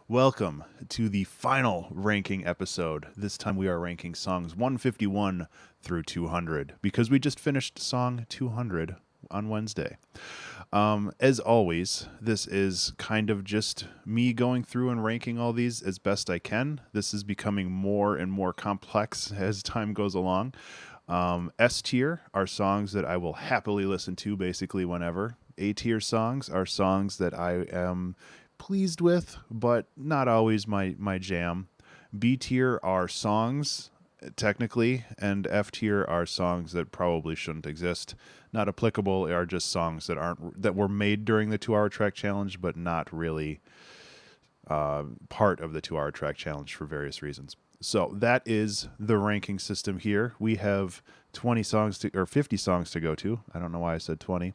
Welcome to the final ranking episode. This time we are ranking songs 151 through 200 because we just finished song 200 on Wednesday. As always, this is kind of just me going through and ranking all these as best I can. This is becoming more and more complex as time goes along. S tier are songs that I will happily listen to basically whenever. A tier songs are songs that I am pleased with, but not always my jam. B tier are songs, technically, and F tier are songs that probably shouldn't exist. Not applicable are just songs that were made during the 2-hour track challenge, but not really part of the 2-hour track challenge for various reasons. So that is the ranking system here. We have 50 songs to go to. I don't know why I said 20.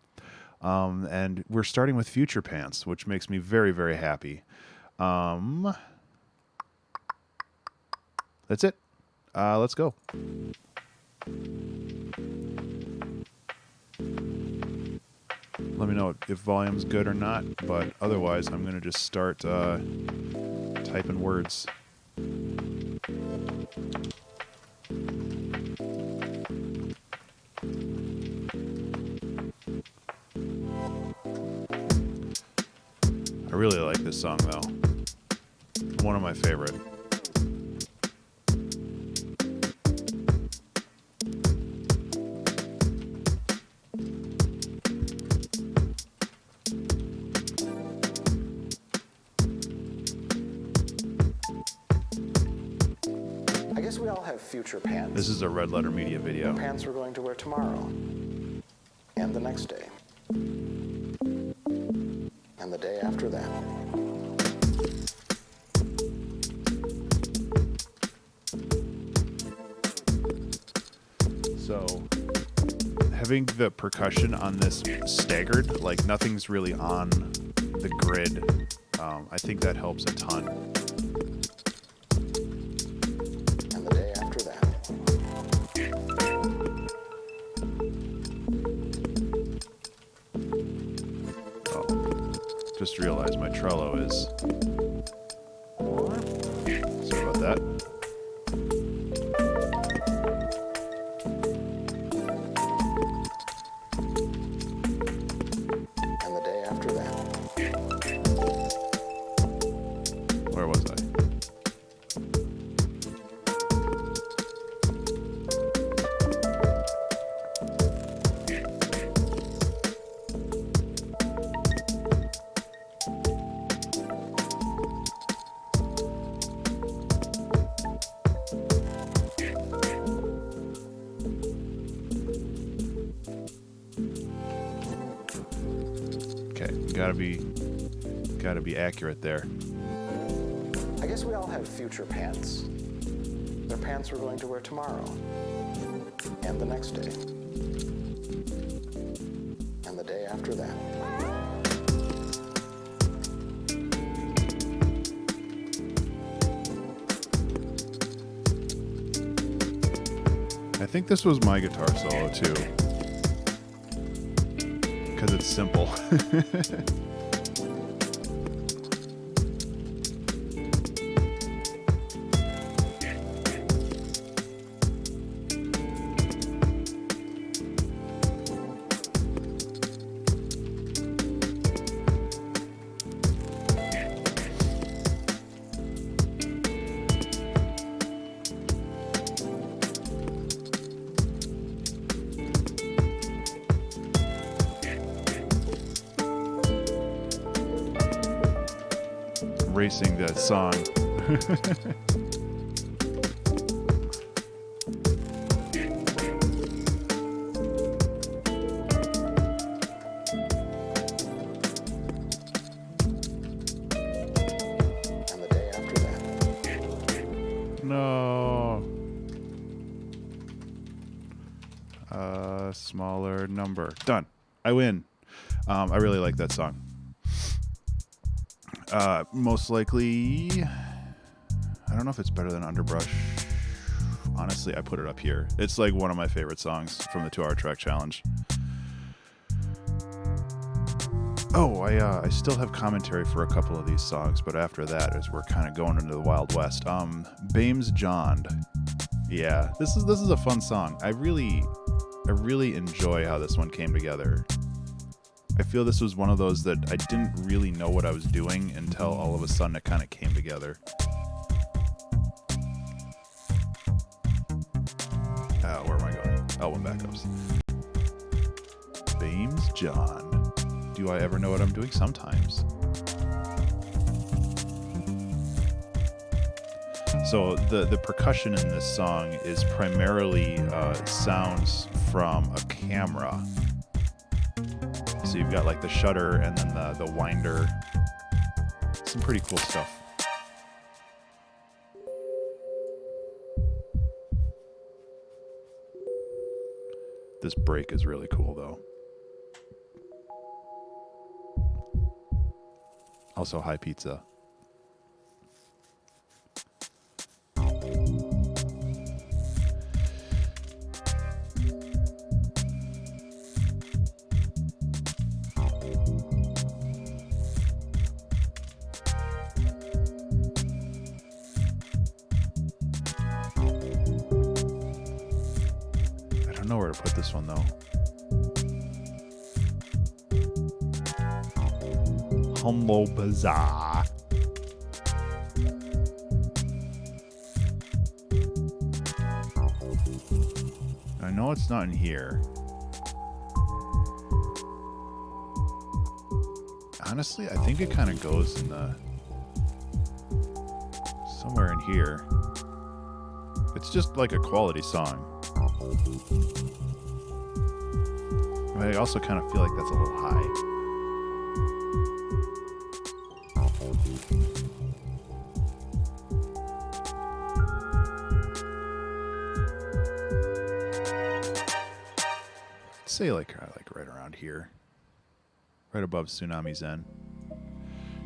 And we're starting with Future Pants, which makes me very, very happy. That's it. Let's go. Let me know if volume's good or not, but otherwise I'm going to just start typing words. I really like this song, though. One of my favorite. I guess we all have future pants. This is a Red Letter Media video. The pants we're going to wear tomorrow. And the next day. And the day after that. So, having the percussion on this staggered, like nothing's really on the grid, I think that helps a ton. And the day after that. Just realized my Trello is. Sorry about that. And the day after that. Where was I? Gotta be accurate there. I guess we all have future pants. They're pants we're going to wear tomorrow. And the next day. And the day after that. I think this was my guitar solo too. Because it's simple. Racing that song. And the day after that. No. Smaller number. Done. I win. I really like that song. Most likely, I don't know if it's better than Underbrush. Honestly, I put it up here. It's like one of my favorite songs from the 2-hour track challenge. Oh, I still have commentary for a couple of these songs, but after that, as we're kind of going into the Wild West, Bames Jond. Yeah, this is a fun song. I really enjoy how this one came together. I feel this was one of those that I didn't really know what I was doing until all of a sudden it kind of came together. Where am I going? Album backups. Bames Jond. Do I ever know what I'm doing? Sometimes. So the percussion in this song is primarily sounds from a camera. So you've got like the shutter and then the winder. Some pretty cool stuff. This break is really cool though. Also, High Pizza. I don't know where to put this one though. Humble Bazaar. I know it's not in here. Honestly, I think it kind of goes in the somewhere in here. It's just like a quality song. But I also kind of feel like that's a little high. Say like right around here, right above Tsunami Zen.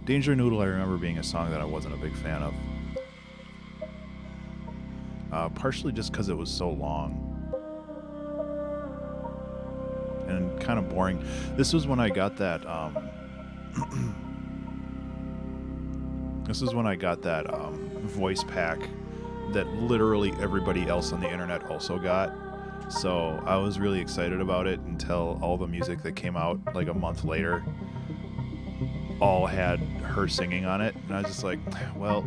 Danger Noodle I remember being a song that I wasn't a big fan of, partially just because it was so long and kind of boring. This was when I got that voice pack that literally everybody else on the internet also got. So I was really excited about it until all the music that came out like a month later all had her singing on it. And I was just like, well,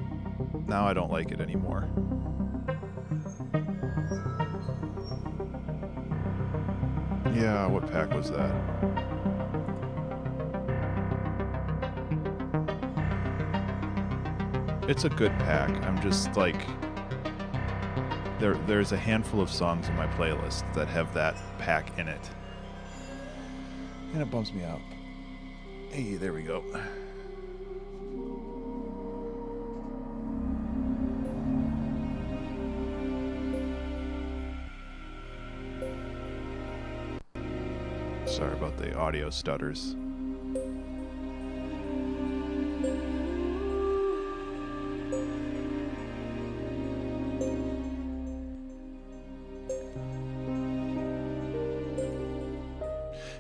now I don't like it anymore. Yeah, what pack was that? It's a good pack. I'm just like... There's a handful of songs in my playlist that have that pack in it. And it bums me out. Hey, there we go. Sorry about the audio stutters.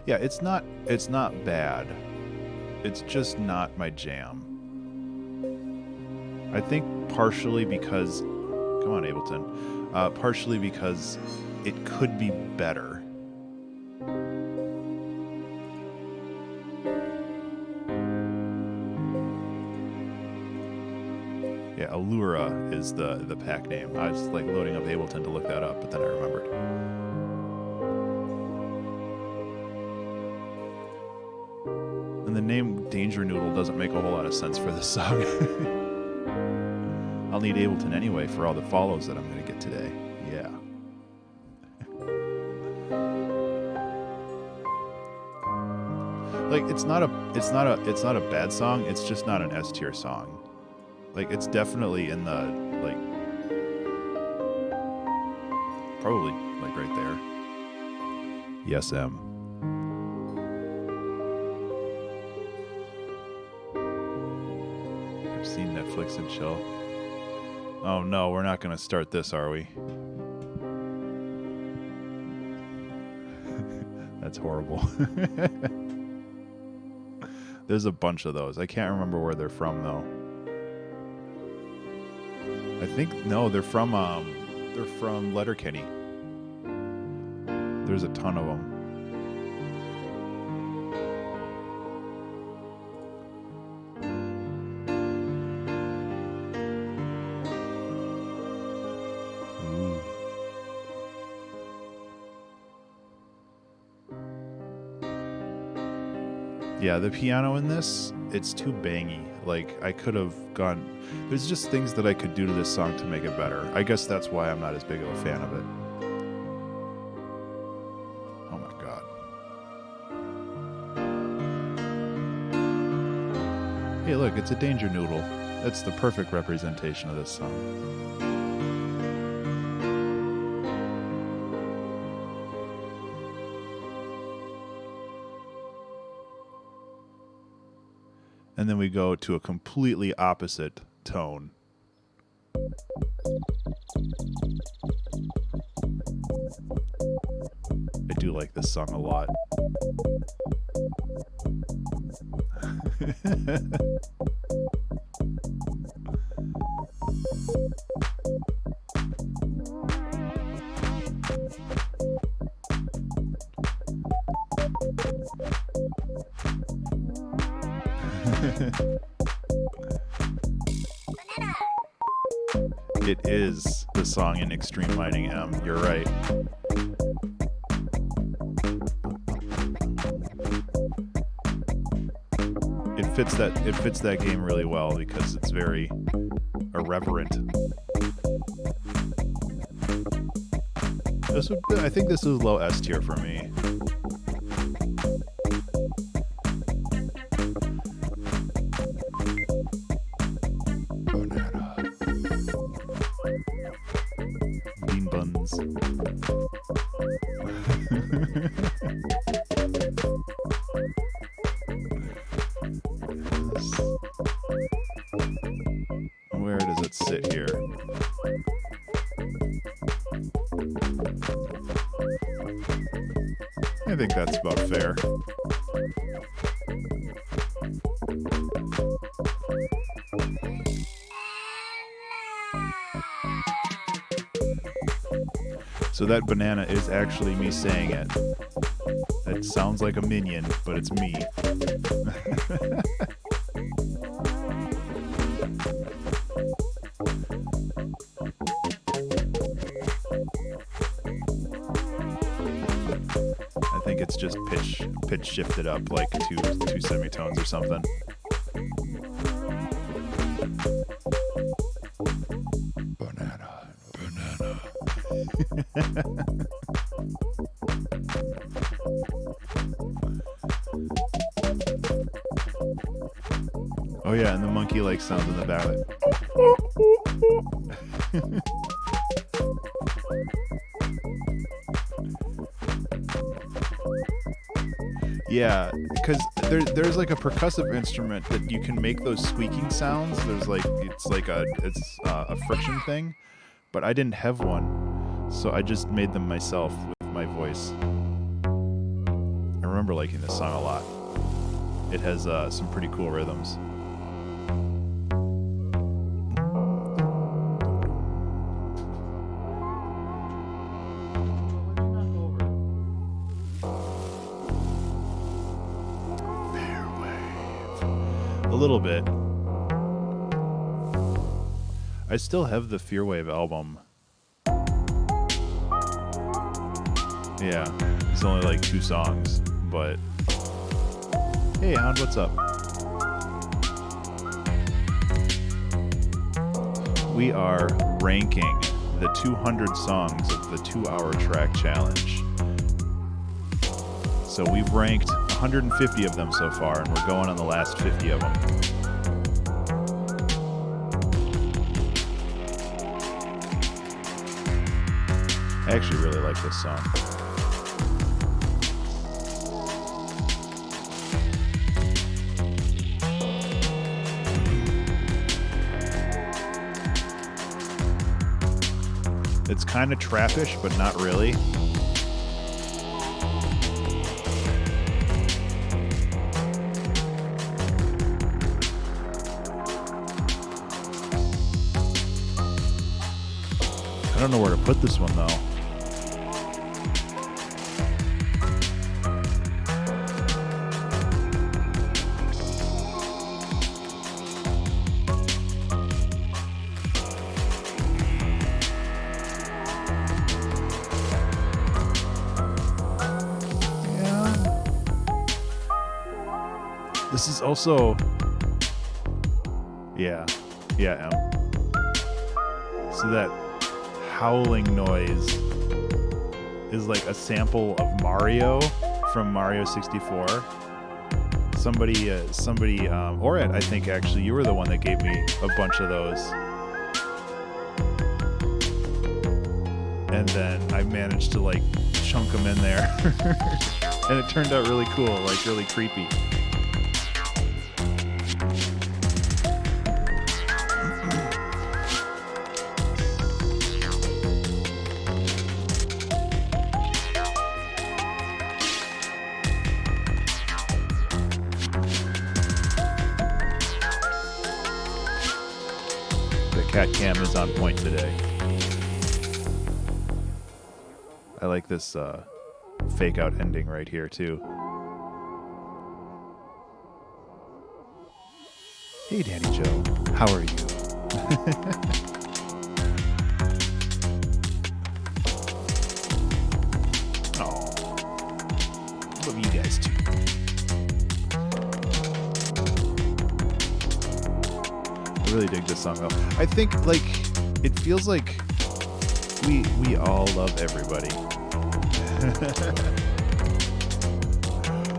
Yeah, it's not bad. It's just not my jam. I think partially because, come on Ableton, partially because it could be better. Yeah, Allura is the pack name. I was like loading up Ableton to look that up, but then I remembered. And the name Danger Noodle doesn't make a whole lot of sense for this song. I'll need Ableton anyway for all the follows that I'm going to get today. Yeah. Like it's not a bad song. It's just not an S tier song. Like it's definitely in the like probably like right there. Yes, M. I've seen Netflix and chill. Oh no, we're not going to start this, are we? That's horrible. There's a bunch of those. I can't remember where they're from though. I think no, they're from Letterkenny. There's a ton of them. Yeah, the piano in this, it's too bangy. Like, I could have gone... There's just things that I could do to this song to make it better. I guess that's why I'm not as big of a fan of it. Oh my god. Hey look, it's a danger noodle. That's the perfect representation of this song. And then we go to a completely opposite tone. I do like this song a lot. It is the song in Extreme Mining M. You're right. It fits that game really well because it's very irreverent. I think this is low S tier for me. Bean buns. Where does it sit here? I think that's about fair. So that banana is actually me saying it. It sounds like a minion, but it's me. I think it's just pitch shifted up like two semitones or something. Banana. Oh yeah, and the monkey like sounds in the back. Yeah, because there's like a percussive instrument that you can make those squeaking sounds. There's like it's a friction thing, but I didn't have one, so I just made them myself with my voice. I remember liking this song a lot. It has some pretty cool rhythms. A little bit. I still have the Fearwave album. Yeah, it's only like 2 songs, but hey, Hound, what's up? We are ranking the 200 songs of the 2-hour track challenge. So we've ranked 150 of them so far, and we're going on the last 50 of them. I actually really like this song. It's kind of trappish, but not really. don't know where to put this one though. This is also, yeah, M. So that howling noise is like a sample of Mario from Mario 64. Somebody, Orit, I think actually you were the one that gave me a bunch of those. And then I managed to like chunk them in there. And it turned out really cool, like really creepy. Cat cam is on point today. I like this fake out ending right here too. Hey Danny Joe, how are you? Oh, love you guys too. I really dig this song though. I think like it feels like we all love everybody.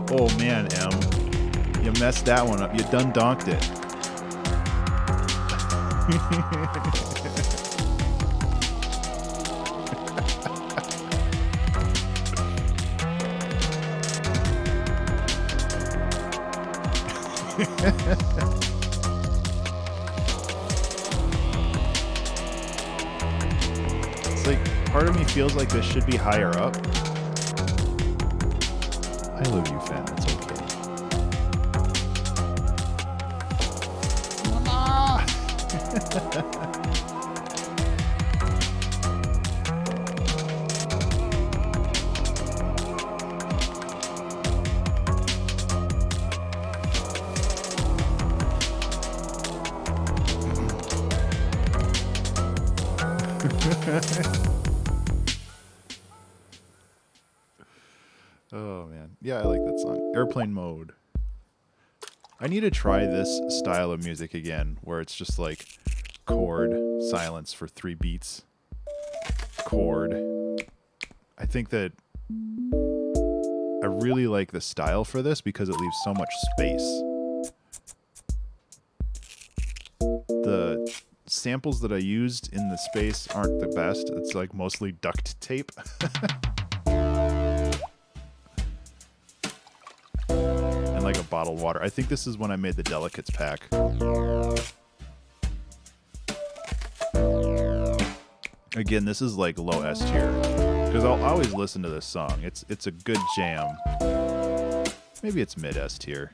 Oh man, M, you messed that one up. You done donked it. It's like part of me feels like this should be higher up. I love you, fan. That's okay. Mama! Oh man, yeah, I like that song. Airplane Mode. I need to try this style of music again, where it's just like chord silence for 3 beats. Chord. I think that I really like the style for this because it leaves so much space. The samples that I used in the space aren't the best. It's like mostly duct tape. And like a bottled water. I think this is when I made the Delicates pack. Again, this is like low S tier. Because I'll always listen to this song. It's a good jam. Maybe it's mid S tier.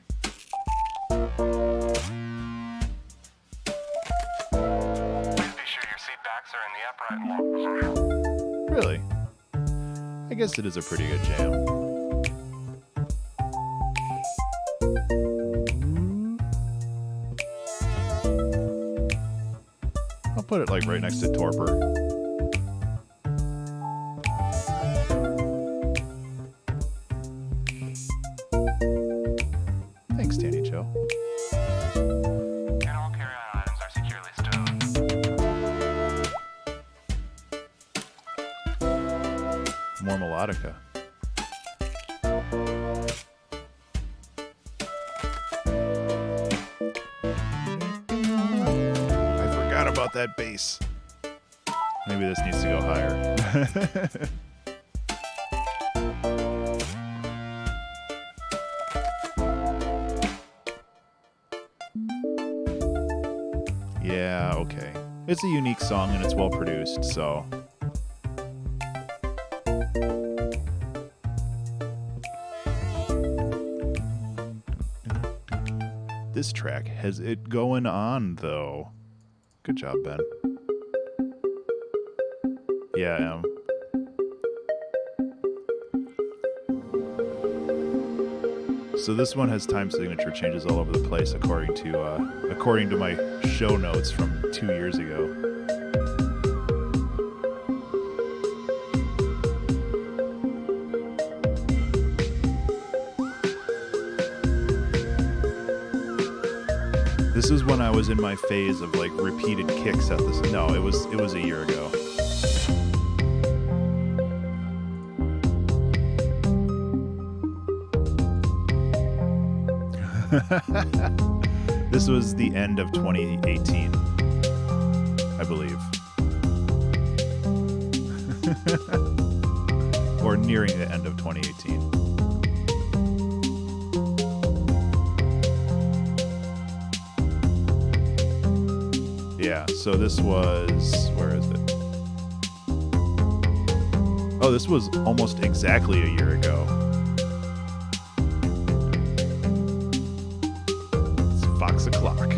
Really? I guess it is a pretty good jam. I'll put it like right next to Torpor. Thanks, Danny Joe. And all carry-on items are securely stowed. More melodica. I forgot about that bass. Maybe this needs to go higher. Yeah, okay. It's a unique song and it's well produced, so... This track has it going on, though. Good job, Ben. Yeah, M. So this one has time signature changes all over the place according to my show notes from 2 years ago. This is when I was in my phase of like repeated kicks at this. No, it was a year ago. This was the end of 2018, I believe. Or nearing the end of 2018. Yeah, so this was, where is it? Oh, this was almost exactly a year ago. It's Fox o'clock.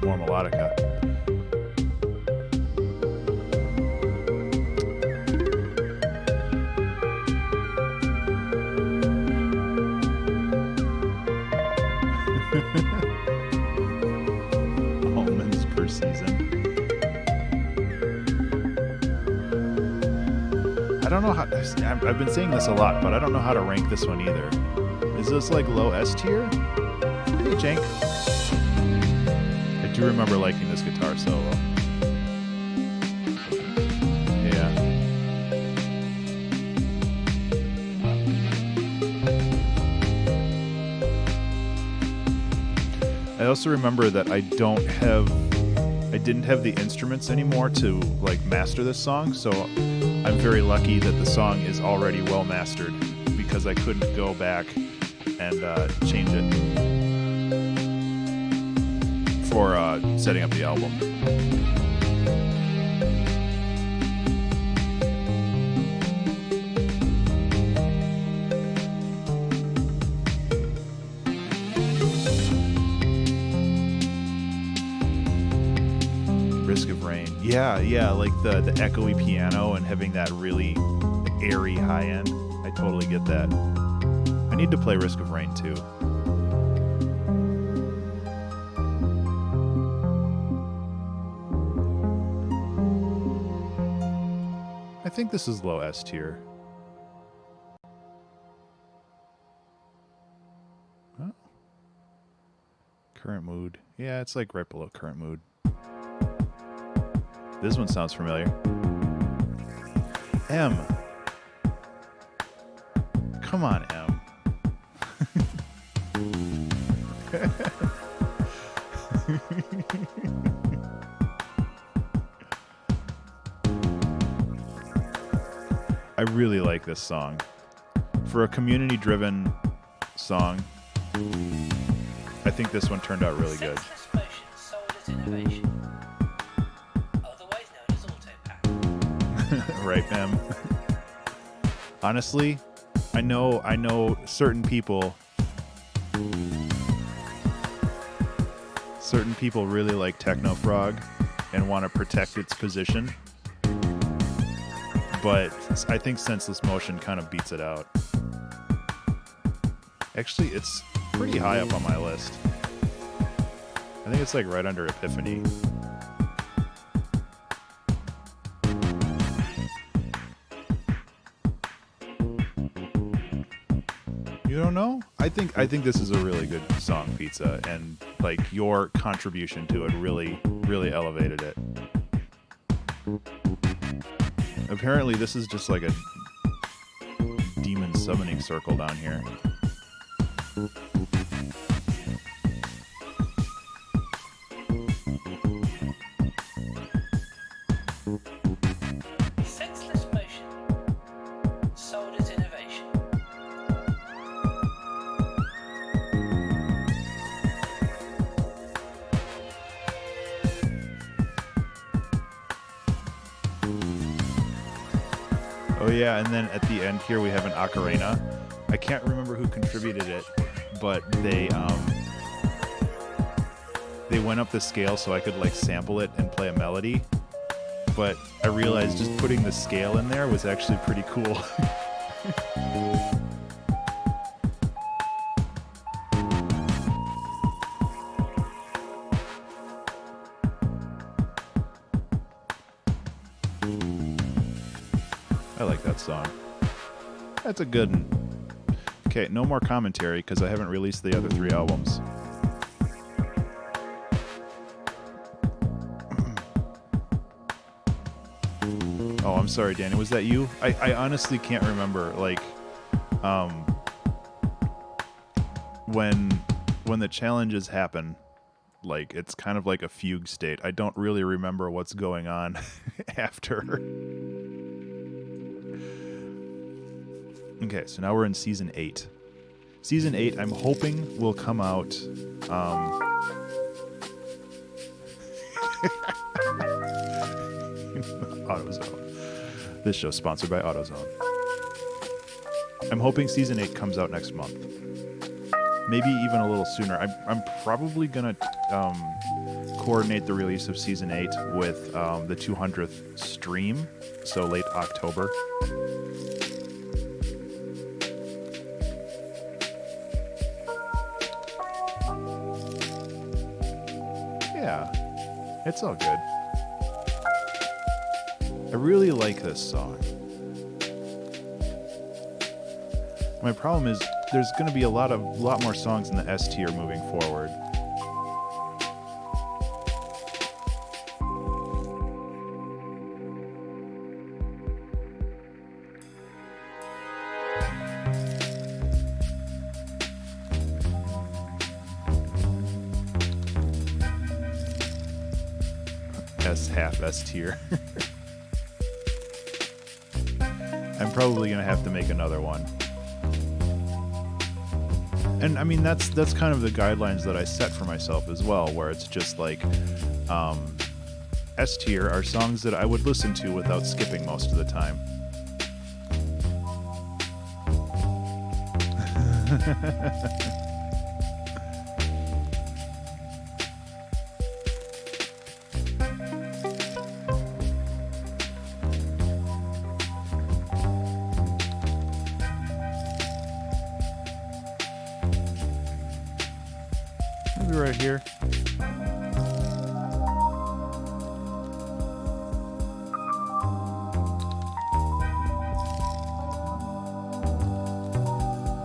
More melodica. Almonds per season. I don't know how. I've been saying this a lot, but I don't know how to rank this one either. Is this like low S tier? Hey, Jank. I do remember liking this guitar solo. Yeah. I also remember that I didn't have the instruments anymore to like master this song, so I'm very lucky that the song is already well mastered because I couldn't go back and change it for setting up the album. Risk of Rain. Yeah, like the echoey piano and having that really airy high end. I totally get that. I need to play Risk of Rain too. I think this is low S tier. Oh. Current mood. Yeah, it's like right below current mood. This one sounds familiar. M. Come on, M. I really like this song. For a community-driven song, I think this one turned out really good. Right, ma'am. Honestly, I know certain people really like Techno Frog and want to protect its position. But I think Senseless Motion kind of beats it out. Actually, it's pretty high up on my list. I think it's like right under Epiphany. You don't know? I think this is a really good song, Pizza, and like your contribution to it really elevated it. Apparently this is just like a demon summoning circle down here. Senseless Motion. Sold as innovation. Oh yeah, and then at the end here we have an ocarina, I can't remember who contributed it, but they went up the scale so I could like sample it and play a melody. But I realized just putting the scale in there was actually pretty cool. I like that song. That's a good one. Okay, no more commentary because I haven't released the other 3 albums. Oh, I'm sorry, Danny. Was that you? I honestly can't remember. Like, when the challenges happen, like it's kind of like a fugue state. I don't really remember what's going on after. Okay, so now we're in season 8. Season 8, I'm hoping will come out. AutoZone. This show's sponsored by AutoZone. I'm hoping season 8 comes out next month. Maybe even a little sooner. I'm probably gonna coordinate the release of season 8 with the 200th stream, so late October. Yeah, it's all good. I really like this song. My problem is there's going to be a lot more songs in the S tier moving forward. S tier. I'm probably gonna have to make another one. And I mean that's kind of the guidelines that I set for myself as well, where it's just like S tier are songs that I would listen to without skipping most of the time. Maybe right here.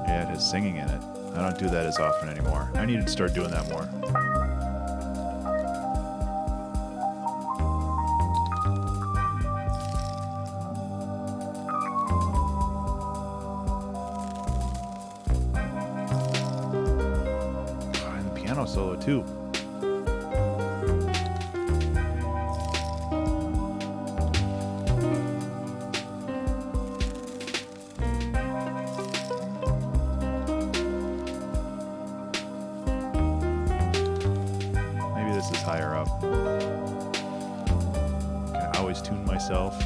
Yeah, it has singing in it. I don't do that as often anymore. I need to start doing that more. And the piano solo too. Is higher up. Can always tune myself.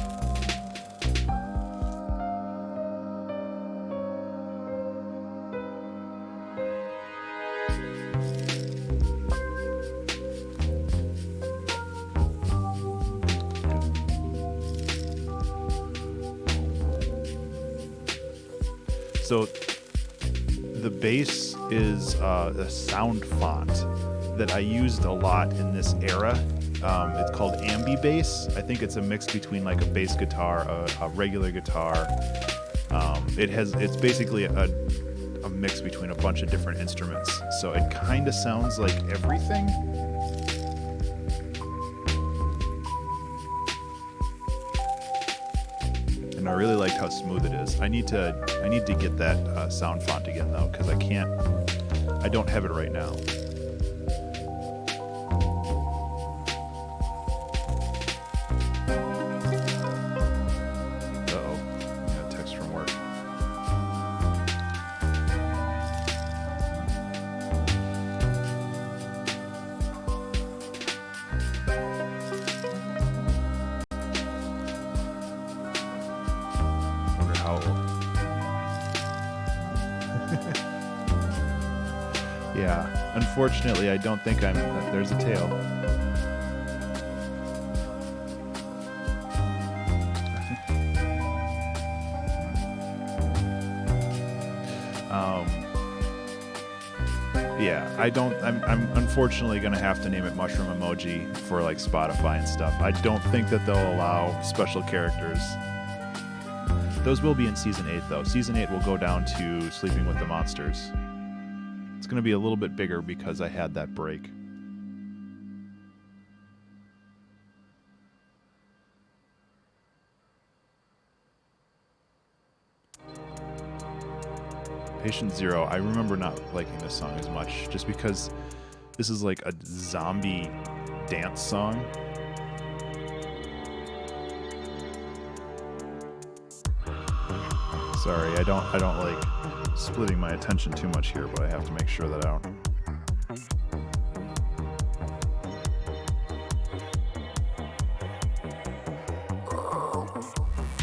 So the bass is a sound font that I used a lot in this era. It's called ambi bass. I think it's a mix between like a bass guitar, a regular guitar. It's basically a mix between a bunch of different instruments. So it kind of sounds like everything. And I really liked how smooth it is. I need to get that sound font again though, because I don't have it right now. Yeah, unfortunately, I don't think I'm... there's a tail. Yeah, I'm unfortunately going to have to name it Mushroom Emoji for like Spotify and stuff. I don't think that they'll allow special characters. Those will be in Season 8, though. Season 8 will go down to Sleeping with the Monsters. It's going to be a little bit bigger because I had that break. Patient Zero, I remember not liking this song as much, just because this is like a zombie dance song. Sorry, I don't like splitting my attention too much here, but I have to make sure that I don't.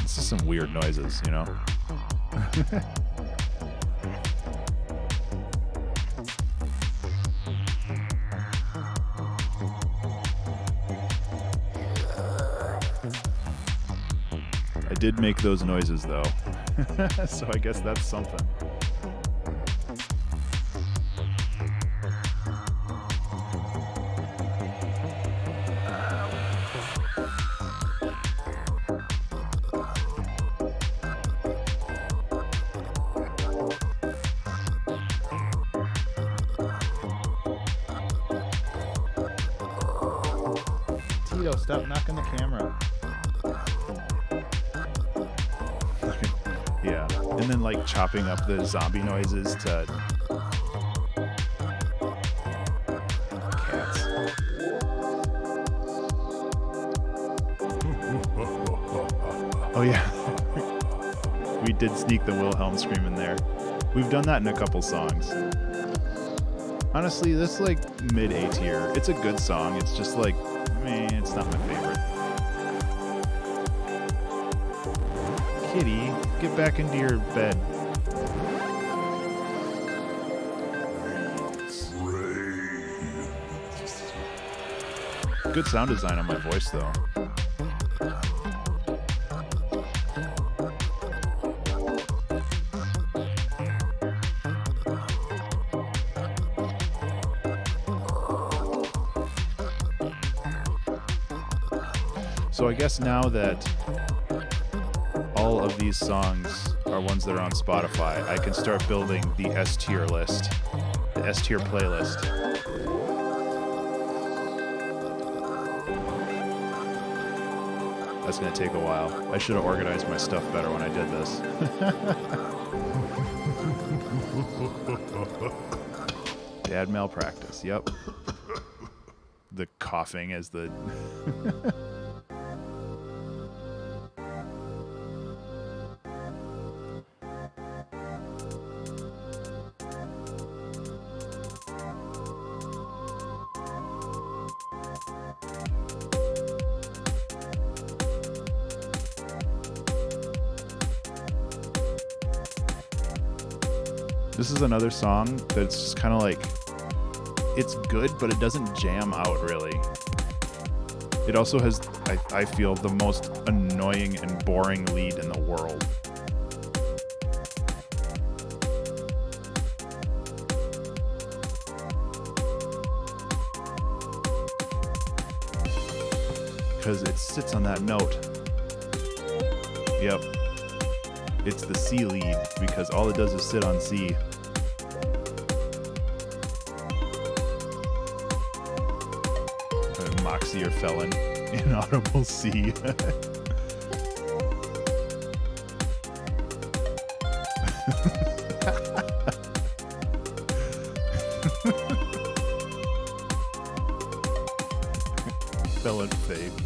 This is some weird noises, you know? I did make those noises, though. So I guess that's something. Tito, stop knocking the camera. Yeah, and then like chopping up the zombie noises to cats. Oh yeah, we did sneak the Wilhelm scream in there. We've done that in a couple songs. Honestly, this is like mid A tier. It's a good song. It's just like, meh, it's not my favorite. Kitty, get back into your bed. Good sound design on my voice, though. So I guess now that all of these songs are ones that are on Spotify, I can start building the S tier list, the S tier playlist. That's going to take a while. I should have organized my stuff better when I did this. Dad malpractice, yep. The coughing as the... This is another song that's just kind of like, it's good, but it doesn't jam out really. It also has, I feel, the most annoying and boring lead in the world. Because it sits on that note. Yep. It's the C lead, because all it does is sit on C. Moxie or Felon, inaudible C. Felon Faith,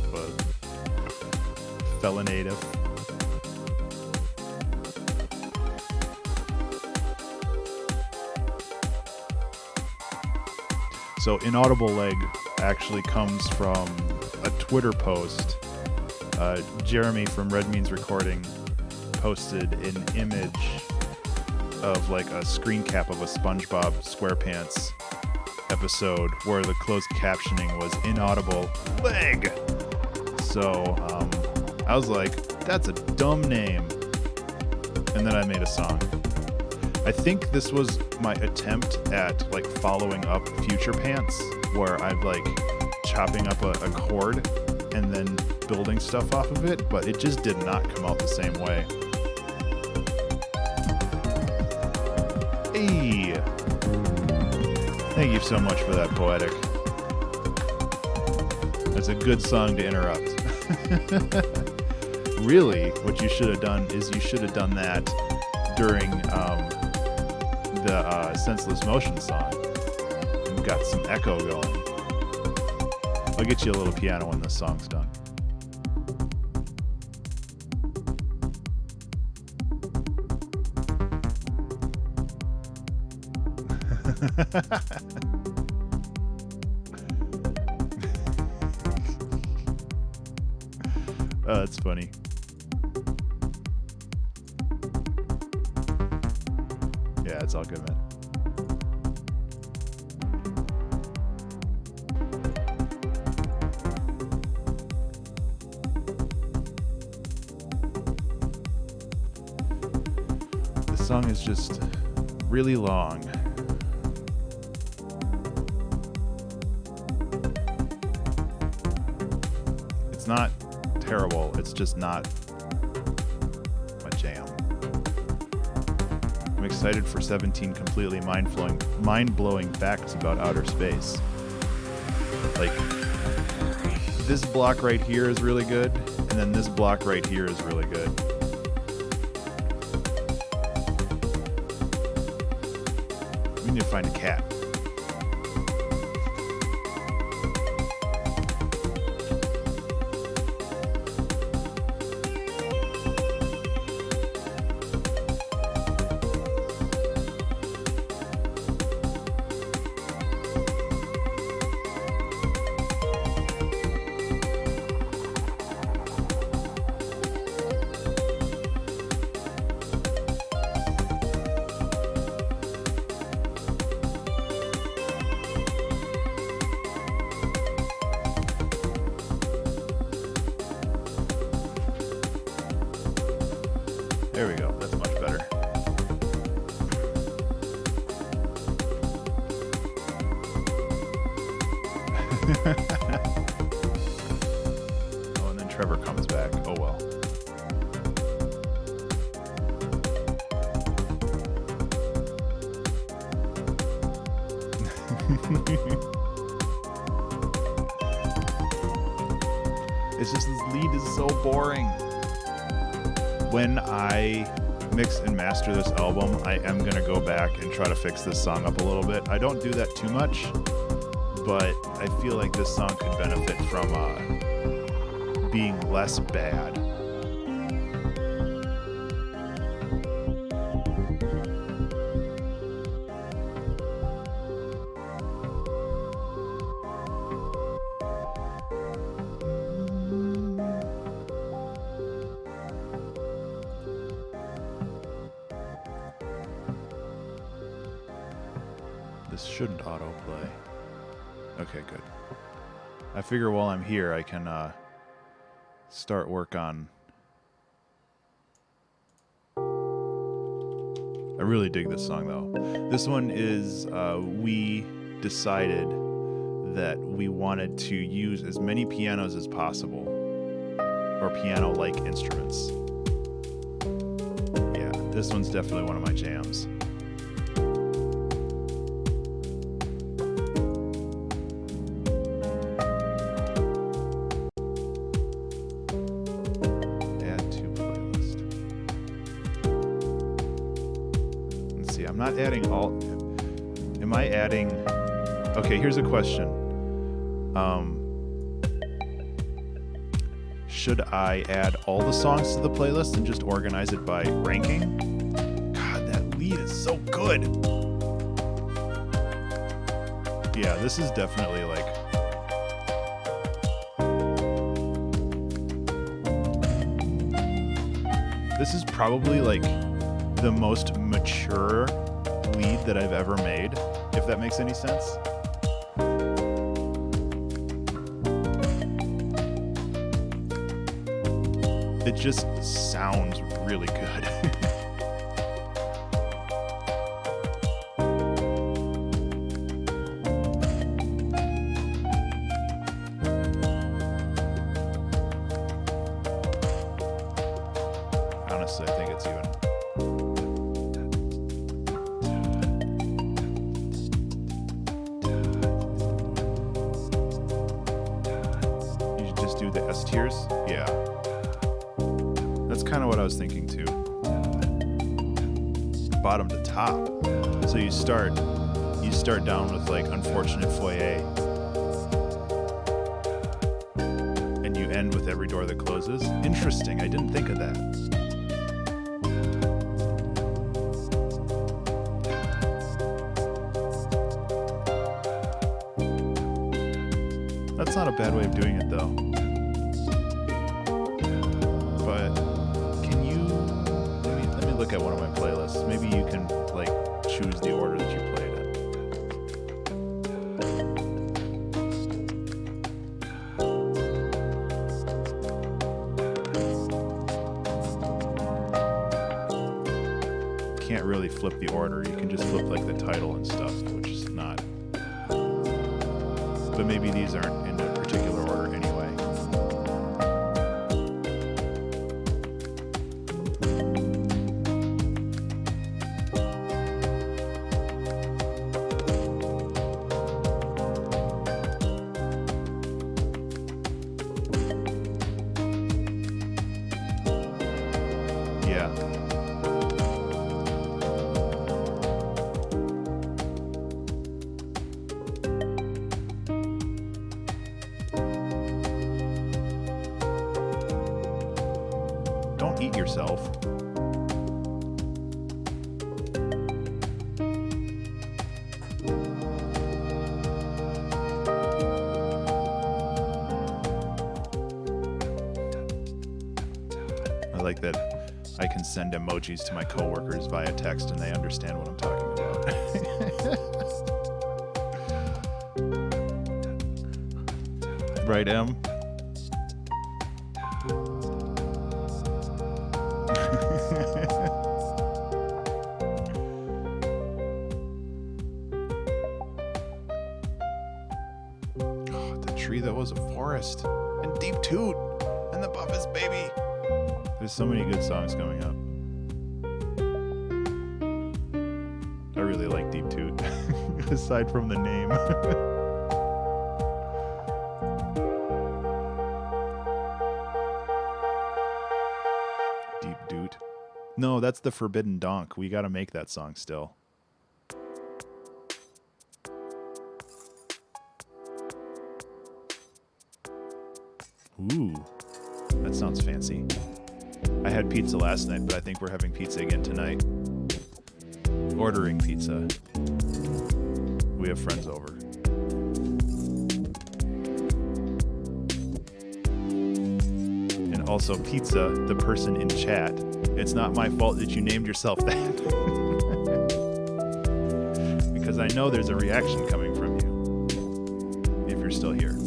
Felonative. So Inaudible Leg actually comes from a Twitter post. Jeremy from Red Means Recording posted an image of like a screen cap of a SpongeBob SquarePants episode where the closed captioning was inaudible leg. So I was like, that's a dumb name. And then I made a song. I think this was my attempt at like following up Future Pants, where I'm like chopping up a chord and then building stuff off of it, but it just did not come out the same way. Hey! Thank you so much for that, Poetic. That's a good song to interrupt. Really, what you should have done is you should have done that during the Senseless Motion song. And got some echo going. I'll get you a little piano when this song's done. Oh, that's funny. Yeah, it's all good, man. This song is just really long. It's not terrible, it's just not my jam. I'm excited for 17 completely mind-blowing facts about outer space. Like, this block right here is really good, and then this block right here is really good. We need to find a cat. There we go. That's much better. Oh, and then Trevor comes back. Oh well. It's just this lead is so boring. When I mix and master this album, I am going to go back and try to fix this song up a little bit. I don't do that too much, but I feel like this song could benefit from being less bad. This shouldn't autoplay. Okay, good. I figure while I'm here, I can start work on... I really dig this song, though. This one is, we decided that we wanted to use as many pianos as possible, or piano-like instruments. Yeah, this one's definitely one of my jams. I'm not adding all... Am I adding... Okay, here's a question. Should I add all the songs to the playlist and just organize it by ranking? God, that lead is so good! Yeah, this is definitely like... This is probably like the most mature lead that I've ever made, if that makes any sense. It just sounds really good. Honestly, I think it's even... You should just do the S tiers? Yeah. That's kind of what I was thinking too. Bottom to top. So you start down with like Unfortunate Foyer. And you end with Every Door That Closes. Interesting, I didn't think of that. That's not a bad way of doing it though. But can you let me look at one of my playlists. Maybe you can like choose the order that you played it. Can't really flip the order. You can just flip like the title and stuff, which is not. But maybe these aren't in a particular order anyway. Yeah. Don't eat yourself. I like that I can send emojis to my coworkers via text and they understand what I'm talking about. Right, Em? The tree that was a forest, and Deep Toot, and the Buffest Baby. There's so many good songs coming up. I really like Deep Toot, aside from the name. Deep Doot. No, that's the Forbidden Donk. We gotta make that song still. Ooh, that sounds fancy. I had pizza last night, but I think we're having pizza again tonight. Ordering pizza. We have friends over. And also pizza, the person in chat. It's not my fault that you named yourself that. Because I know there's a reaction coming from you. If you're still here.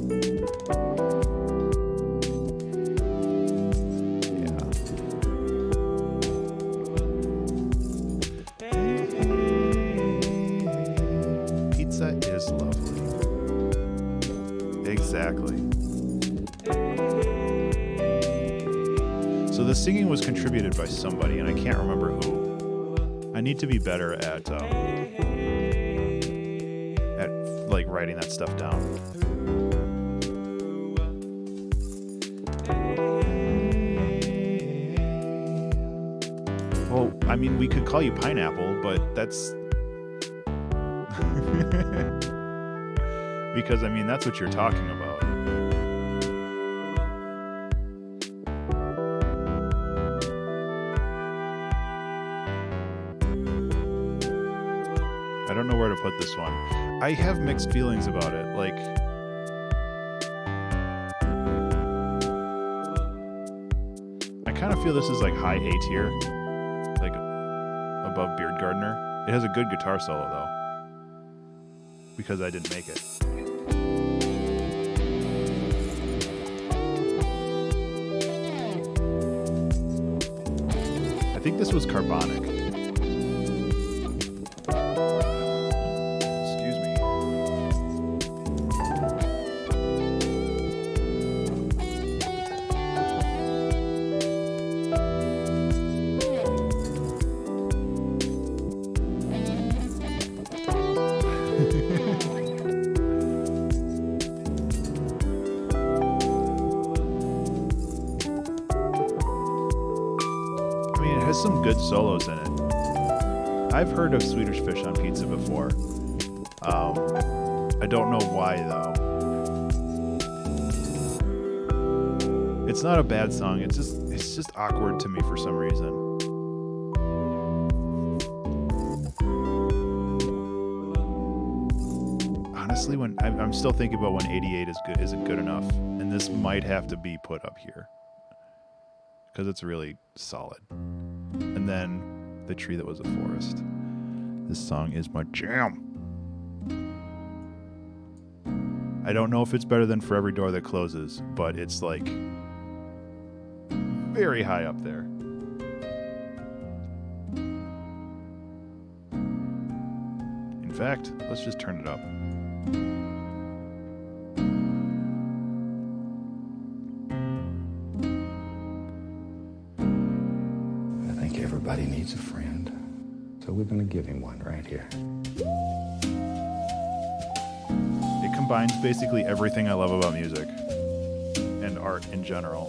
Is lovely. Exactly. So the singing was contributed by somebody, and I can't remember who. I need to be better at like writing that stuff down. Well, I mean, we could call you Pineapple, but that's because, I mean, that's what you're talking about. I don't know where to put this one. I have mixed feelings about it. Like, I kind of feel this is like high A tier. Like, above Beard Gardener. It has a good guitar solo, though, because I didn't make it. I think this was Carbonic. Excuse me. Some good solos in it. I've heard of Swedish Fish on Pizza before. I don't know why though. It's not a bad song. It's just awkward to me for some reason. Honestly, when I'm still thinking about when 88 isn't good enough, and this might have to be put up here because it's really solid. And then The Tree That Was a Forest. This song is my jam. I don't know if it's better than For Every Door That Closes, but it's like very high up there. In fact, let's just turn it up. Everybody needs a friend, so we're going to give him one right here. It combines basically everything I love about music and art in general.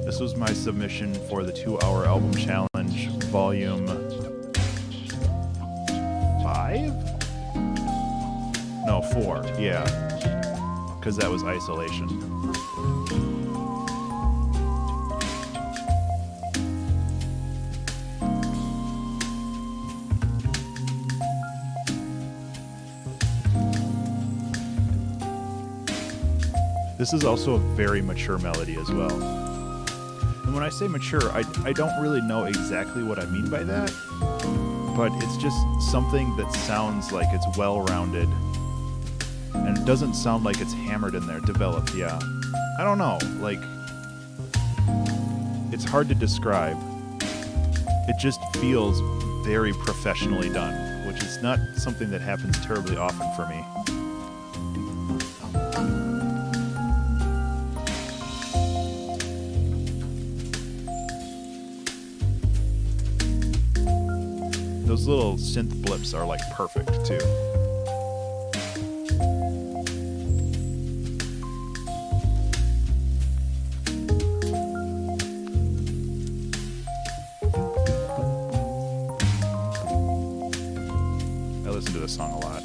This was my submission for the 2-hour album challenge, volume 5? No, 4. Yeah, because that was Isolation. This is also a very mature melody as well. And when I say mature, I don't really know exactly what I mean by that, but it's just something that sounds like it's well-rounded, and it doesn't sound like it's hammered in there, developed, yeah. I don't know, like, it's hard to describe. It just feels very professionally done, which is not something that happens terribly often for me. Those little synth blips are like perfect too. I listen to this song a lot.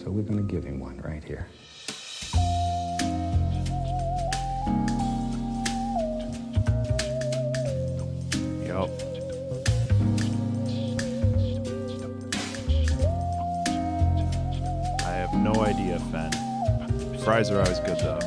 We're going to give him one right here. Yup. I have no idea, Fen. Fries are always good, though.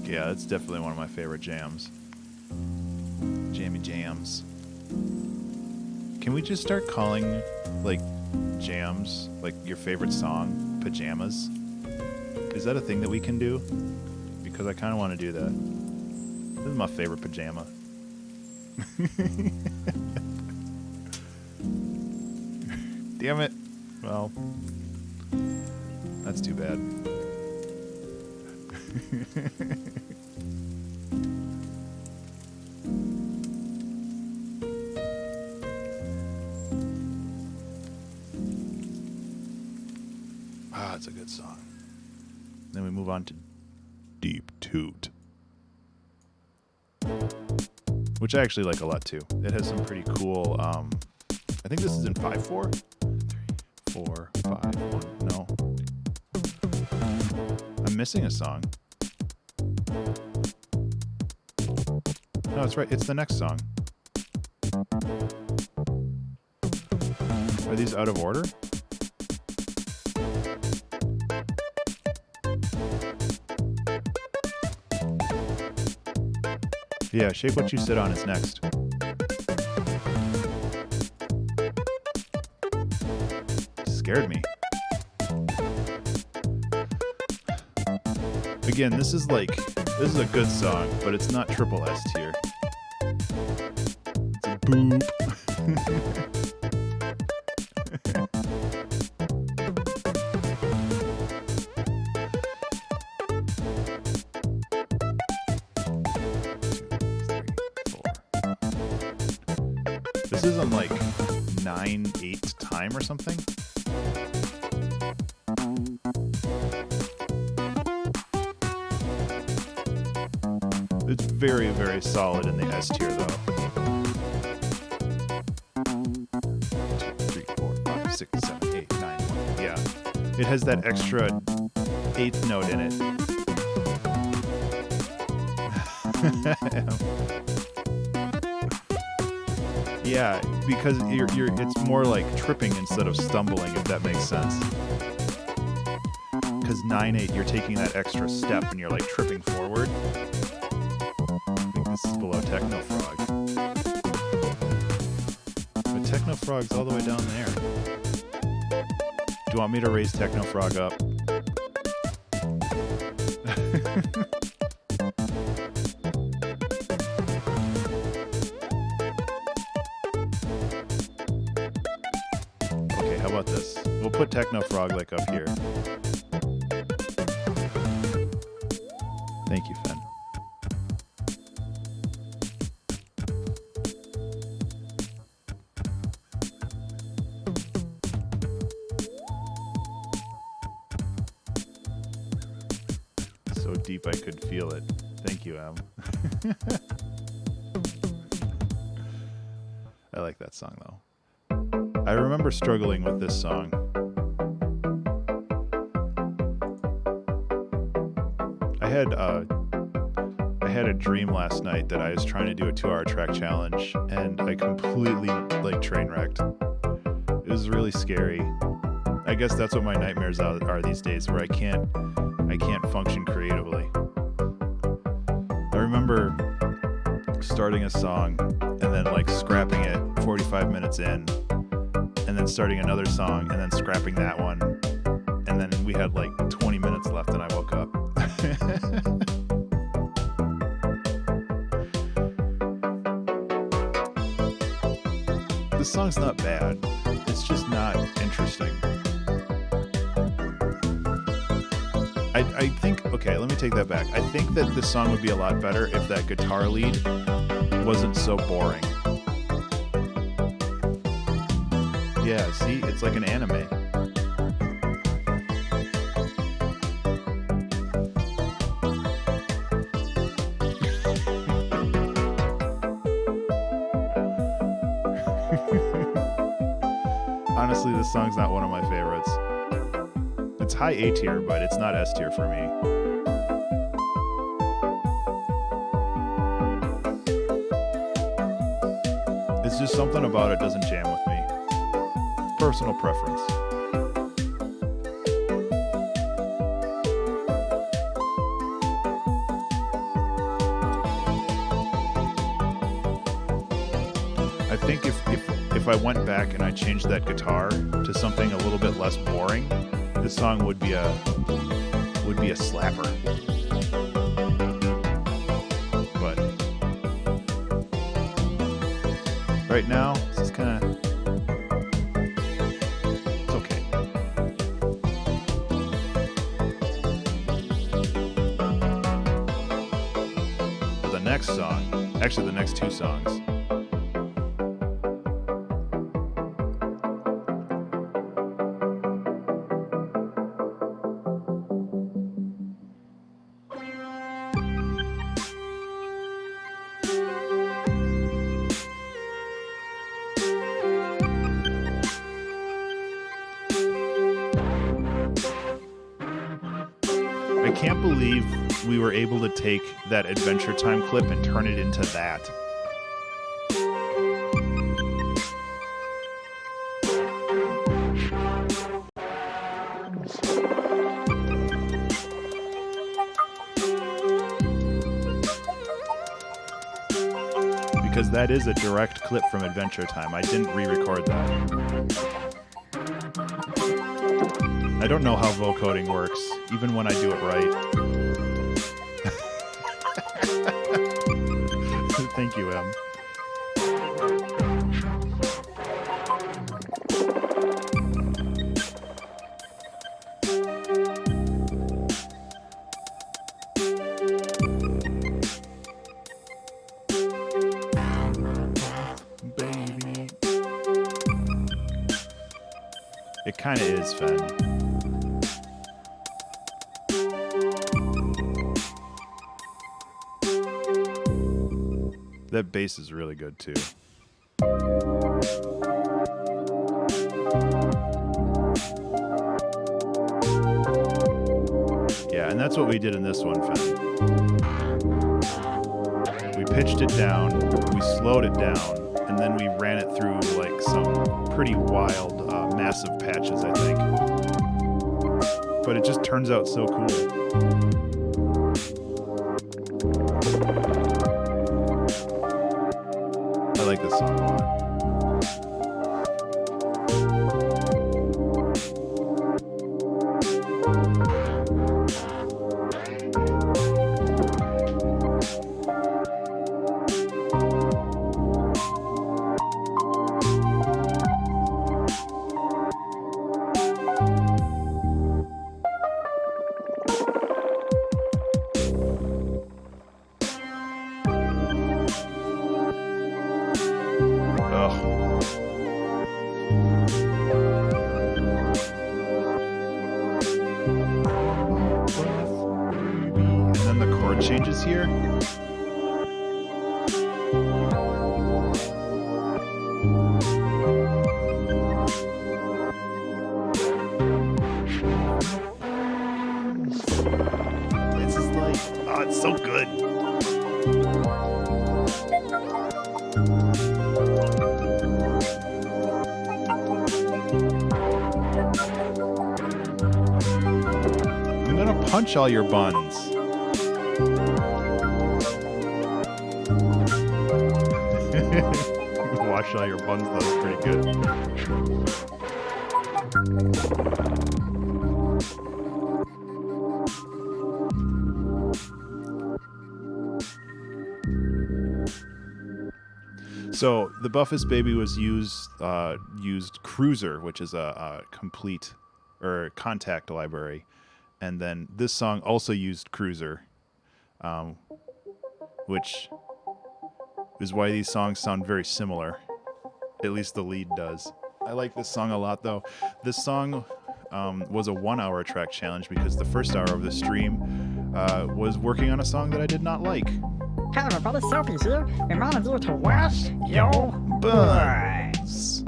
Yeah, that's definitely one of my favorite jams. Jammy jams. Can we just start calling, like, jams, like, your favorite song, pajamas? Is that a thing that we can do? Because I kind of want to do that. This is my favorite pajama. Damn it. Well, that's too bad. Ah, it's a good song. Then we move on to Deep Toot, which I actually like a lot too. It has some pretty cool, I think this is in 5/4? 3, 4, 5, 1, no. I'm missing a song. No, it's right, it's the next song. Are these out of order? Yeah, Shake What You Sit On is next. Scared me. Again, this is a good song, but it's not triple S tier. It's a boop. This is on like 9/8 time or something. It's very, very solid in the S tier though. 2, 3, 4, 5, 6, 7, 8, 9, 1. Yeah. It has that extra 8th note in it. Yeah, because it's more like tripping instead of stumbling, if that makes sense. Because 9/8, you're taking that extra step and you're like tripping forward. I think this is below Techno Frog. But Techno Frog's all the way down there. Do you want me to raise Techno Frog up? Okay, how about this? We'll put Techno Frog like up here. Thank you, Fen. So deep I could feel it. Thank you, Em. I like that song though. I remember struggling with this song. I had a dream last night that I was trying to do a 2-hour track challenge and I completely like train wrecked. It was really scary. I guess that's what my nightmares are these days, where I can't function creatively. I remember starting a song and then like scrapping it 45 minutes in, and then starting another song and then scrapping that one, and then we had like 20 minutes left and I woke up. This song's not bad, it's just not interesting. I think, okay, let me take that back. I think that this song would be a lot better if that guitar lead wasn't so boring. Yeah, see, it's like an anime. Honestly, this song's not one of my favorites. It's high A tier, but it's not S tier for me. It's just something about it doesn't jam with me. Personal preference. I think if I went back and I changed that guitar to something a little bit less boring, this song would be a would be a slapper. But right now, this is kind of, it's okay. But the next song, actually the next two songs, I can't believe we were able to take that Adventure Time clip and turn it into that. Because that is a direct clip from Adventure Time. I didn't re-record that. I don't know how vocoding works, even when I do it right. Thank you, Em. Baby. It kind of is, Fen. That bass is really good too. Yeah, and that's what we did in this one, Fen. We pitched it down, we slowed it down, and then we ran it through like some pretty wild, massive patches, I think. But it just turns out so cool. I like this song a lot. Changes here. This is like, oh, it's so good. I'm gonna punch all your buns. Wash all your buns, that was pretty good. So the Buffest Baby was used Cruiser, which is a complete or contact library, and then this song also used Cruiser, which is why these songs sound very similar. At least the lead does. I like this song a lot, though. This song was a 1 hour track challenge because the first hour of the stream was working on a song that I did not like. Hello everybody, Soapy here. Reminding you to wash your buns.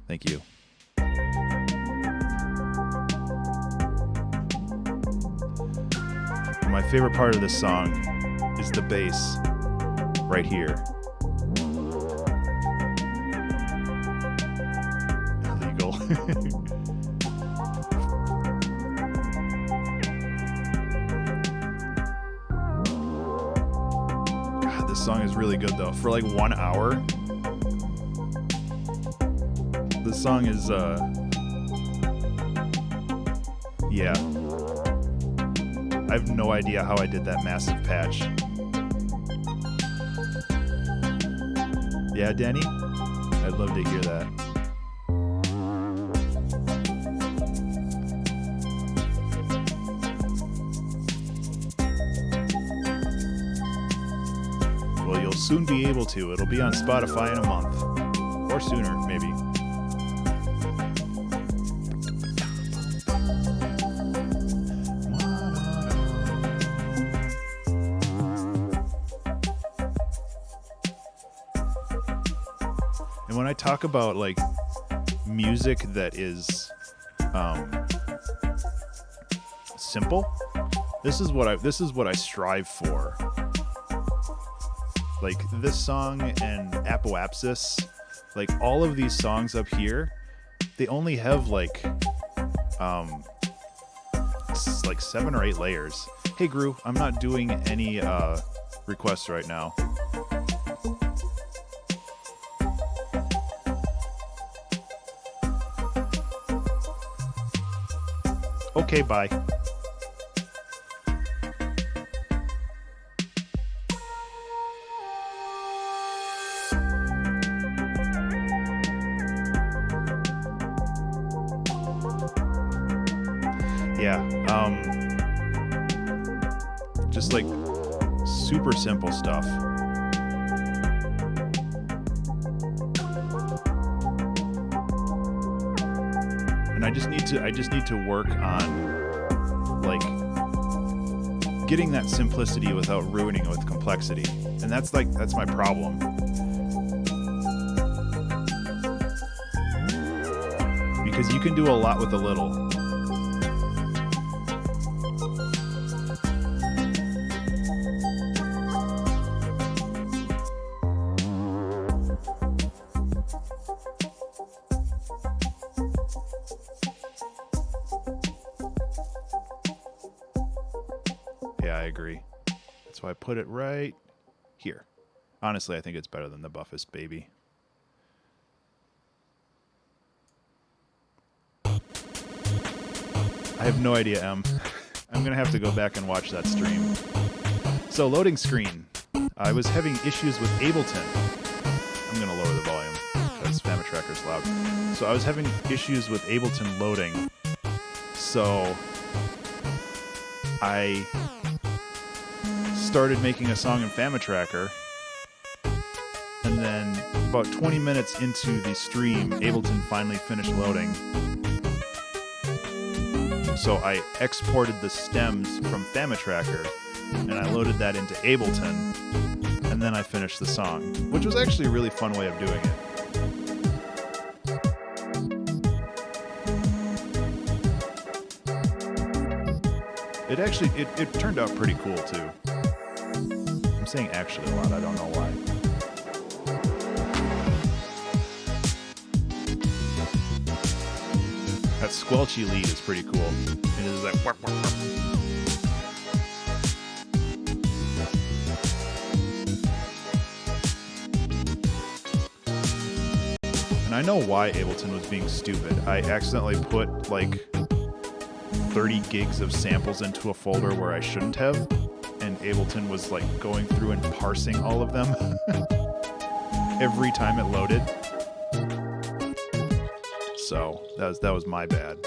Thank you. My favorite part of this song is the bass right here. Illegal. God, this song is really good though. For like 1 hour, this song is yeah. I have no idea how I did that massive patch. Yeah, Danny? I'd love to hear that. Well, you'll soon be able to. It'll be on Spotify in a month. Or sooner, maybe. And when I talk about like music that is simple, this is what I strive for. Like this song and Apoapsis, like all of these songs up here, they only have like 7 or 8 layers. Hey Gru, I'm not doing any requests right now. Okay, bye. Yeah, just like super simple stuff. And I just need to work on like getting that simplicity without ruining it with complexity. And that's my problem. Because you can do a lot with a little. Yeah, I agree. That's why I put it right here. Honestly, I think it's better than the Buffest Baby. I have no idea, Em. I'm going to have to go back and watch that stream. So, loading screen. I was having issues with Ableton. I'm going to lower the volume because Famitracker's loud. So, I was having issues with Ableton loading. So, I started making a song in Famitracker, and then about 20 minutes into the stream, Ableton finally finished loading. So I exported the stems from Famitracker, and I loaded that into Ableton, and then I finished the song, which was actually a really fun way of doing it. It actually, it turned out pretty cool too. I'm saying actually a lot, I don't know why. That squelchy lead is pretty cool. It is like warp, warp, warp. And I know why Ableton was being stupid. I accidentally put like 30 gigs of samples into a folder where I shouldn't have, and Ableton was like going through and parsing all of them every time it loaded. So that was my bad.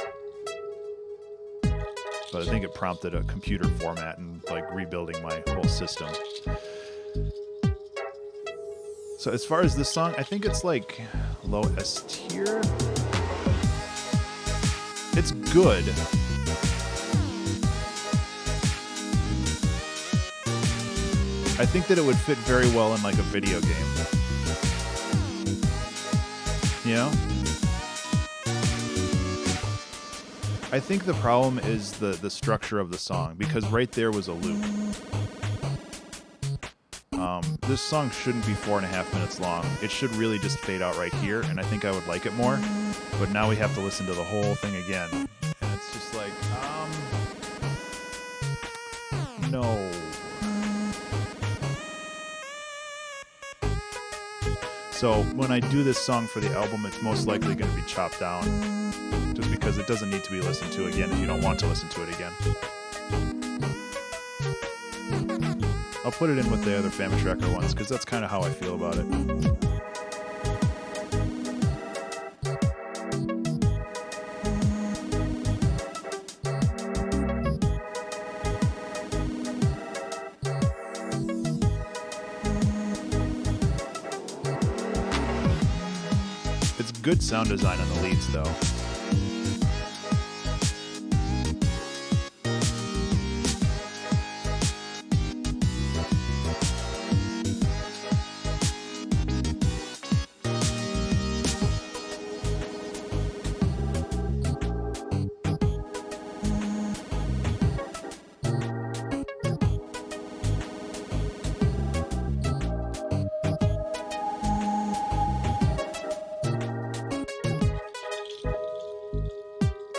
But I think it prompted a computer format and like rebuilding my whole system. So as far as this song, I think it's like low S tier. It's good. I think that it would fit very well in like a video game. You know? I think the problem is the structure of the song, because right there was a loop. This song shouldn't be 4.5 minutes long. It should really just fade out right here, and I think I would like it more. But now we have to listen to the whole thing again. And it's just like, no. So when I do this song for the album, it's most likely going to be chopped down. Just because it doesn't need to be listened to again if you don't want to listen to it again. I'll put it in with the other Family Tracker ones because that's kind of how I feel about it. It's good sound design on the leads, though.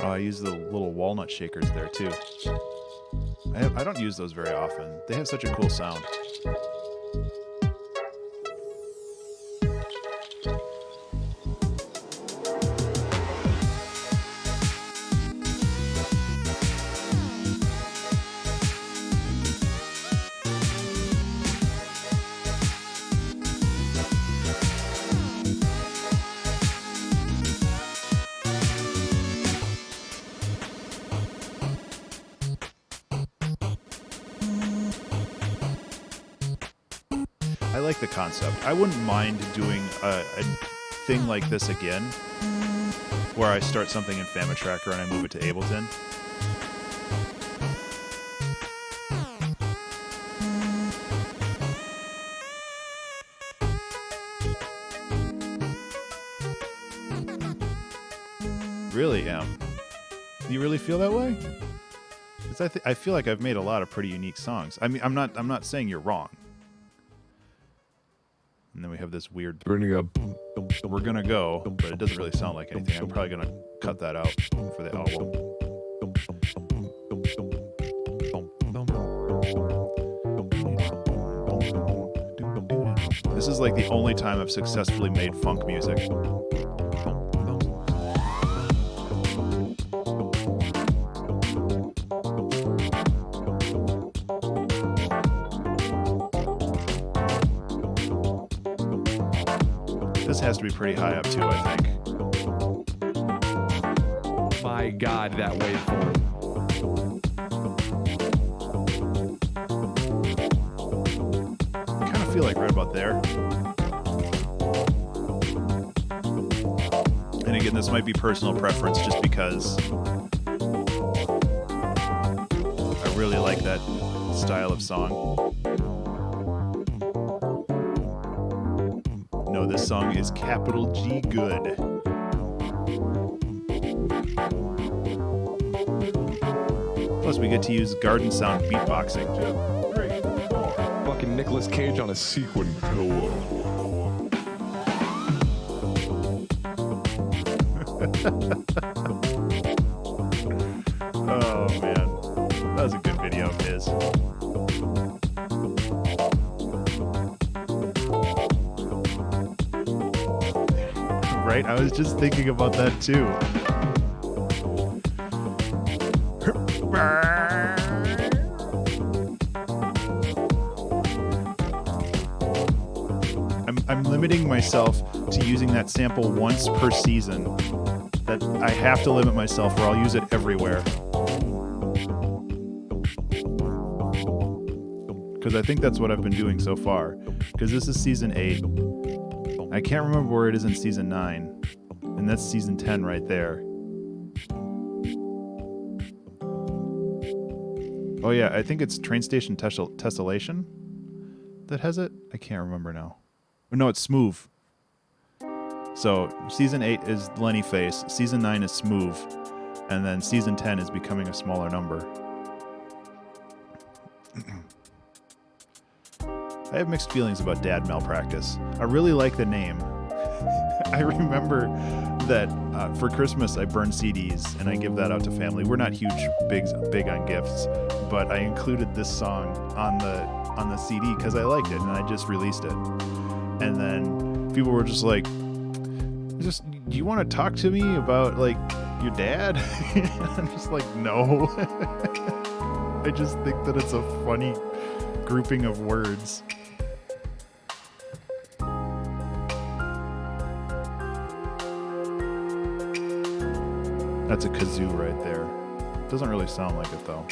I use the little walnut shakers there too. I don't use those very often. They have such a cool sound. I like the concept. I wouldn't mind doing a thing like this again, where I start something in Family Tracker and I move it to Ableton. Really am. Do you really feel that way? Because I feel like I've made a lot of pretty unique songs. I mean, I'm not saying you're wrong. And then we have this weird. We're gonna go, but it doesn't really sound like anything. I'm probably gonna cut that out for the album. This is like the only time I've successfully made funk music. This has to be pretty high up too, I think. My God, that waveform. I kind of feel like right about there. And again, this might be personal preference just because I really like that style of song. No, this song is capital G good. Plus, we get to use garden sound beatboxing. 2, 3, 4. Fucking Nicolas Cage on a sequin. Oh man, that was a good video of his. Right? I was just thinking about that too. I'm limiting myself to using that sample once per season. That I have to limit myself or I'll use it everywhere. Because I think that's what I've been doing so far. Because this is season 8. I can't remember where it is in season 9. And that's season 10 right there. Oh yeah, I think it's Train Station Tessellation that has it. I can't remember now. No, it's Smooth. So season 8 is Lenny Face, season 9 is Smooth, and then season 10 is Becoming a Smaller Number. I have mixed feelings about Dad Malpractice. I really like the name. I remember that for Christmas I burn CDs and I give that out to family. We're not big on gifts, but I included this song on the CD because I liked it and I just released it. And then people were just like, do you want to talk to me about like your dad? I'm just like, no. I just think that it's a funny grouping of words. That's a kazoo right there. Doesn't really sound like it though.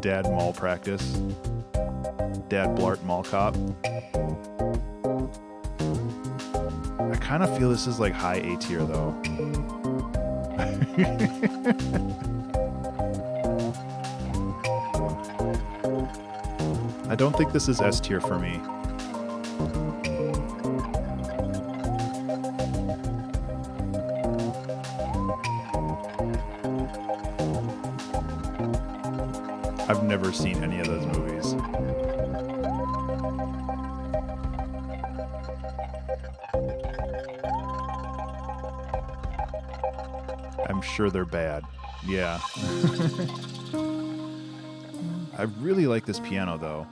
Dad mall practice. Dad blart mall cop. I kind of feel this is like high A tier though. I don't think this is S tier for me. I've never seen any of those movies. I'm sure they're bad. Yeah. I really like this piano though.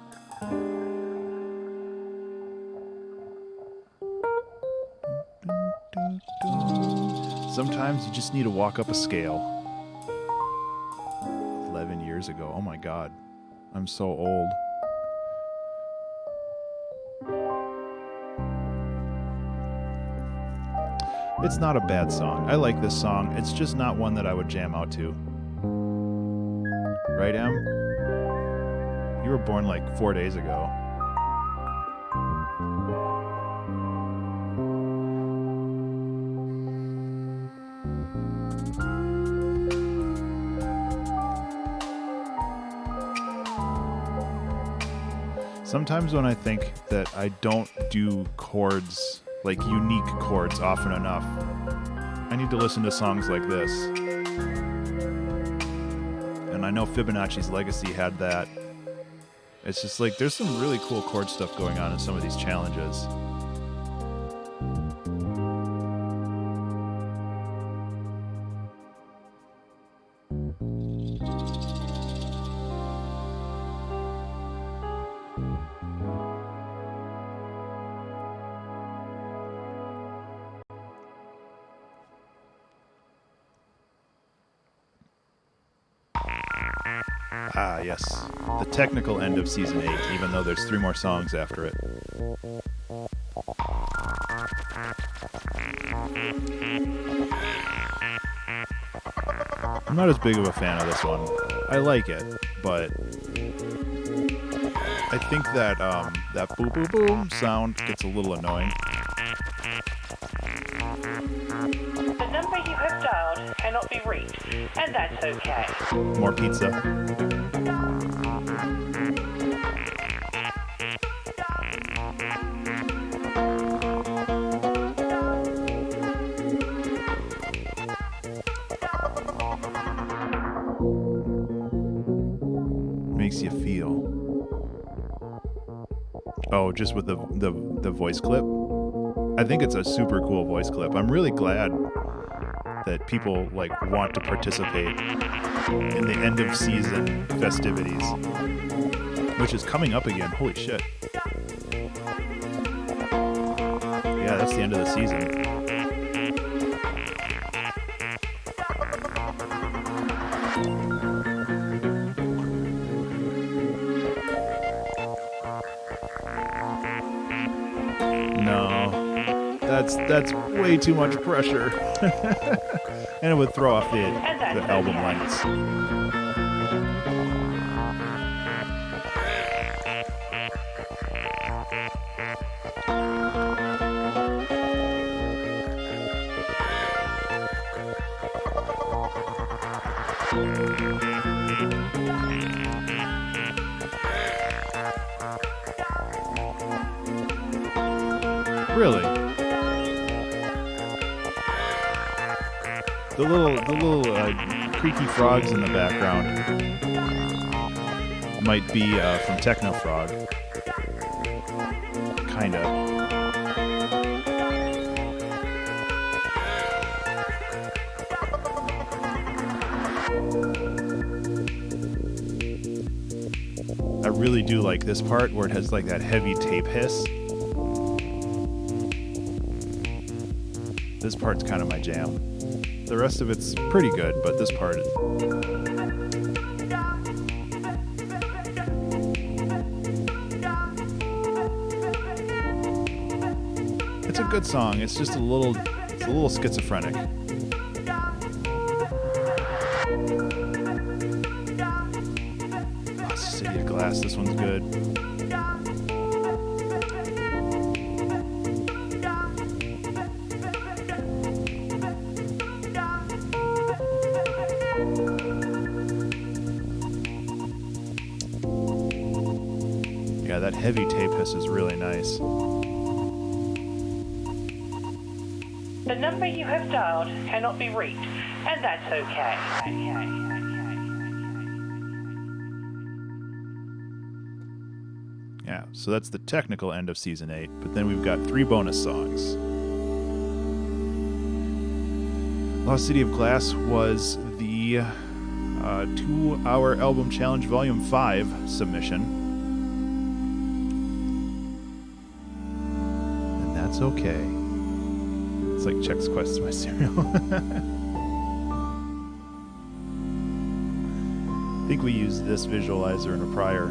Sometimes you just need to walk up a scale. 11 years ago. Oh my God. I'm so old. It's not a bad song. I like this song. It's just not one that I would jam out to. Right, Em? You were born like 4 days ago. Sometimes when I think that I don't do chords, like unique chords, often enough, I need to listen to songs like this. And I know Fibonacci's Legacy had that. It's just like, there's some really cool chord stuff going on in some of these challenges. Ah, yes. The technical end of Season 8, even though there's 3 more songs after it. I'm not as big of a fan of this one. I like it, but I think that that boom boom boom sound gets a little annoying. The number you have dialed cannot be reached, and that's okay. More pizza. Makes you feel. Oh, just with the voice clip? I think it's a super cool voice clip. I'm really glad that people like want to participate in the end of season festivities, which is coming up again. Holy shit. Yeah, that's the end of the season. No, that's way too much pressure. And it would throw off the album lengths. Really? The little creaky frogs in the background might be from Techno Frog. Kinda. I really do like this part where it has like that heavy tape hiss. This part's kind of my jam. The rest of it's pretty good, but this part good song. It's just a little schizophrenic. Oh, City of Glass, this one's good. Yeah, that heavy tape hiss is really nice. The number you have dialed cannot be reached, and that's okay. Yeah, so that's the technical end of Season 8, but then we've got 3 bonus songs. Lost City of Glass was the 2-hour album challenge volume 5 submission. And that's okay. It's like Chex Quest, my cereal. I think we used this visualizer in a prior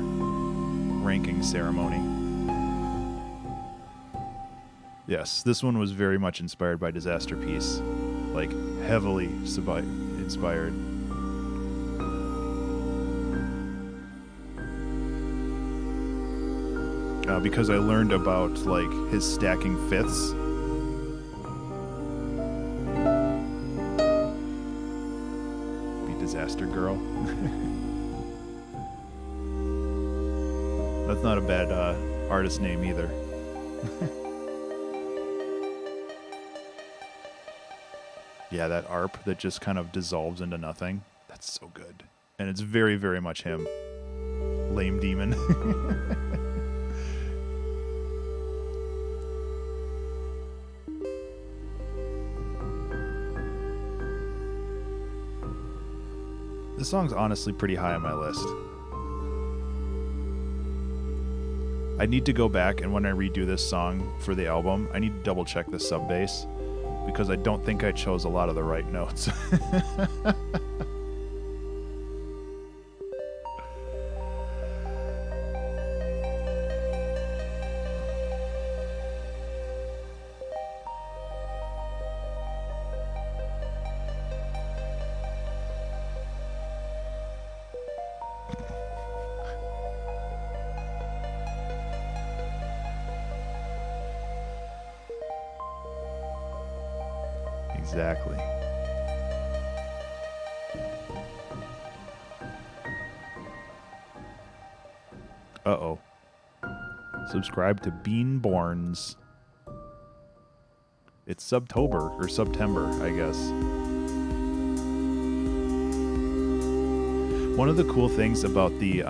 ranking ceremony. Yes, this one was very much inspired by Disaster Piece. Like, heavily inspired. Because I learned about, like, his stacking fifths. Be Disaster Girl. That's not a bad artist name either. Yeah, that ARP that just kind of dissolves into nothing. That's so good. And it's very, very much him. Lame Demon. This song's honestly pretty high on my list. I need to go back, and when I redo this song for the album, I need to double check the sub bass, because I don't think I chose a lot of the right notes. Exactly. Uh-oh. Subscribe to Bean Borns. It's Subtober, or September, I guess. One of the cool things about the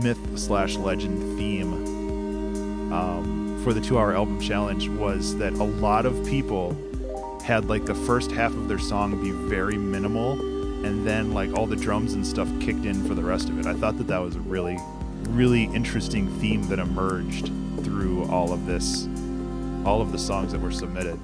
myth/legend theme for the 2-hour album challenge was that a lot of people had like the first half of their song be very minimal, and then like all the drums and stuff kicked in for the rest of it. I thought that was a really, really interesting theme that emerged through all of the songs that were submitted.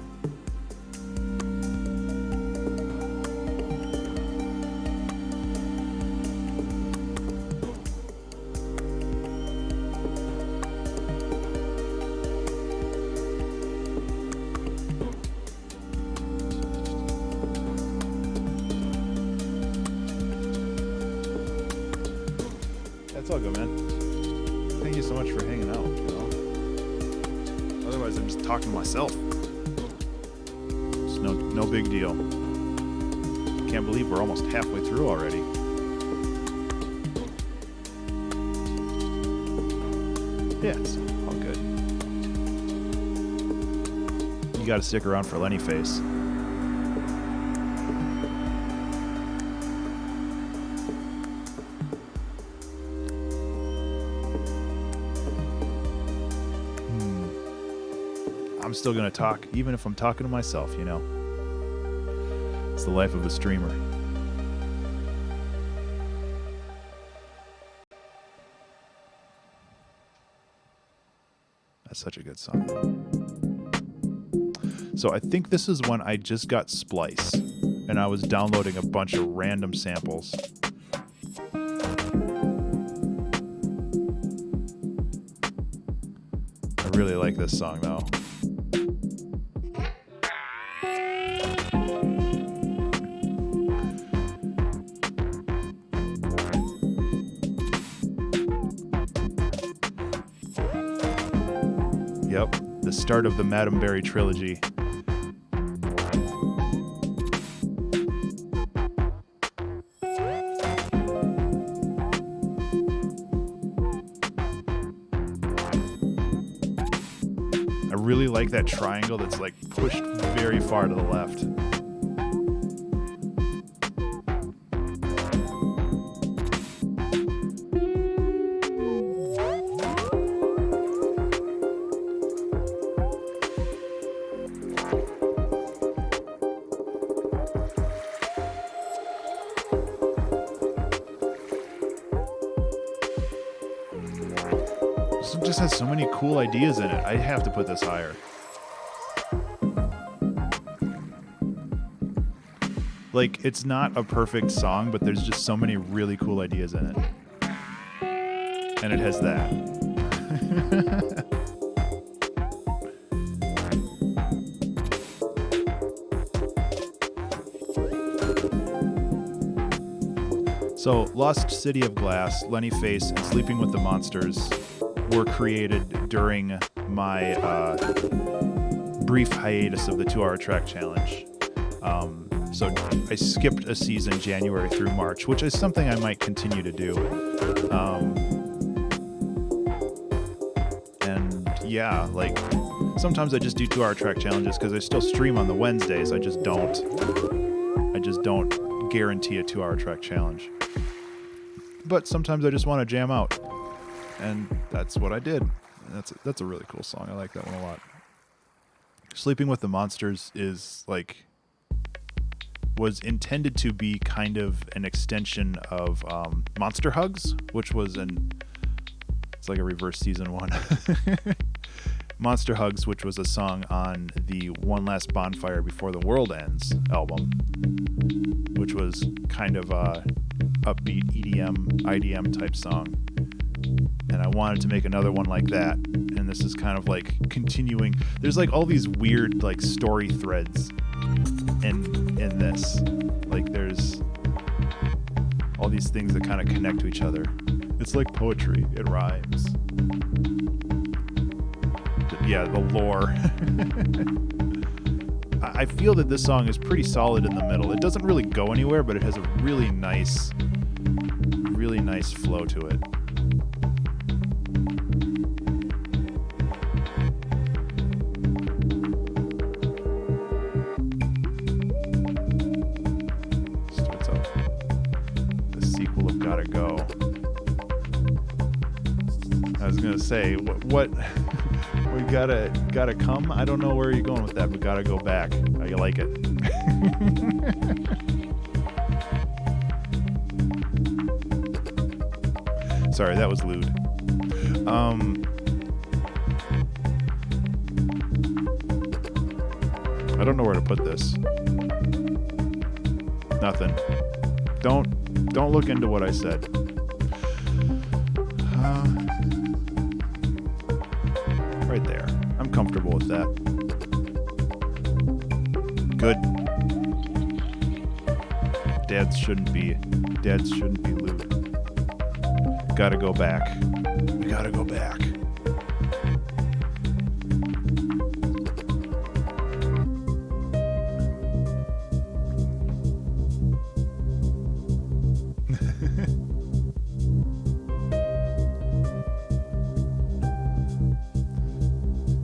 That's all good, man. Thank you so much for hanging out, you know. Otherwise, I'm just talking to myself. It's no big deal. Can't believe we're almost halfway through already. Yeah, it's all good. You gotta stick around for Lenny Face. I'm still gonna talk, even if I'm talking to myself, you know. It's the life of a streamer. That's such a good song. So I think this is when I just got Splice, and I was downloading a bunch of random samples. I really like this song, though. Yep, the start of the Madame Berry trilogy. I really like that triangle that's like pushed very far to the left. This just has so many cool ideas in it. I have to put this higher. Like, it's not a perfect song, but there's just so many really cool ideas in it. And it has that. So, Lost City of Glass, Lenny Face, and Sleeping with the Monsters were created during my brief hiatus of the 2-hour track challenge. So I skipped a season January through March, which is something I might continue to do. And yeah, like sometimes I just do 2-hour track challenges because I still stream on the Wednesdays. I just don't guarantee a 2-hour track challenge. But sometimes I just want to jam out. And that's what I did. That's a really cool song. I like that one a lot. Sleeping with the Monsters was intended to be kind of an extension of Monster Hugs, which was it's like a reverse season 1. Monster Hugs, which was a song on the One Last Bonfire Before the World Ends album, which was kind of a upbeat EDM, IDM type song. And I wanted to make another one like that. And this is kind of like continuing. There's like all these weird like story threads in this. Like there's all these things that kind of connect to each other. It's like poetry. It rhymes. Yeah, the lore. I feel that this song is pretty solid in the middle. It doesn't really go anywhere, but it has a really nice flow to it. Starts out the sequel of Gotta Go. I was gonna say what we gotta come. I don't know where you're going with that, but gotta go back. How you like it? Sorry, that was lewd. I don't know where to put this. Nothing. Don't look into what I said. Right there. I'm comfortable with that. Good. Dads shouldn't be lewd. Gotta go back. We gotta go back.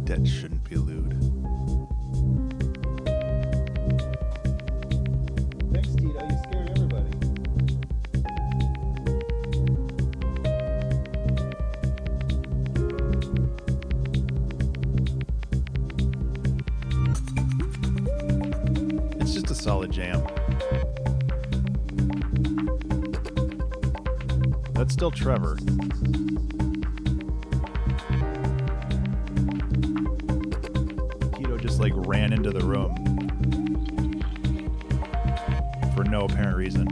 Dads shouldn't be lewd. Thanks, Tito. You scared everybody. It's just a solid jam. That's still Trevor. Tito just like ran into the room for no apparent reason.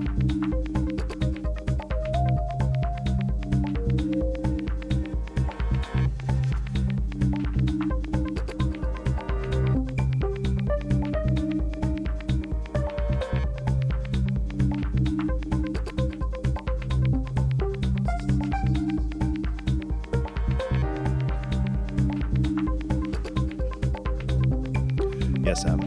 Yes, Em.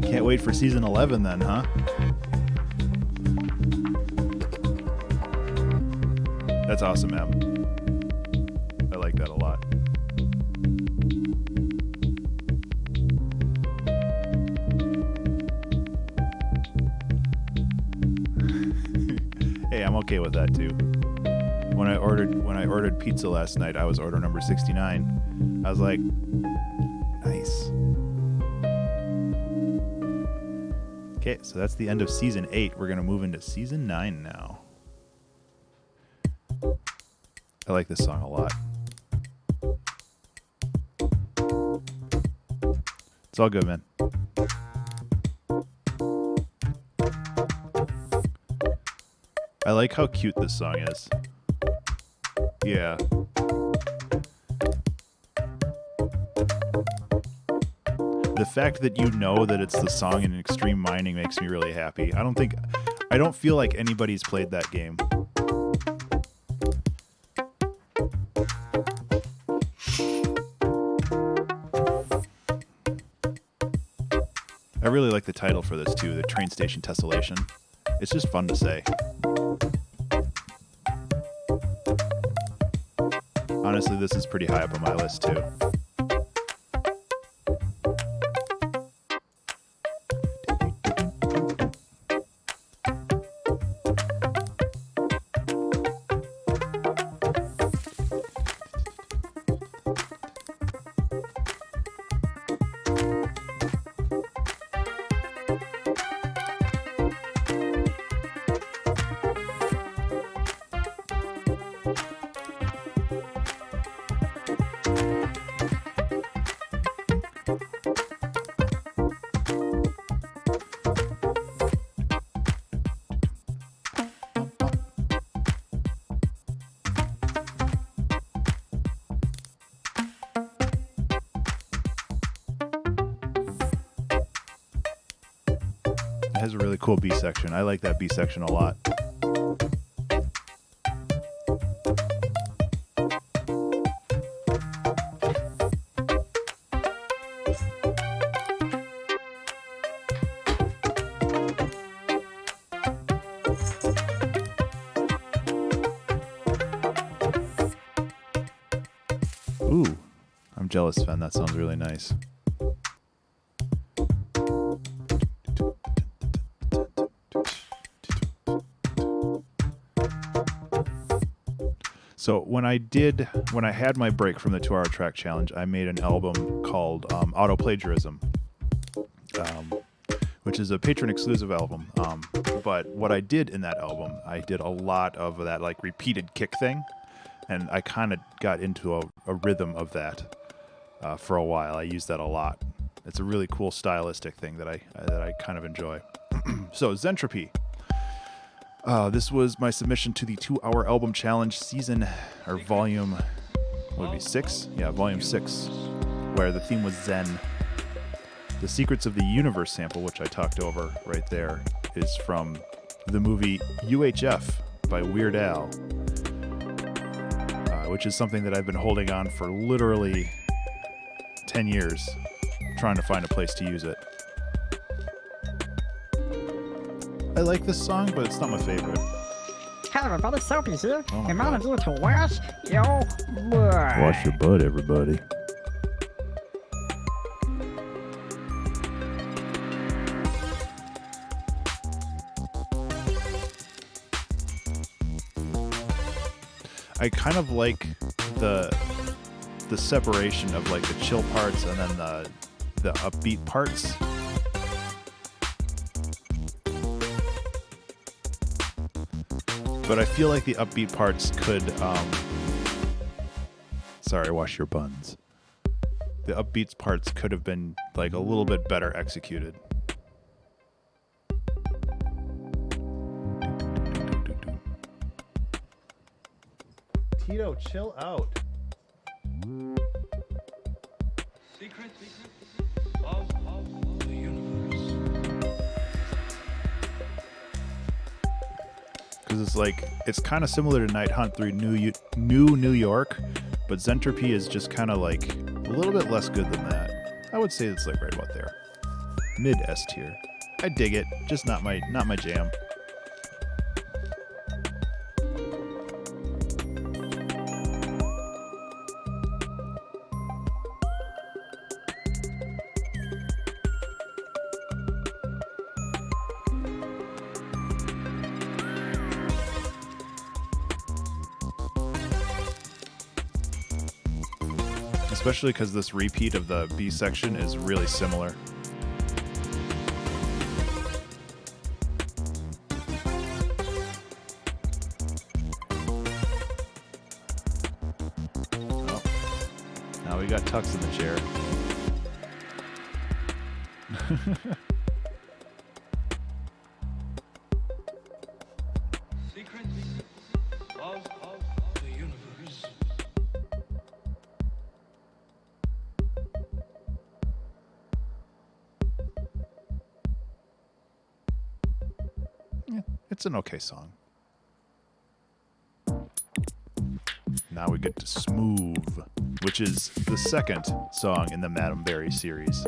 Can't wait for season 11 then, huh? That's awesome, Em. I like that a lot. Hey, I'm okay with that too. When I ordered pizza last night, I was order number 69. I was like, nice. Okay, so that's the end of season 8. We're gonna move into season 9 now. I like this song a lot. It's all good, man. I like how cute this song is. Yeah. The fact that you know that it's the song in Extreme Mining makes me really happy. I don't feel like anybody's played that game. I really like the title for this too, the Train Station Tessellation. It's just fun to say. Honestly, this is pretty high up on my list too. It has a really cool B section. I like that B section a lot. Ooh, I'm jealous, Sven. That sounds really nice. So when I had my break from the 2-hour track challenge, I made an album called Auto Plagiarism, which is a patron exclusive album. But what I did in that album, I did a lot of that like repeated kick thing, and I kind of got into a rhythm of that for a while. I used that a lot. It's a really cool stylistic thing that I kind of enjoy. So Zentropy. This was my submission to the 2-hour album challenge season, or volume, what would it be, 6? Yeah, volume 6, where the theme was Zen. The Secrets of the Universe sample, which I talked over right there, is from the movie UHF by Weird Al, which is something that I've been holding on for literally 10 years, trying to find a place to use it. I like this song, but it's not my favorite. Hey everybody, Soapy here. Oh my Reminding God. you to wash your butt. Wash your butt, everybody. I kind of like the separation of like the chill parts and then the upbeat parts. But I feel like the upbeat parts could, sorry, wash your buns. The upbeat parts could have been like a little bit better executed. Tito, chill out. Because Because it's like, it's kind of similar to Night Hunt through New York, but Zentropy is just kind of like a little bit less good than that. I would say it's like right about there. Mid S tier. I dig it, just not my jam. Especially because this repeat of the B section is really similar. Oh, now we got Tux in the chair. It's an okay song. Now we get to Smooth, which is the second song in the Madame Berry series.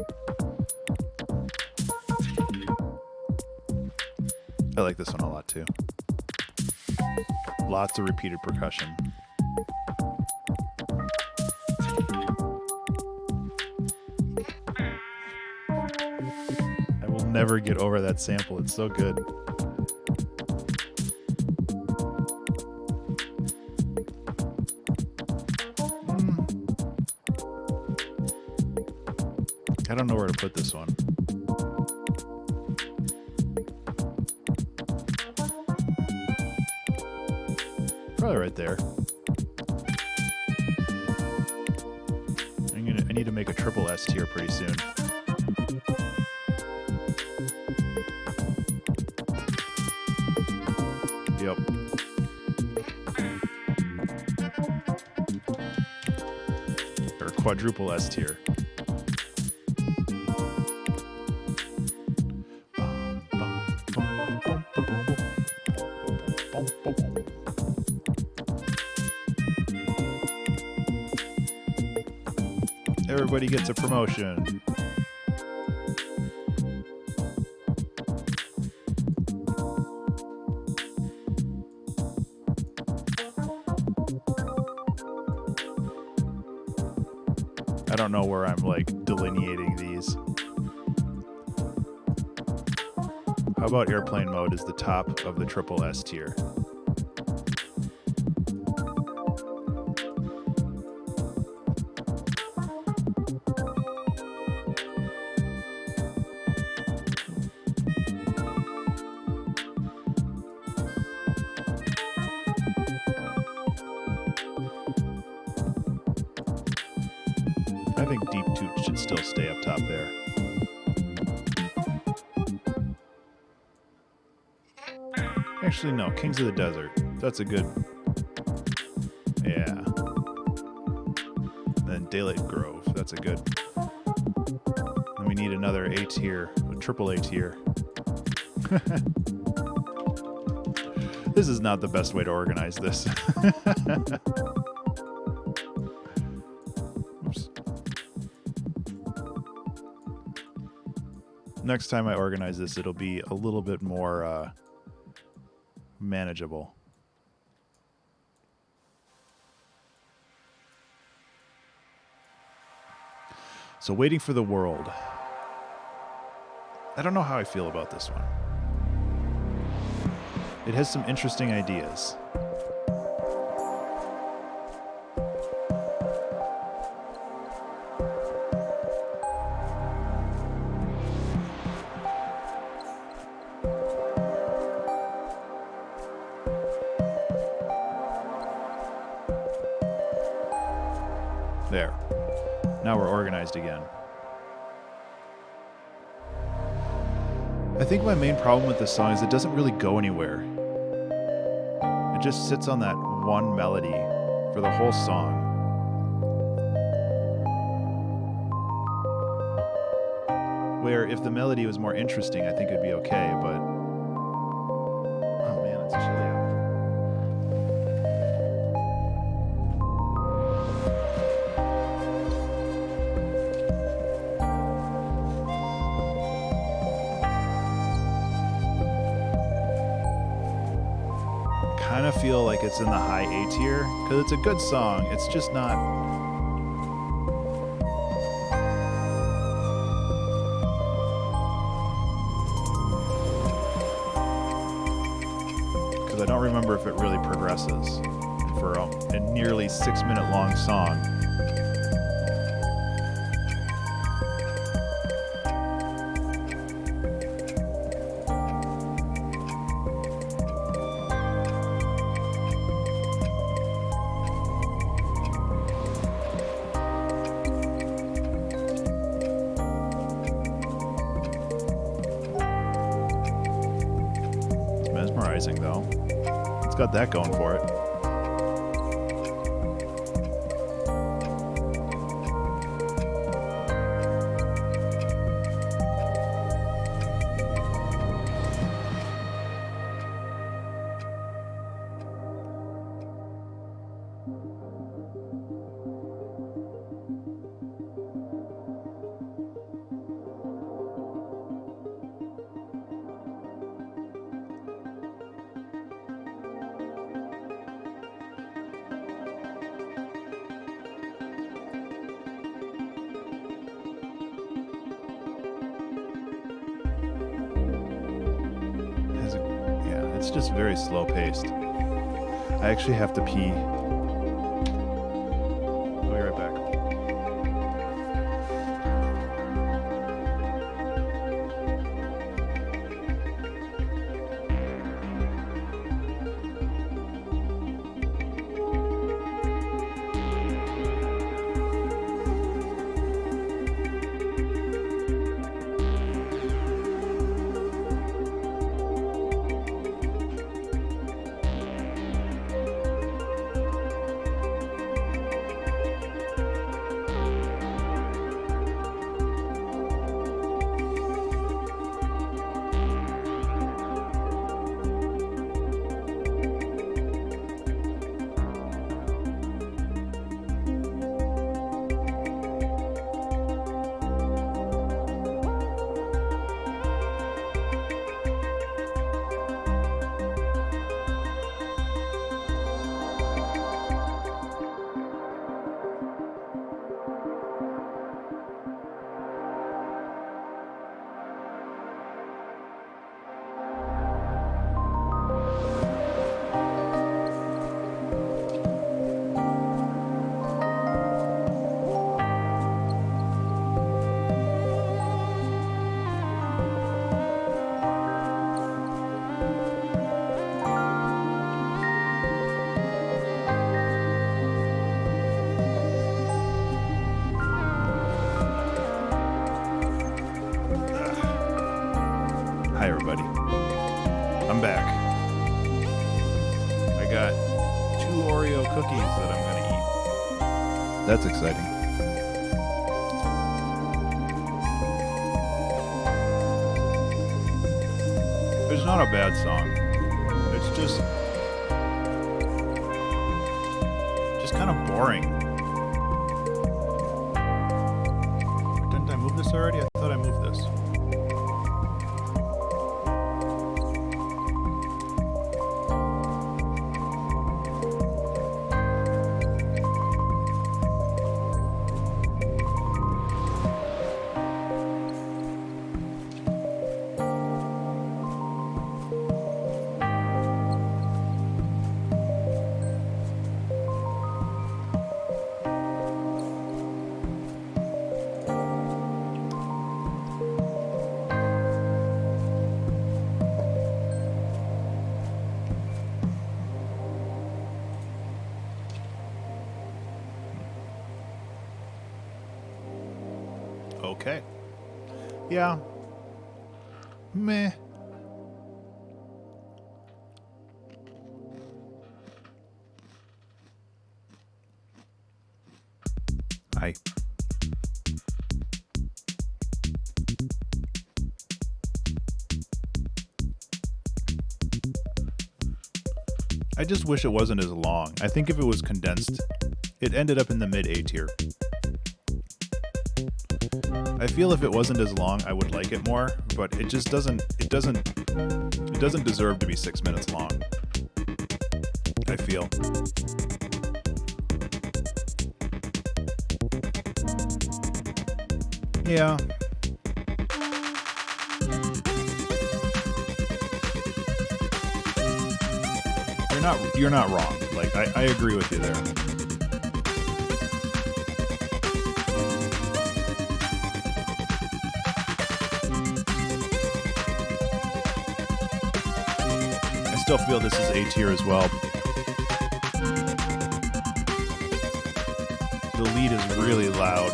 I like this one a lot too. Lots of repeated percussion. I will never get over that sample. It's so good. I don't know where to put this one. Probably right there. I need to make a triple S tier pretty soon. Yep. Or quadruple S tier. Everybody gets a promotion. I don't know where I'm like delineating these. How about airplane mode is the top of the triple S tier? I think Deep Toot should still stay up top there. Actually, no. Kings of the Desert. That's a good... Yeah. Then Daylight Grove. That's a good... And we need another A tier. A triple A tier. This is not the best way to organize this. Oops. Next time I organize this, it'll be a little bit more manageable. So Waiting for the World. I don't know how I feel about this one. It has some interesting ideas. There. Now we're organized again. I think my main problem with this song is it doesn't really go anywhere. It just sits on that one melody for the whole song. Where if the melody was more interesting, I think it'd be okay, but... Oh man, it's chilly out. kind of feel like it's in the high A tier because it's a good song. It's just not. Because I don't remember if it really progresses for a nearly 6 minute long song. Mesmerizing though. It's got that going for it. It's just very slow paced. I actually have to pee. I'll be right back. Hi everybody. I'm back. I got 2 Oreo cookies that I'm gonna eat. That's exciting. It's not a bad song. It's just kind of boring. Didn't I move this already? I thought I moved this. Okay. Yeah. Meh. Hi. I just wish it wasn't as long. I think if it was condensed, it ended up in the mid A tier. I feel if it wasn't as long, I would like it more, but it just doesn't deserve to be 6 minutes long. I feel. Yeah. You're not wrong. Like I agree with you there. I still feel this is A tier as well. The lead is really loud.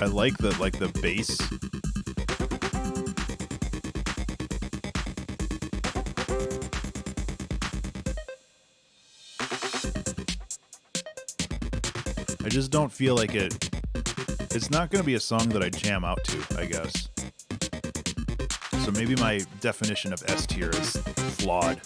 I like the bass. I just don't feel like it's not going to be a song that I jam out to, I guess. So maybe my definition of S tier is flawed.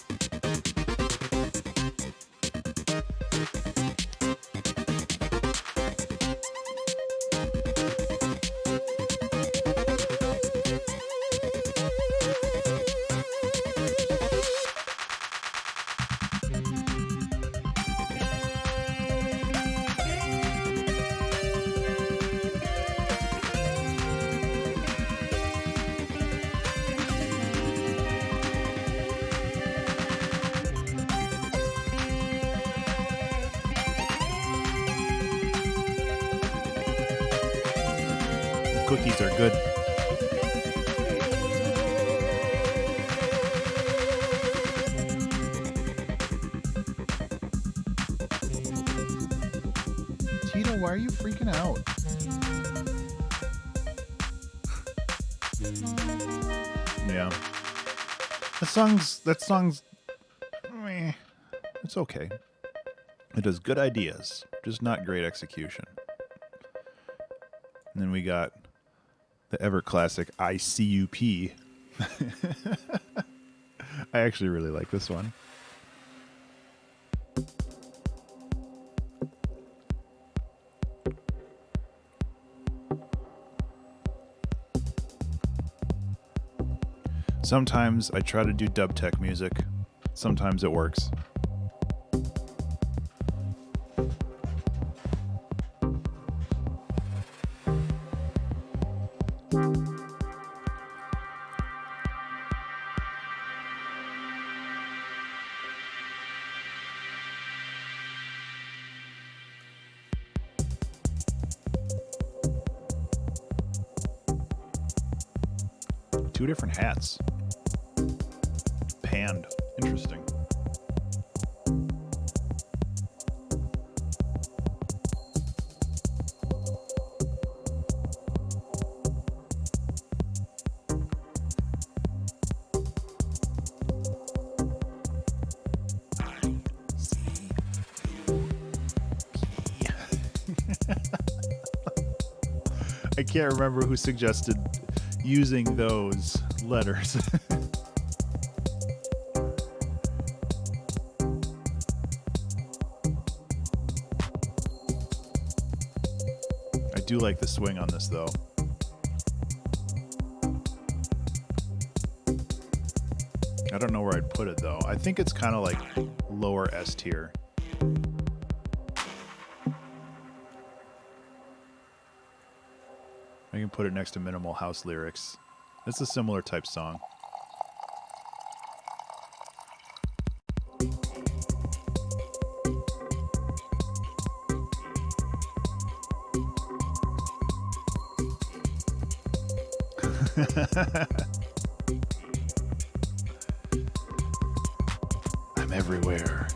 Cookies are good. Tito, why are you freaking out? Yeah. That song's meh. It's okay. It has good ideas, just not great execution. And then we got the ever classic ICUP. I actually really like this one. Sometimes I try to do dub tech music. Sometimes it works. Two different hats. Panned. Interesting. I can't remember who suggested using those letters. I do like the swing on this though. I don't know where I'd put it though. I think it's kind of like lower S tier. I can put it next to Minimal House Lyrics. It's a similar type song. I'm everywhere.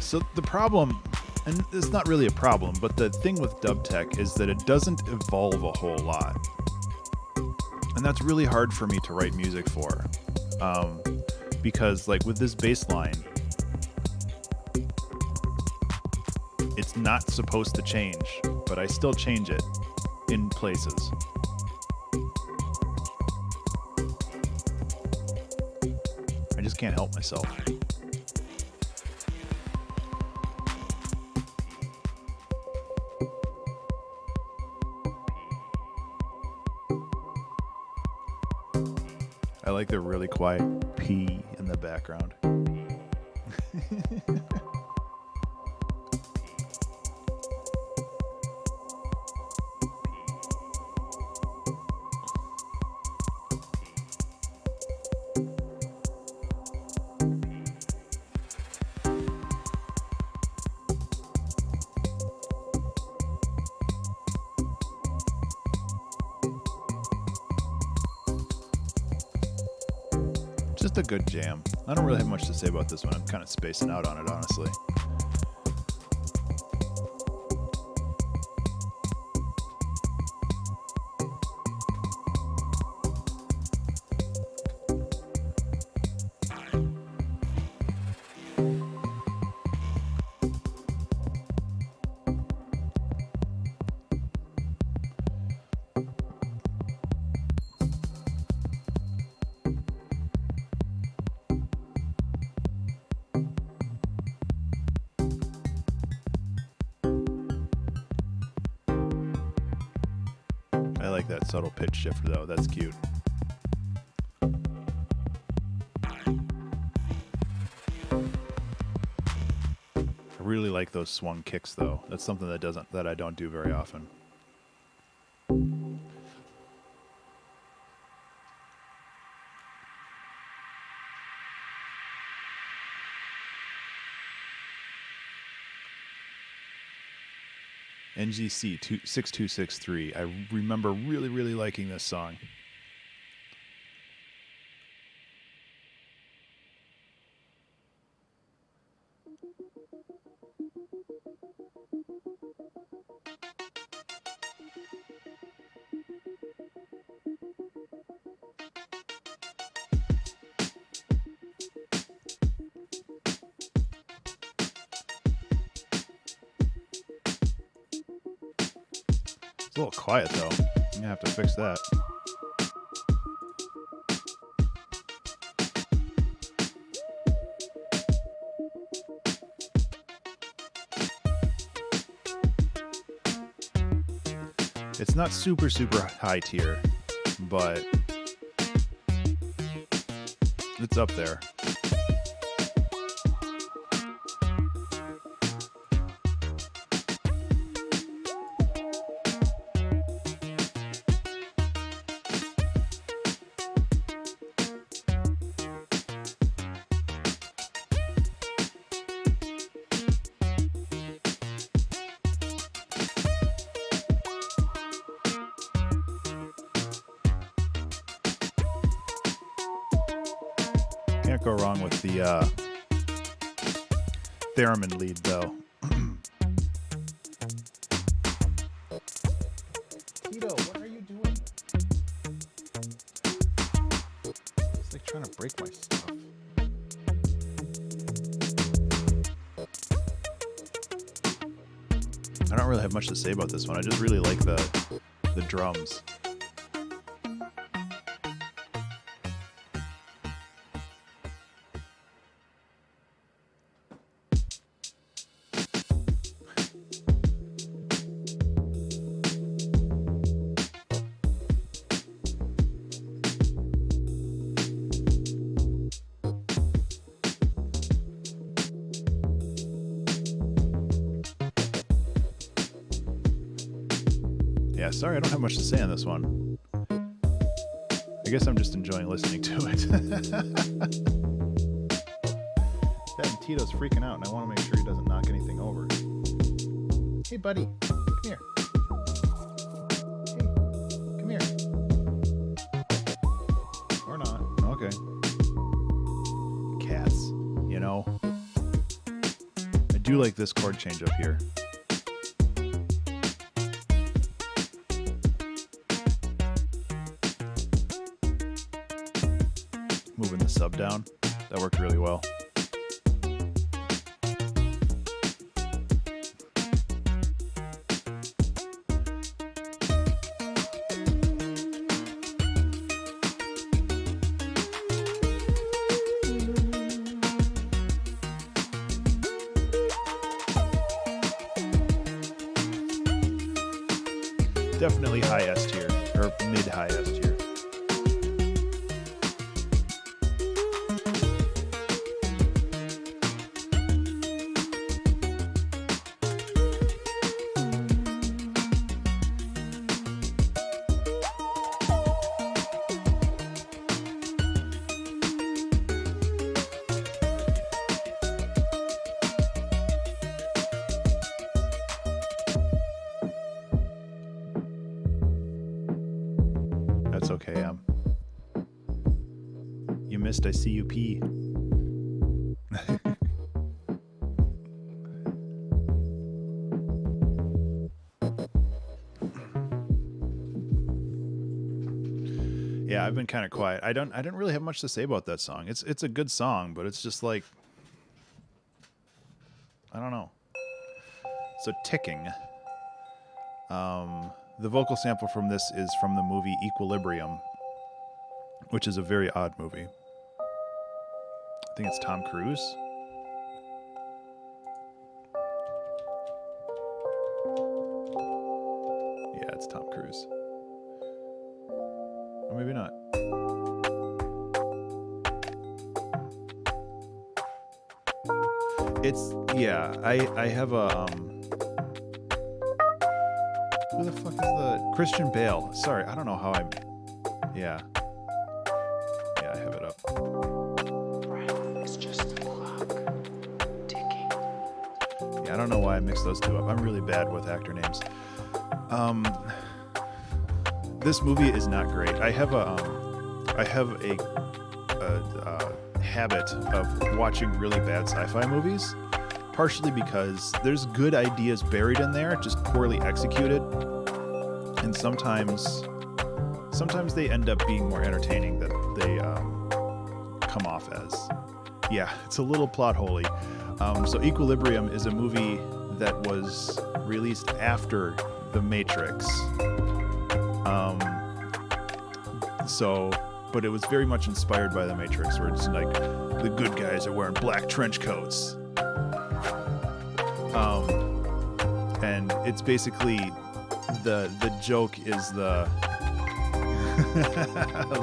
So the problem, and it's not really a problem, but the thing with dub tech is that it doesn't evolve a whole lot. And that's really hard for me to write music for. Because like with this bass line, it's not supposed to change, but I still change it in places. I just can't help myself. I like the really quiet P in the background. Just a good jam. I don't really have much to say about this one. I'm kind of spacing out on it, honestly. I like that subtle pitch shift though. That's cute. I really like those swung kicks though. That's something that I don't do very often. NGC 6263. I remember really liking this song. It's a little quiet though. I'm gonna have to fix that. It's not super high tier, but it's up there. Can't go wrong with the theremin lead though. Tito, what are you doing? It's like trying to break my stuff. I don't really have much to say about this one. I just really like the drums. Yeah, sorry, I don't have much to say on this one. I guess I'm just enjoying listening to it. That Tito's freaking out, and I want to make sure he doesn't knock anything over. Hey, buddy, come here. Hey, come here. Or not. Okay. Cats, you know. I do like this chord change up here. Moving the sub down, that worked really well. Definitely high S tier, or mid-high S tier. That's okay, you missed I see you pee. Yeah, I've been kind of quiet. I didn't really have much to say about that song. It's a good song, but it's just like, I don't know. So Ticking. The vocal sample from this is from the movie Equilibrium, which is a very odd movie. I think it's Tom Cruise. Yeah, it's Tom Cruise. Or maybe not. It's, yeah, I have a, who the fuck is the Christian Bale? Sorry, I don't know how I'm. Yeah, I have it up. It's just a clock ticking. Yeah, I don't know why I mixed those two up. I'm really bad with actor names. This movie is not great. I have a habit of watching really bad sci-fi movies, partially because there's good ideas buried in there, just poorly executed, and sometimes they end up being more entertaining than they come off as. Yeah, it's a little plot holy. So Equilibrium is a movie that was released after The Matrix. But it was very much inspired by The Matrix, where it's like the good guys are wearing black trench coats. And it's basically the joke is the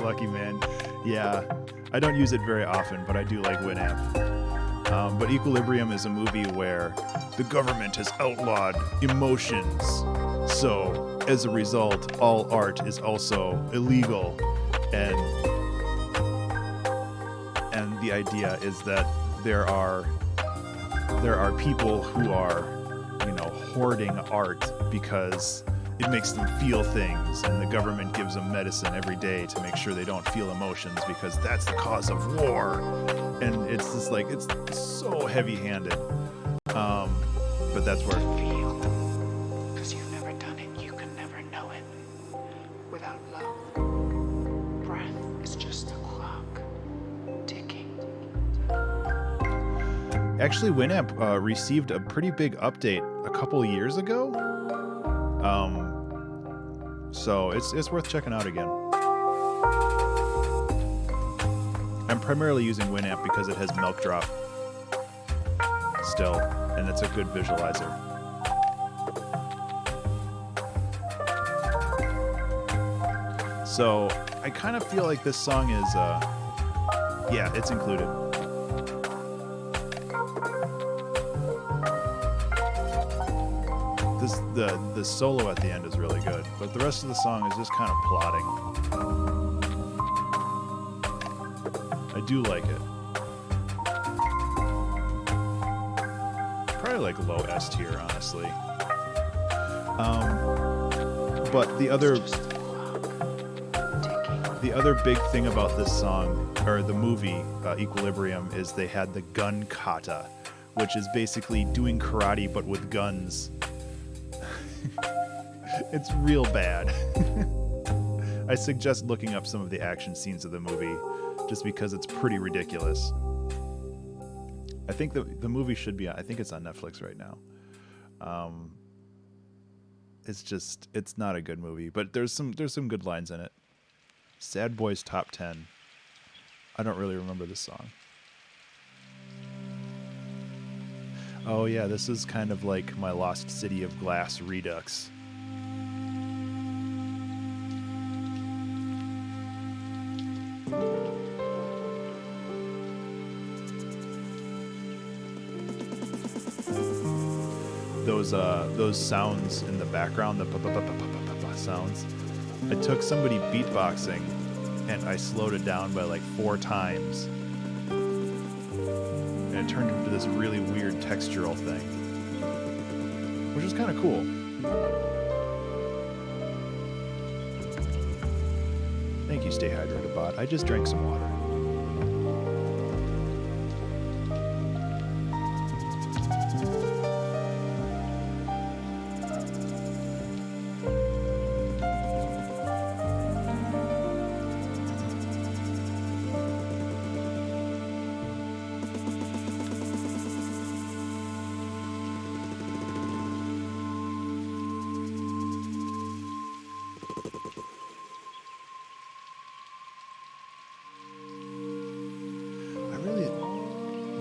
lucky man. Yeah, I don't use it very often, but I do like Winamp. But Equilibrium is a movie where the government has outlawed emotions. So as a result, all art is also illegal. And the idea is that there are people who are, hoarding art because it makes them feel things, and the government gives them medicine every day to make sure they don't feel emotions because that's the cause of war. And it's just like, it's so heavy-handed. But that's where Feel. Because you've never done it, you can never know it. Without love, breath is just a clock ticking. actually Winamp received a pretty big update a couple years ago. So it's worth checking out again. I'm primarily using Winamp because it has Milk Drop still, and it's a good visualizer. So I kind of feel like this song is, yeah, it's included. The solo at the end is really good, but the rest of the song is just kind of plodding. I do like it. Probably like low S tier, honestly. But the other big thing about this song, or the movie Equilibrium, is they had the gun kata, which is basically doing karate but with guns. It's real bad. I suggest looking up some of the action scenes of the movie, just because it's pretty ridiculous. I think the movie should be, I think it's on Netflix right now. It's not a good movie, but there's some good lines in it. Sad Boys Top 10. I don't really remember this song. Oh yeah, this is kind of like my Lost City of Glass Redux. those sounds in the background, the sounds. I took somebody beatboxing and I slowed it down by like 4 times. And it turned into this really weird textural thing, which is kind of cool. Thank you, Stay Hydrated Bot. I just drank some water.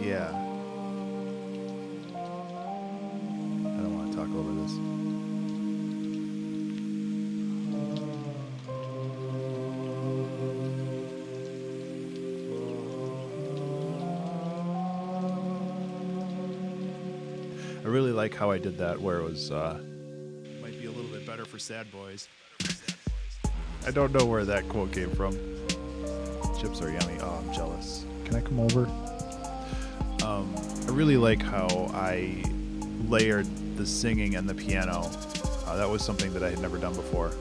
Yeah. I don't want to talk over this. I really like how I did that where it was, might be a little bit better for sad boys. I don't know where that quote came from. Chips are yummy. Oh, I'm jealous. Can I come over? I really like how I layered the singing and the piano. That was something that I had never done before.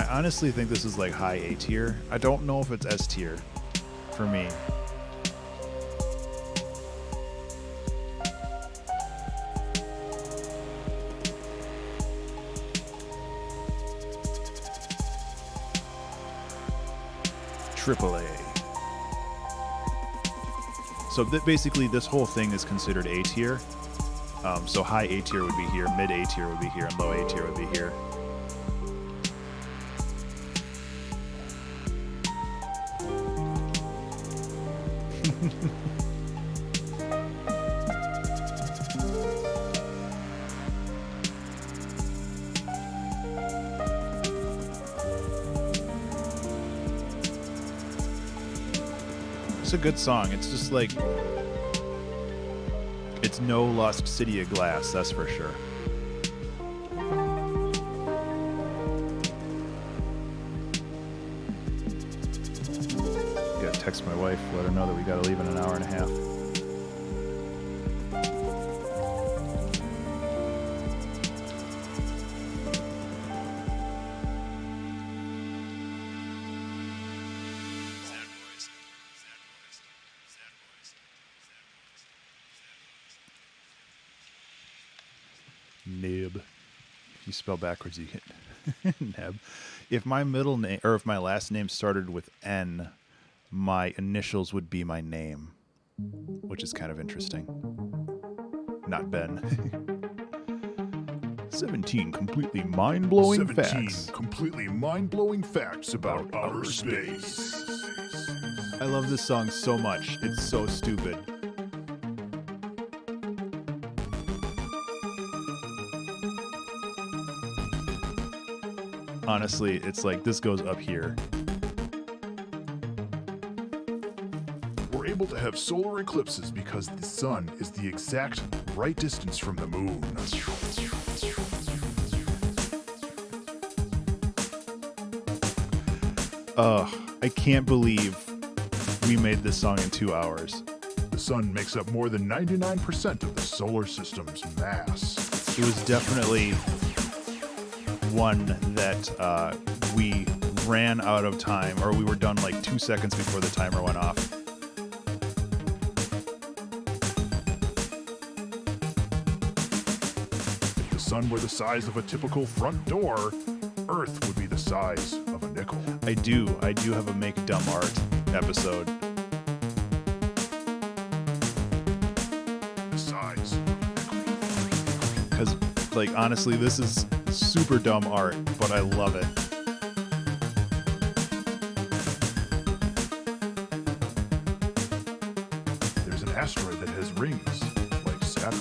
I honestly think this is like high A tier. I don't know if it's S tier for me. AAA. So basically this whole thing is considered A tier. So high A tier would be here, mid A tier would be here, and low A tier would be here. It's a good song. It's just like, it's no Lost City of Glass, that's for sure. Gotta text my wife, let her know that we gotta leave in an hour and a half. Nib. If you spell backwards, you get Neb. If my middle name, or if my last name started with N, my initials would be my name, which is kind of interesting. Not Ben. 17 completely mind-blowing 17 facts. completely mind-blowing facts about outer space. I love this song so much. It's so stupid. Honestly, it's like this goes up here. We're able to have solar eclipses because the sun is the exact right distance from the moon. I can't believe we made this song in 2 hours. The sun makes up more than 99% of the solar system's mass. It was definitely one that we ran out of time, or we were done like 2 seconds before the timer went off. If the sun were the size of a typical front door, Earth would be the size of a nickel. I do have a Make Dumb Art episode. The size of a nickel. Because, like, honestly, this is super dumb art, but I love it. There's an asteroid that has rings, like Saturn.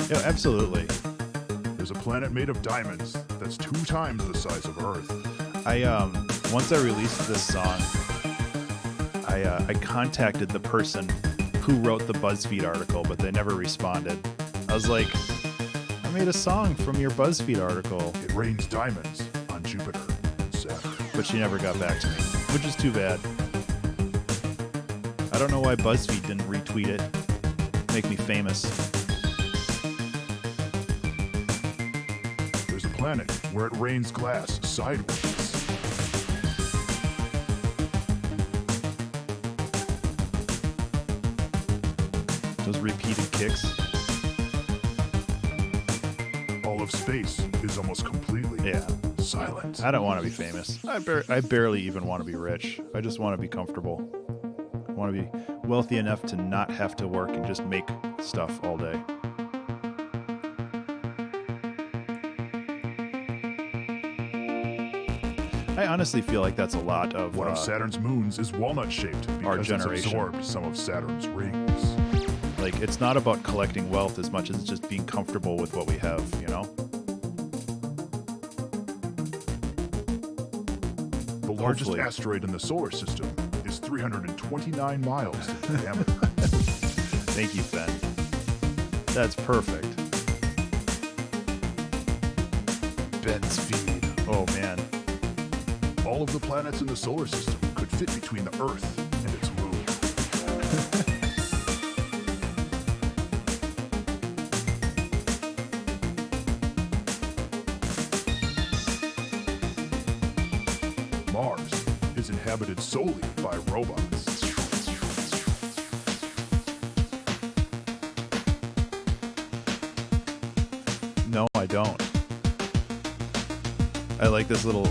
Yeah, absolutely. There's a planet made of diamonds that's 2 times the size of Earth. Once I released this song, I contacted the person who wrote the BuzzFeed article, but they never responded. I was like, I made a song from your BuzzFeed article. It rains diamonds on Jupiter and Saturn. But she never got back to me, which is too bad. I don't know why BuzzFeed didn't retweet it. Make me famous. There's a planet where it rains glass sideways. Those repeated kicks. All of space is almost completely silent. I don't want to be famous. I barely even want to be rich. I just want to be comfortable. I want to be wealthy enough to not have to work and just make stuff all day. I honestly feel like that's a lot of One of Saturn's moons is walnut-shaped our because it's generation. absorbed some of Saturn's rings. Like, it's not about collecting wealth as much as it's just being comfortable with what we have, you know? The largest Hopefully. asteroid in the solar system is 329 miles in diameter. Thank you, Ben. That's perfect. Ben's feed. Oh, man. All of the planets in the solar system could fit between the Earth and its moon. Mars is inhabited solely by robots. No, I don't. I like this little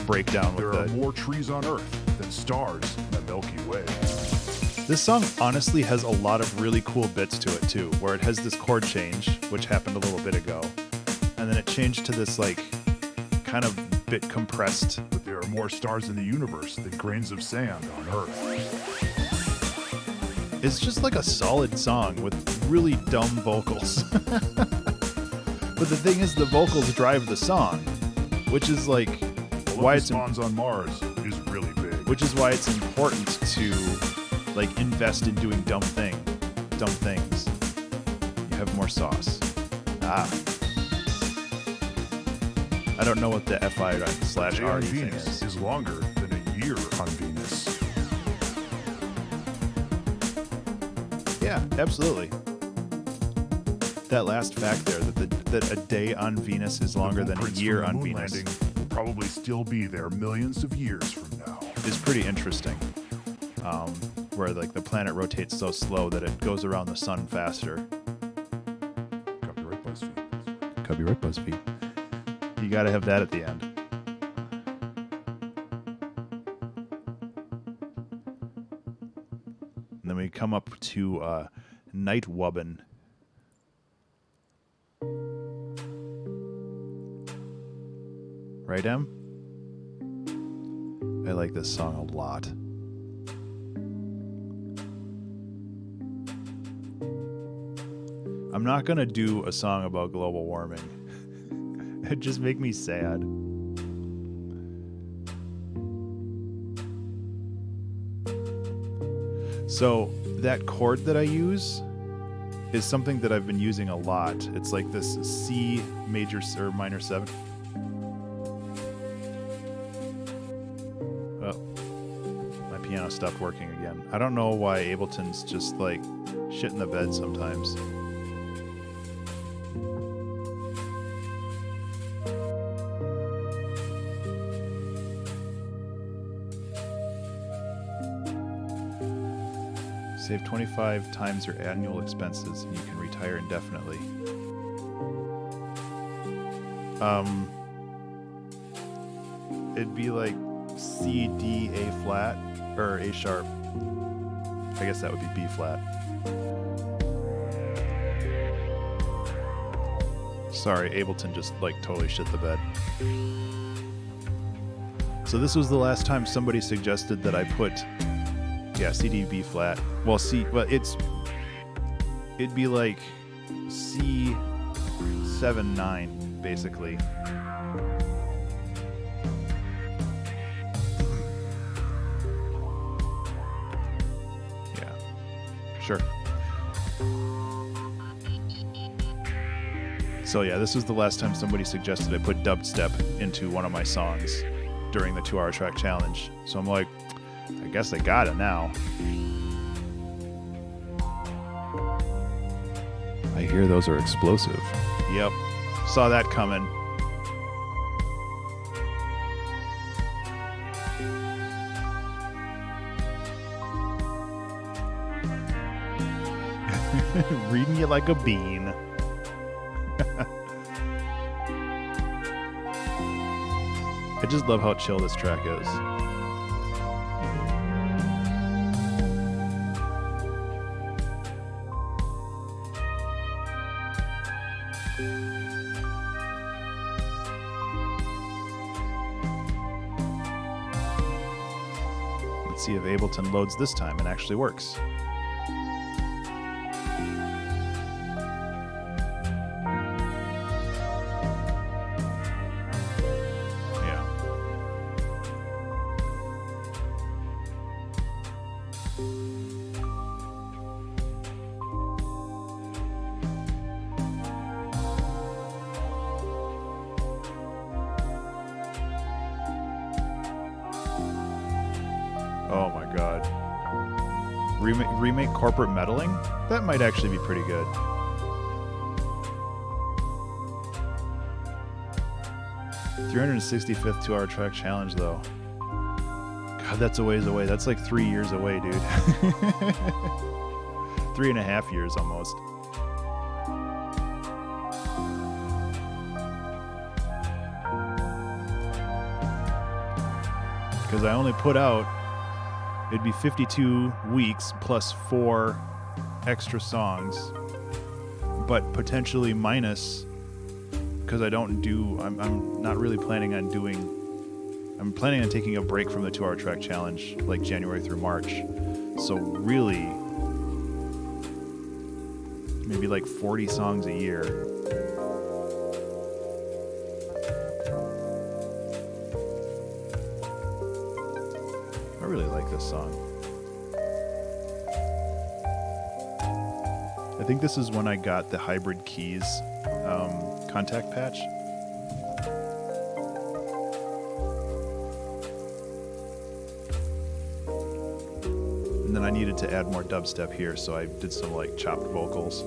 breakdown with There are the... more trees on Earth than stars in the Milky Way. This song honestly has a lot of really cool bits to it too, where it has this chord change, which happened a little bit ago, and then it changed to this like kind of bit compressed. But there are more stars in the universe than grains of sand on Earth. It's just like a solid song with really dumb vocals. But the thing is, the vocals drive the song, which is like why it's spawns on Mars is really big. which is why it's important to like invest in doing dumb things. You have more sauce. I don't know what the A day on FI/RE thing Venus is. is longer than a year on Venus. Yeah, absolutely. That last fact there, that a day on Venus is longer than a Blueprints year for the on moon Venus, landing will probably still be there millions of years from now. is pretty interesting. Where like the planet rotates so slow that it goes around the sun faster. Copyright BuzzFeed. Copyright BuzzFeed. You gotta have that at the end. And then we come up to Night Wubbin. Right, Em? I like this song a lot. I'm not gonna do a song about global warming. It'd just make me sad. So that chord that I use is something that I've been using a lot. It's like this C major or minor 7. Oh, my piano stopped working again. I don't know why Ableton's just like shit in the bed sometimes. Save 25 times your annual expenses and you can retire indefinitely. It'd be like C, D, A flat, or A sharp. I guess that would be B flat. Sorry, Ableton just like totally shit the bed. So this was the last time somebody suggested that I put, yeah, C, D, B flat. Well, it'd be like C, 7, 9. basically. Yeah, sure. So yeah, this was the last time somebody suggested I put dubstep into one of my songs during the 2-hour track challenge. So I'm like, I guess I got it now. I hear those are explosive. Yep, saw that coming. Reading you like a bean. I just love how chill this track is. Let's see if Ableton loads this time and actually works. Oh my god. Remake corporate meddling? That might actually be pretty good. $365th 2-hour track challenge though. God, that's a ways away. That's like 3 years away, dude. 3.5 years almost. Because I only put out, it'd be 52 weeks plus 4 extra songs, but potentially minus, because I'm not really planning on I'm planning on taking a break from the 2-hour track challenge like January through March. So really, maybe like 40 songs a year. I really like this song. I think this is when I got the hybrid keys contact patch. And then I needed to add more dubstep here, so I did some like chopped vocals.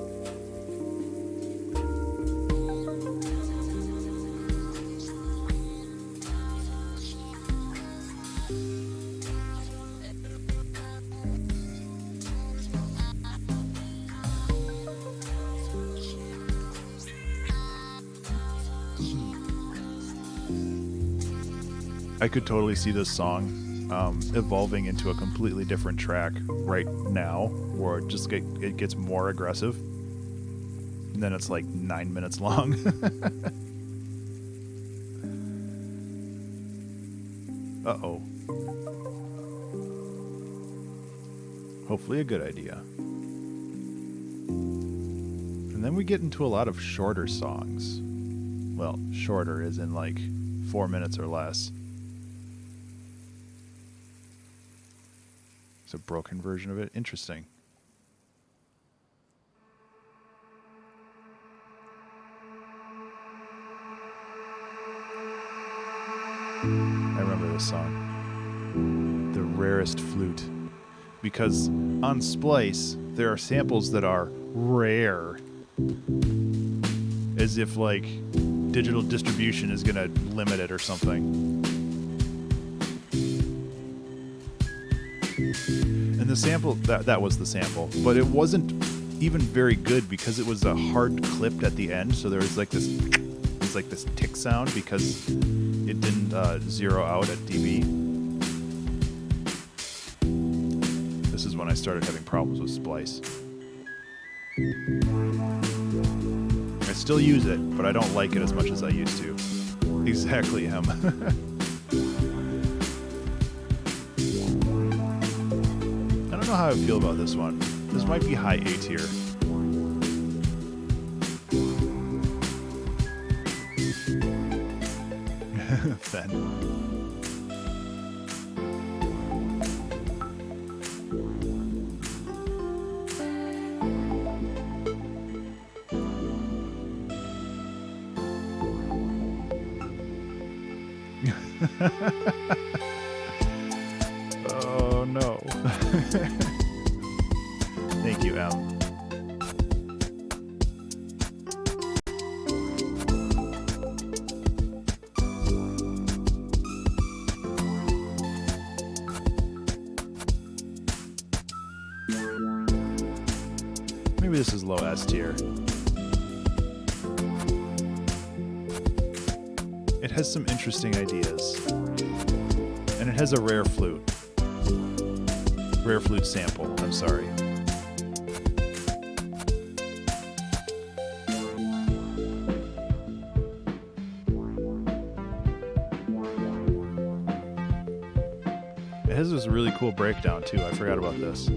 I could totally see this song evolving into a completely different track right now, where it gets more aggressive, and then it's like 9 minutes long. Uh-oh. Hopefully a good idea. And then we get into a lot of shorter songs. Well, shorter as in like 4 minutes or less. It's a broken version of it. Interesting. I remember this song. The Rarest Flute. Because on Splice, there are samples that are rare. As if, like, digital distribution is going to limit it or something. And the sample, that was the sample, but it wasn't even very good because it was a hard clipped at the end, so there was like this tick sound because it didn't zero out at dB. This is when I started having problems with Splice. I still use it, but I don't like it as much as I used to. Exactly, Em. I don't know how I feel about this one. This might be high A tier. then. Oh no. Thank you, Em. Maybe this is low S tier. It has some interesting ideas. And it has a rare flute. Rare flute sample, I'm sorry. It has this really cool breakdown too. I forgot about this.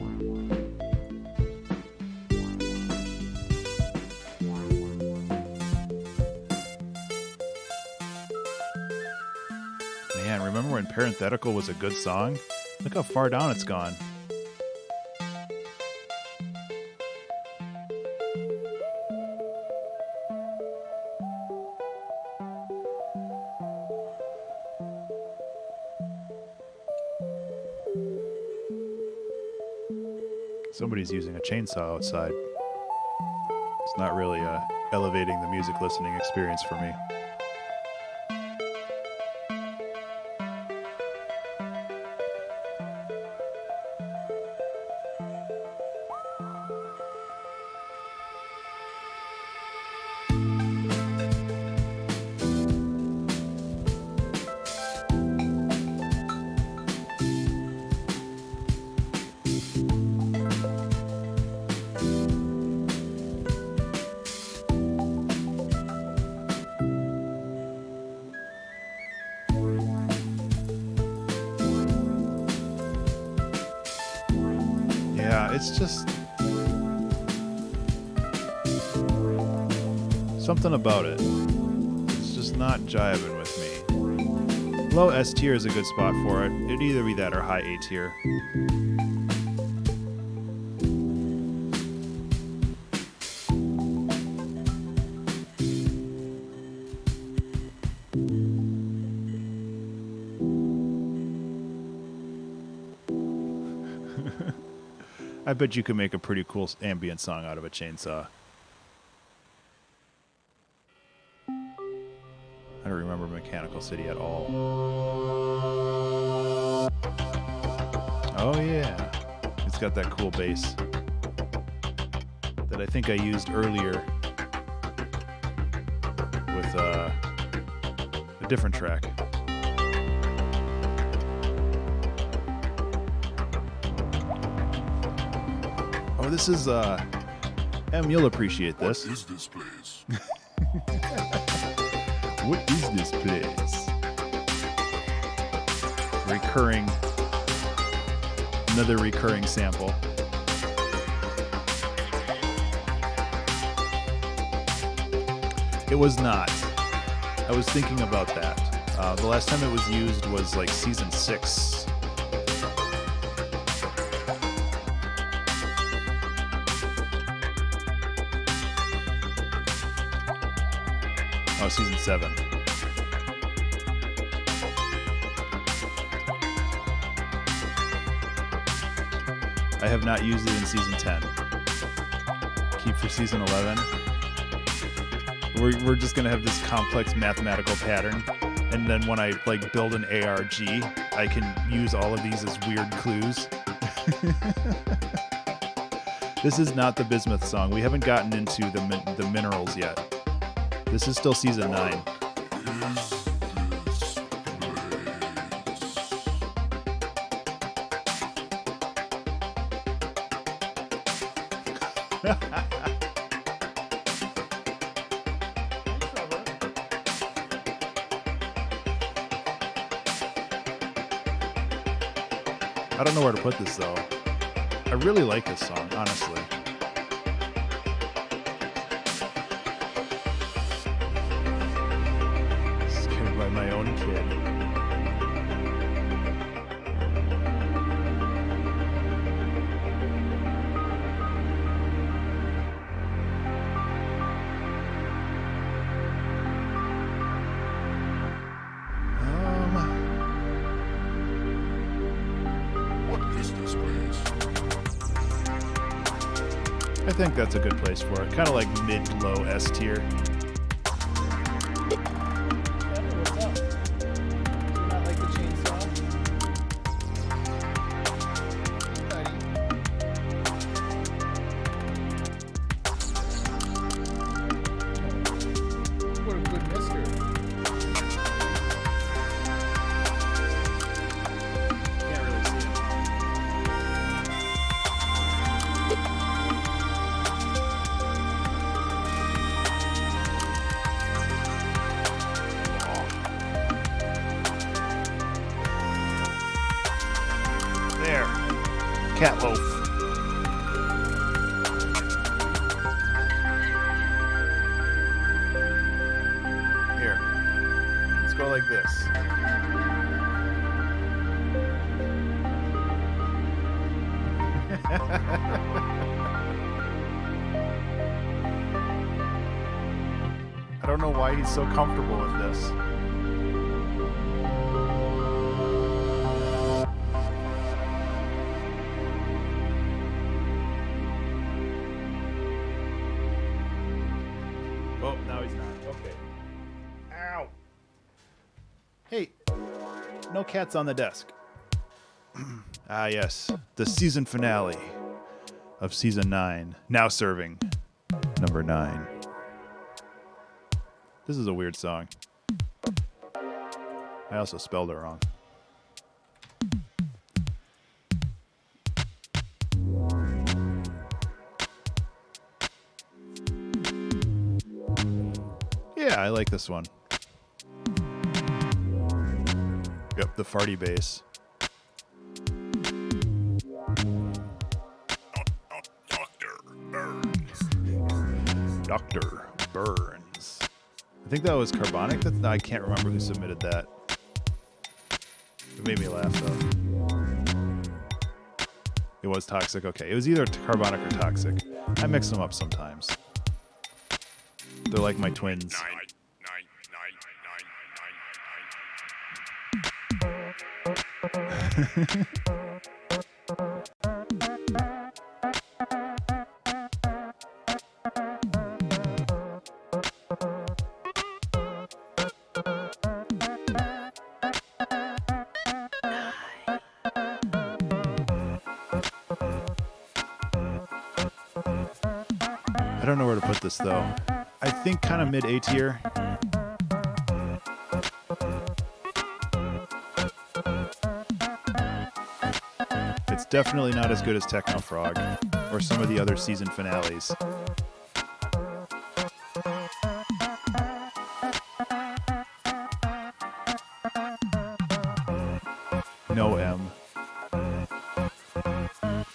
Man, remember when Parenthetical was a good song? Look how far down it's gone. Somebody's using a chainsaw outside. It's not really elevating the music listening experience for me. Yeah, it's just something about it. It's just not jiving with me. Low S tier is a good spot for it. It'd either be that or high A tier. I bet you could make a pretty cool ambient song out of a chainsaw. I don't remember Mechanical City at all. Oh yeah, it's got that cool bass that I think I used earlier with a different track. Oh, this is, Em, you'll appreciate this. What is this place? What is this place? Recurring, another recurring sample. It was not. I was thinking about that. The last time it was used was like season 6. Oh, season 7. I have not used it in season 10. Keep for season 11. We're just gonna have this complex mathematical pattern, and then when I like build an ARG, I can use all of these as weird clues. This is not the Bismuth song. We haven't gotten into the minerals yet. This is still season 9. I don't know where to put this though. I really like this song, honestly. Scared by my own kid. I think that's a good place for it. Kind of like mid-low S tier. Cat loaf. Here. Let's go like this. I don't know why he's so comfortable with this. Hey, no cats on the desk. Ah, yes, the season finale of season 9, now serving number 9. This is a weird song. I also spelled it wrong. Yeah, I like this one. Yep, the farty bass. Dr. Burns. I think that was Carbonic. I can't remember who submitted that. It made me laugh, though. It was Toxic. Okay, it was either Carbonic or Toxic. I mix them up sometimes. They're like my twins. I don't know where to put this though. I think kind of mid A tier. It's definitely not as good as Techno Frog or some of the other season finales. No M.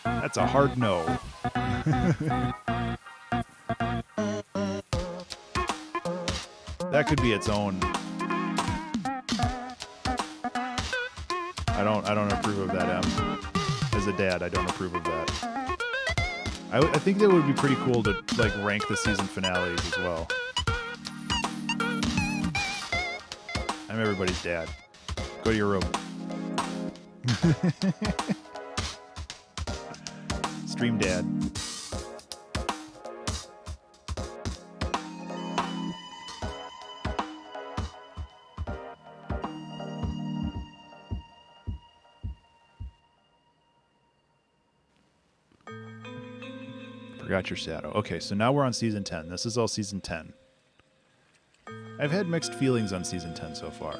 That's a hard no. That could be its own. I don't approve of that M. As a dad, I don't approve of that. I think that would be pretty cool to like rank the season finales as well. I'm everybody's dad. Go to your room. Stream dad. Forgot your shadow. Okay, so now we're on season 10. This is all season 10. I've had mixed feelings on season 10 so far.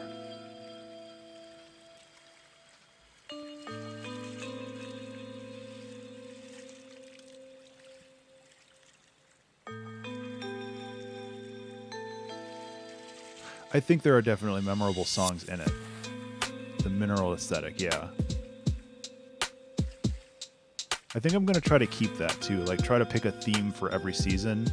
I think there are definitely memorable songs in it. The mineral aesthetic, yeah. I think I'm going to try to keep that too, like try to pick a theme for every season.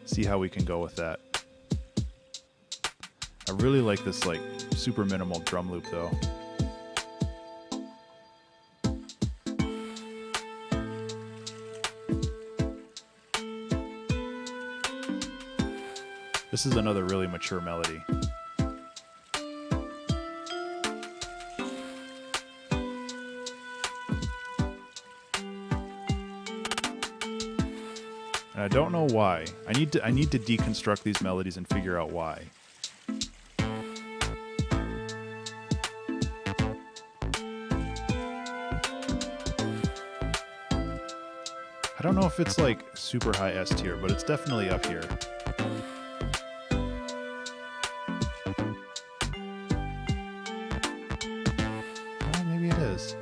See how we can go with that. I really like this like super minimal drum loop though. This is another really mature melody. I don't know why. I need to deconstruct these melodies and figure out why. I don't know if it's like super high S tier, but it's definitely up here. Well, maybe it is.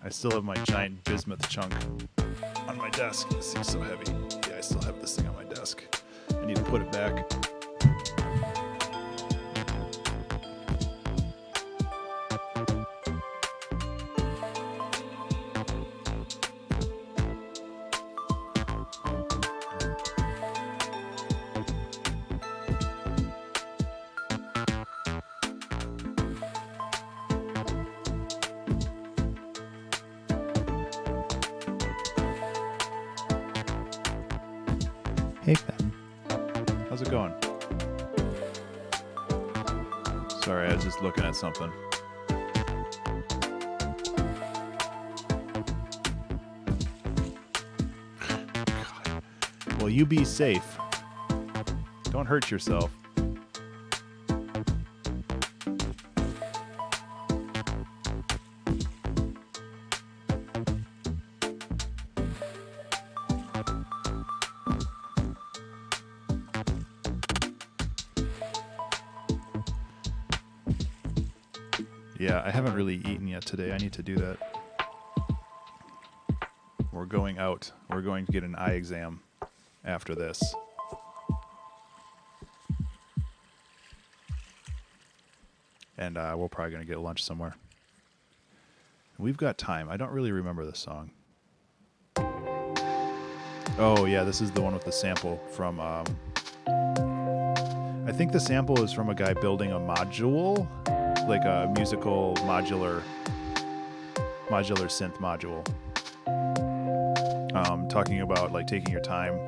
I still have my giant bismuth chunk on my desk. This thing's so heavy. Yeah, I still have this thing on my desk. I need to put it back. Hey, Ben. How's it going? Sorry, I was just looking at something. God. Well, you be safe. Don't hurt yourself. Yeah, I haven't really eaten yet today. I need to do that. We're going out. We're going to get an eye exam after this. And we're probably going to get lunch somewhere. We've got time. I don't really remember this song. Oh, yeah, this is the one with the sample from... I think the sample is from a guy building a module, like a musical modular synth module. Talking about like taking your time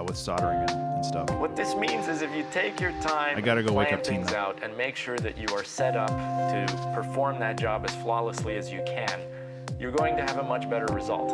with soldering and stuff. What this means is if you take your time, I gotta go wake plan up things Tina. out, and make sure that you are set up to perform that job as flawlessly as you can, you're going to have a much better result.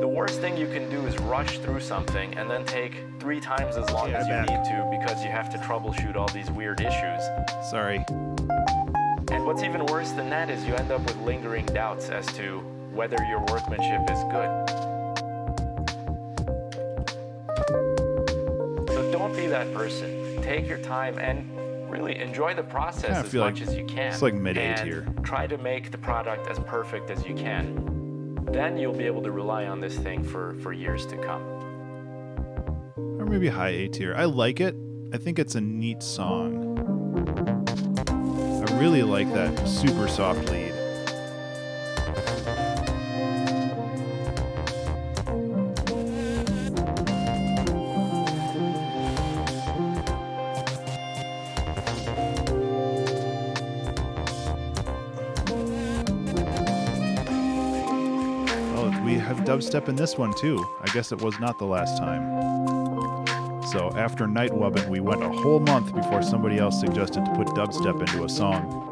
Worst thing you can do is rush through something and then take 3 times as long as you need to because you have to troubleshoot all these weird issues. Sorry. And what's even worse than that is you end up with lingering doubts as to whether your workmanship is good. So don't be that person. Take your time and really enjoy the process as much as you can. It's like mid-A tier. Try to make the product as perfect as you can. Then you'll be able to rely on this thing for years to come. Or maybe high A tier. I like it. I think it's a neat song. I really like that super soft lead. We have dubstep in this one too. I guess it was not the last time. So after Night Wubbin, we went a whole month before somebody else suggested to put dubstep into a song.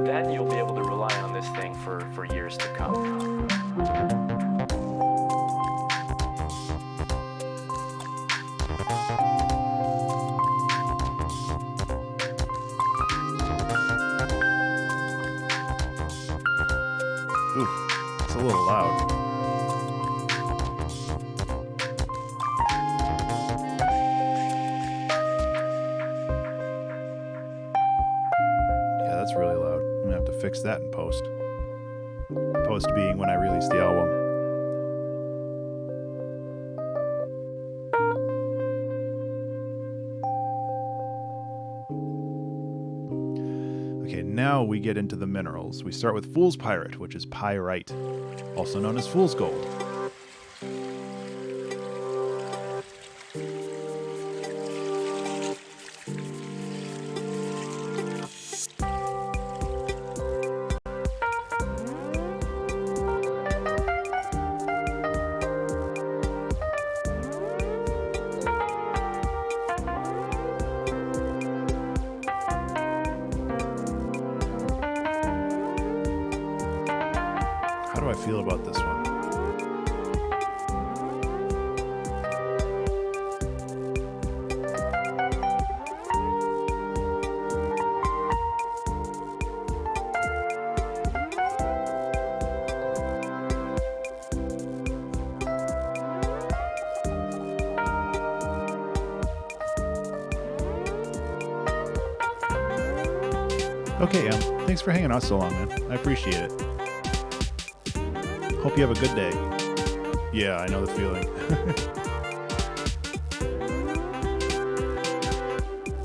Then you'll be able to rely on this thing for years to come. Ooh, it's a little loud. that's really loud. I'm gonna have to fix that in post. Post being when I release the album. Okay, now we get into the minerals. We start with Fool's Pirate, which is pyrite, also known as Fool's Gold. How do I feel about this one? Okay, thanks for hanging out so long, man. I appreciate it. Hope you have a good day. Yeah, I know the feeling.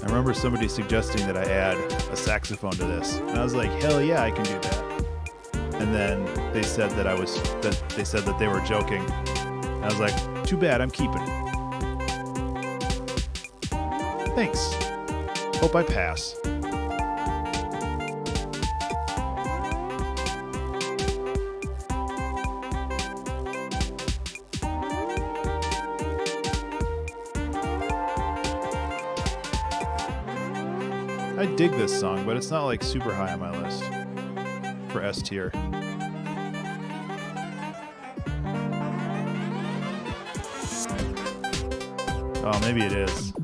I remember somebody suggesting that I add a saxophone to this, and I was like, hell yeah, I can do that. And then they said that they were joking. And I was like, too bad, I'm keeping it. Thanks. Hope I pass. I dig this song, but it's not like super high on my list for S tier. Oh, maybe it is.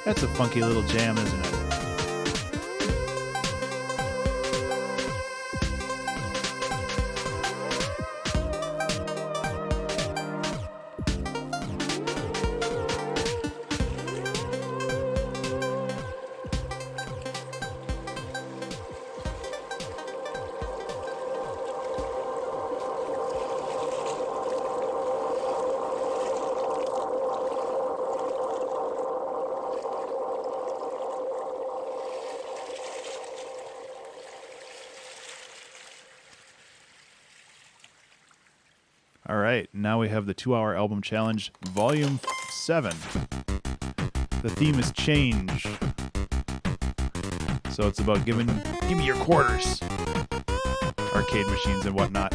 That's a funky little jam, isn't it? All right, now we have the 2-hour album challenge, Volume 7. The theme is change. So it's about give me your quarters. Arcade machines and whatnot.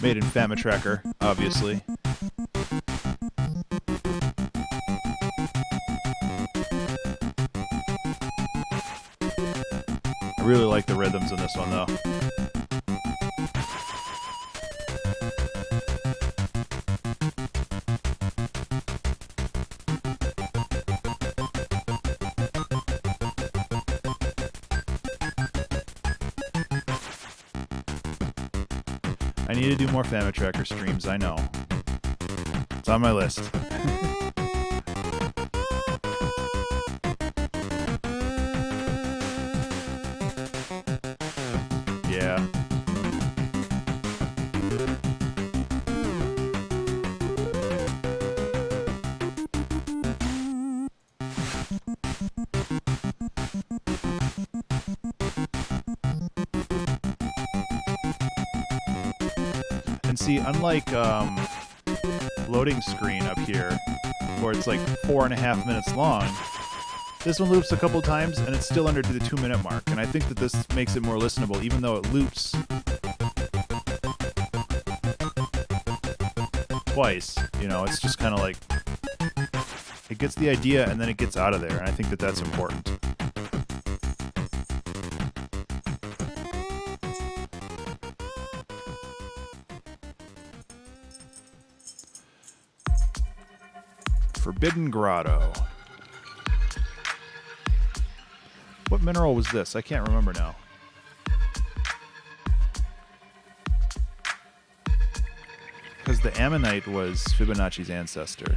Made in Famitracker, obviously. I really like the rhythms in this one, though. I need to do more Famitracker streams, I know. It's on my list. Yeah. And see, unlike loading screen up here where it's like 4.5 minutes long. This one loops a couple times and it's still under the 2-minute mark. And I think that this makes it more listenable, even though it loops twice. You know, it's just kind of like, it gets the idea and then it gets out of there. And I think that that's important. Forbidden Grotto. What mineral was this? I can't remember now. Because the ammonite was Fibonacci's ancestor.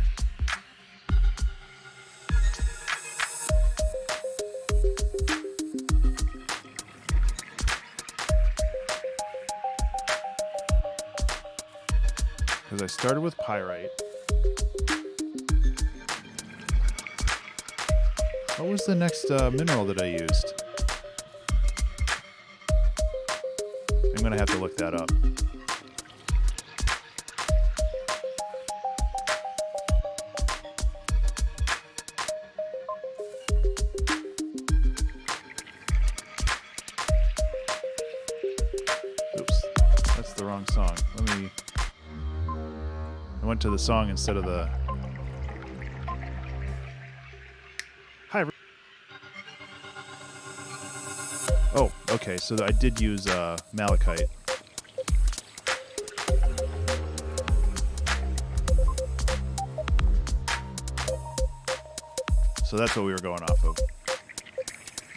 Because I started with pyrite. What was the next mineral that I used? I'm going to have to look that up. Oops, that's the wrong song. I went to the song instead of the... Hi. Oh, okay, so I did use malachite. So that's what we were going off of.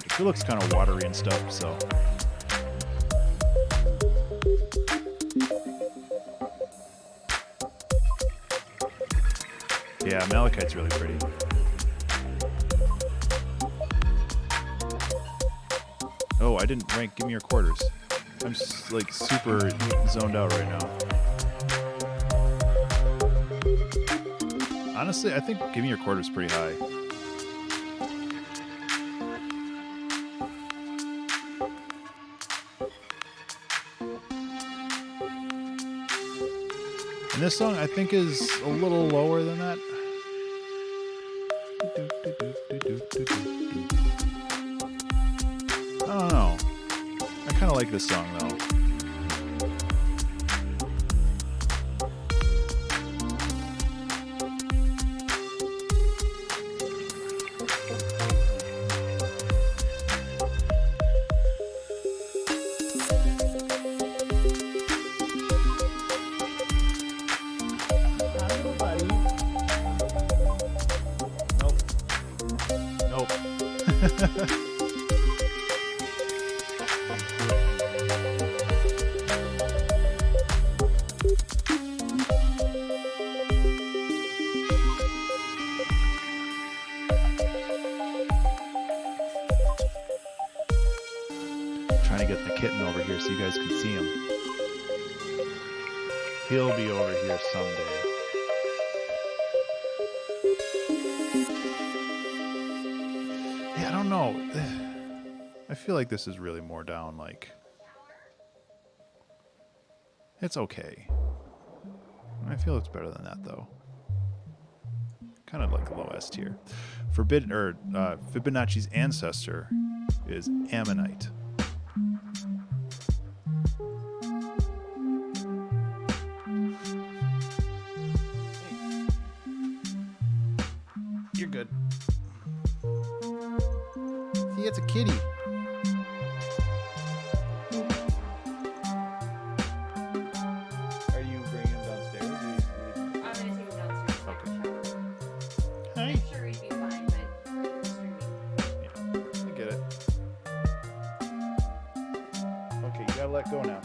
It looks kind of watery and stuff, so... Yeah, malachite's really pretty. Oh, I didn't rank Give Me Your Quarters. I'm just, like, super zoned out right now. Honestly, I think Give Me Your Quarters is pretty high. And this song, I think, is a little lower than that. I don't know. I kind of like this song, though. Trying to get the kitten over here so you guys can see him. He'll be over here someday. Yeah, I don't know. I feel like this is really more down, like... It's okay. I feel it's better than that, though. Kind of like the low S tier. Fibonacci's ancestor is ammonite. You're good. See, it's a kitty. Are you bringing him downstairs? I'm gonna take him downstairs. Okay. Hi. I'm sure he'd be fine, but streaming. Yeah, I get it. Okay, you gotta let go now.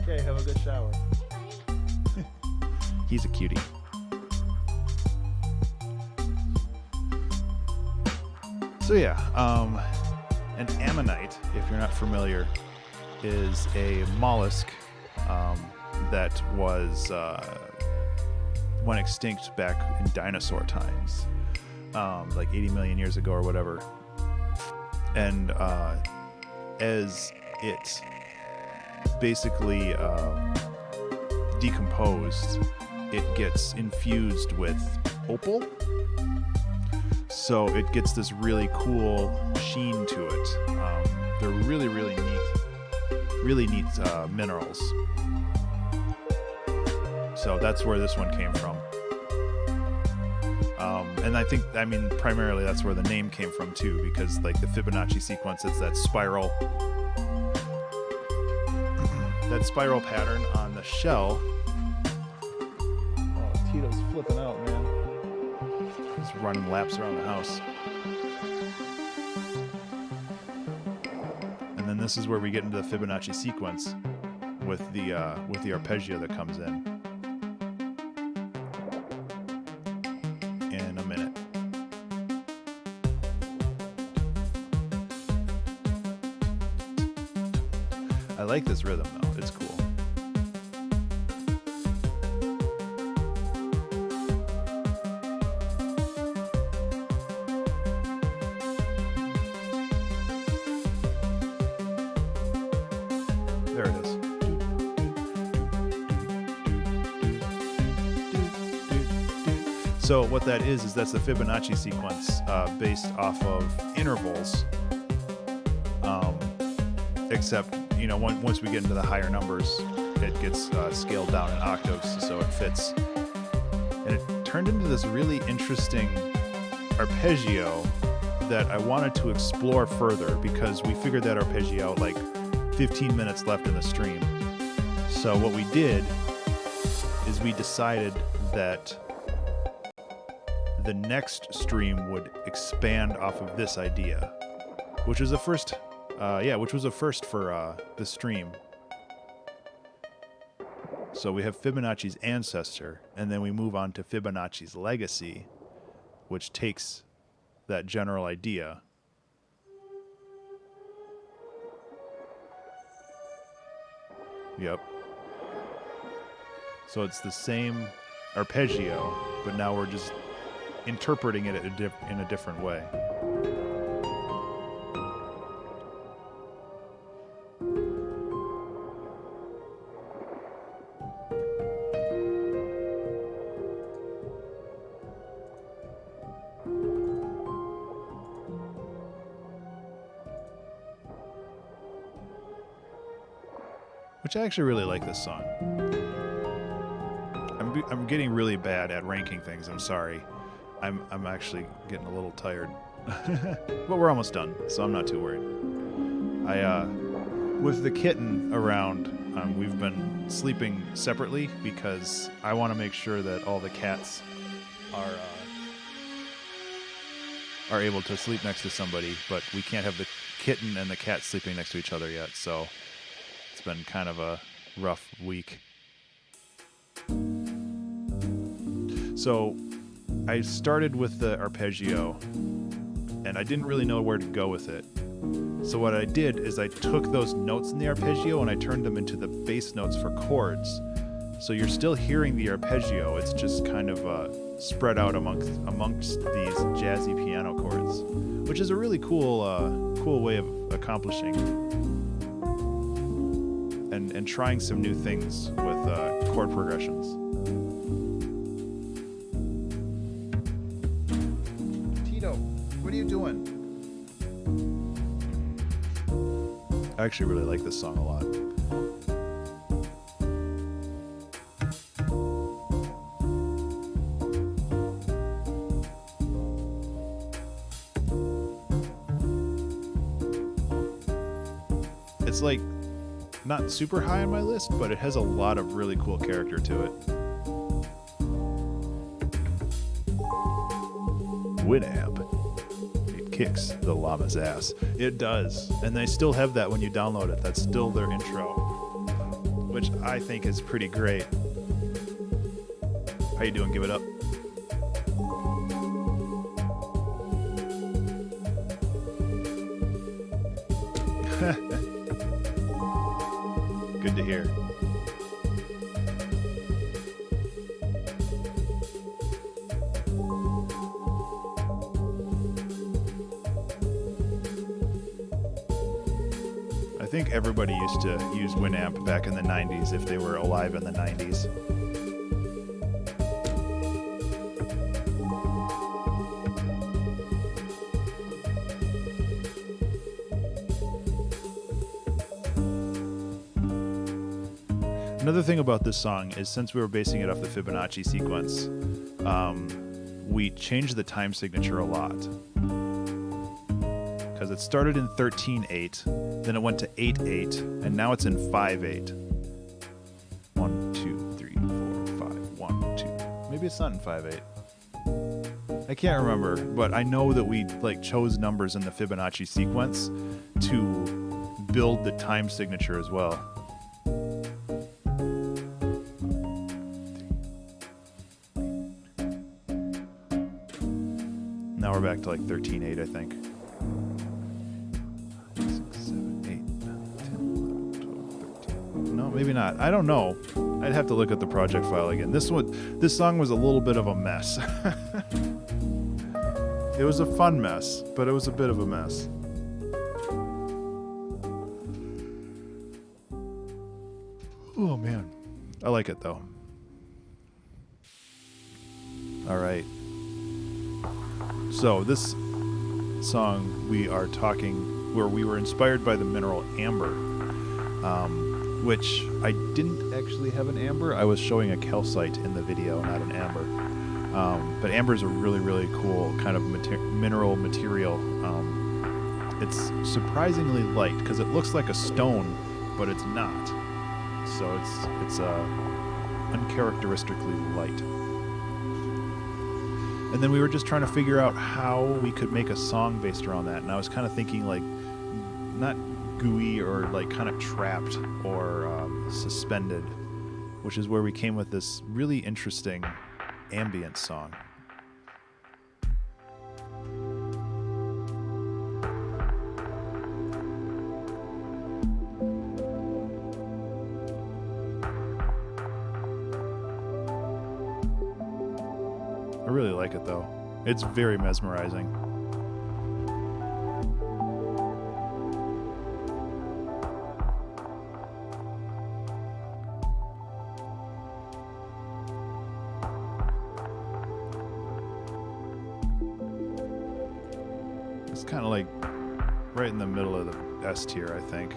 Okay, have a good shower. He's a cutie. So yeah, an ammonite, if you're not familiar, is a mollusk that was went extinct back in dinosaur times, like 80 million years ago or whatever. And as it basically decomposed, it gets infused with opal. So it gets this really cool sheen to it. They're really, really neat minerals. So that's where this one came from. And I mean, primarily that's where the name came from too, because like the Fibonacci sequence, it's that spiral pattern on the shell. Oh, Tito's flipping out, man. He's running laps around the house. And then this is where we get into the Fibonacci sequence with the arpeggio that comes in a minute. I like this rhythm though, it's cool. There it is. So what that is that's the Fibonacci sequence based off of intervals. Except, once we get into the higher numbers, it gets scaled down in octaves so it fits. And it turned into this really interesting arpeggio that I wanted to explore further because we figured that arpeggio out like 15 minutes left in the stream. So what we did is we decided that the next stream would expand off of this idea, which was a first for the stream. So we have Fibonacci's ancestor, and then we move on to Fibonacci's legacy, which takes that general idea. Yep. So it's the same arpeggio, but now we're just interpreting it in a different way. Which I actually really like this song. I'm getting really bad at ranking things. I'm sorry. I'm actually getting a little tired. But we're almost done, so I'm not too worried. With the kitten around, we've been sleeping separately because I want to make sure that all the cats are able to sleep next to somebody, but we can't have the kitten and the cat sleeping next to each other yet, so it's been kind of a rough week. So I started with the arpeggio and I didn't really know where to go with it. So what I did is I took those notes in the arpeggio and I turned them into the bass notes for chords. So you're still hearing the arpeggio, it's just kind of spread out amongst these jazzy piano chords, which is a really cool way of accomplishing and trying some new things with chord progressions. Tito, what are you doing? I actually really like this song a lot. It's like not super high on my list, but it has a lot of really cool character to it. Winamp. It kicks the llama's ass. It does. And they still have that when you download it. That's still their intro, which I think is pretty great. How you doing? Give it up. Good to hear. think everybody used to use Winamp back in the 90s if they were alive in the 90s. Another thing about this song is since we were basing it off the Fibonacci sequence, we changed the time signature a lot. Because it started in 13/8, then it went to 8/8, and now it's in 5/8. 1, 2, 3, 4, 5, 1, 2. Maybe it's not in 5/8. I can't remember, but I know that we like chose numbers in the Fibonacci sequence to build the time signature as well. Now we're back to like 13/8, I think. 6, 7, 8, 9, 10, 11, 12, 13. No, maybe not. I don't know. I'd have to look at the project file again. This song was a little bit of a mess. It was a fun mess, but it was a bit of a mess. Oh man. I like it though. All right. So this song we are talking where we were inspired by the mineral amber, which I didn't actually have an amber. I was showing a calcite in the video, not an amber. But amber is a really, really cool kind of mineral material. It's surprisingly light because it looks like a stone, but it's not. So it's uncharacteristically light. And then we were just trying to figure out how we could make a song based around that. And I was kind of thinking like not gooey or like kind of trapped or suspended, which is where we came with this really interesting ambient song. I really like it though. It's very mesmerizing. It's kind of like right in the middle of the S tier, I think.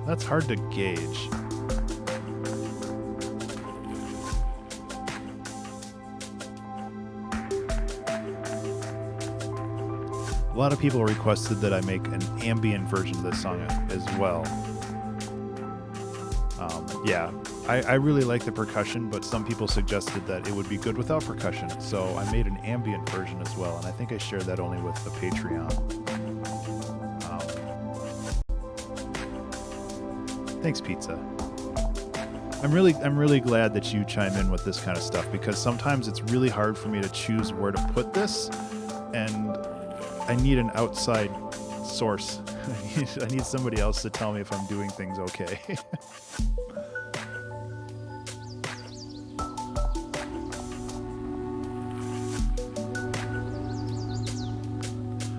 That's hard to gauge. A lot of people requested that I make an ambient version of this song as well. Yeah, I really like the percussion, but some people suggested that it would be good without percussion, so I made an ambient version as well, and I think I shared that only with the Patreon. Thanks, Pizza. I'm really glad that you chime in with this kind of stuff because sometimes it's really hard for me to choose where to put this, and I need an outside source. I need somebody else to tell me if I'm doing things okay.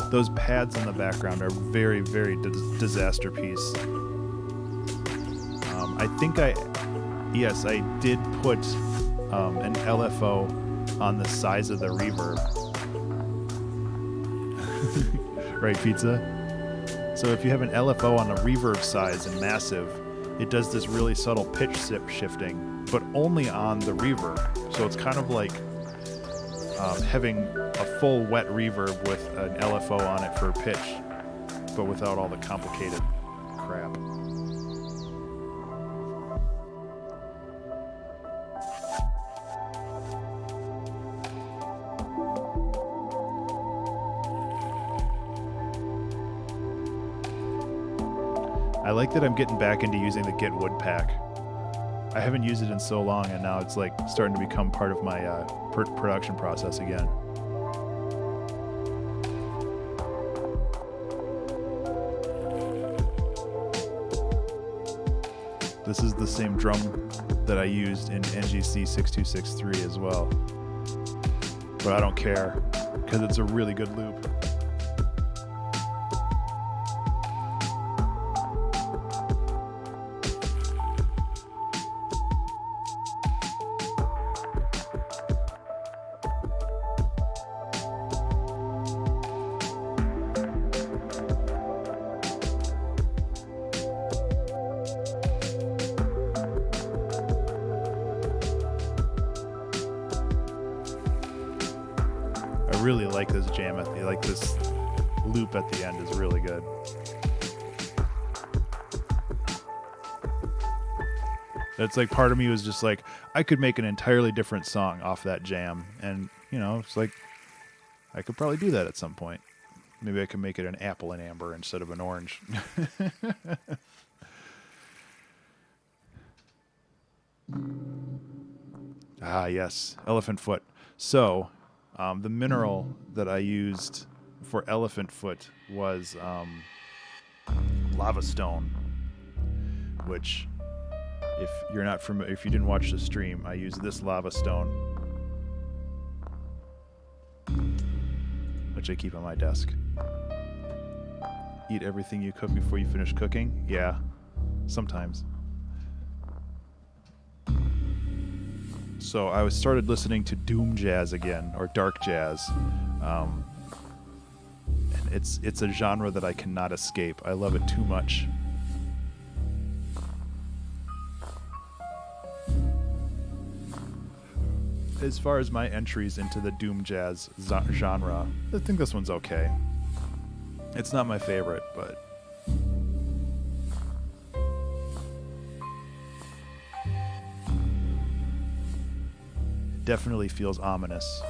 Those pads in the background are very, very disaster piece. I think I did put an LFO on the size of the reverb. Right, Pizza? So if you have an LFO on a reverb size and massive, it does this really subtle pitch shifting, but only on the reverb. So it's kind of like having a full wet reverb with an LFO on it for pitch, but without all the complicated crap. I like that I'm getting back into using the Git Wood pack. I haven't used it in so long, and now it's like starting to become part of my production process again. This is the same drum that I used in NGC 6263 as well. But I don't care, because it's a really good loop. I really like this jam at the, like this loop at the end is really good. It's like part of me was just like, I could make an entirely different song off that jam. And, you know, it's like, I could probably do that at some point. Maybe I could make it an apple and amber instead of an orange. Ah, yes, elephant foot. So, the mineral that I used for elephant foot was lava stone, which, if you're not familiar, if you didn't watch the stream, I used this lava stone, which I keep on my desk. Eat everything you cook before you finish cooking? Yeah, sometimes. So I started listening to doom jazz again, or dark jazz. And it's a genre that I cannot escape. I love it too much. As far as my entries into the doom jazz genre, I think this one's okay. It's not my favorite, but it definitely feels ominous.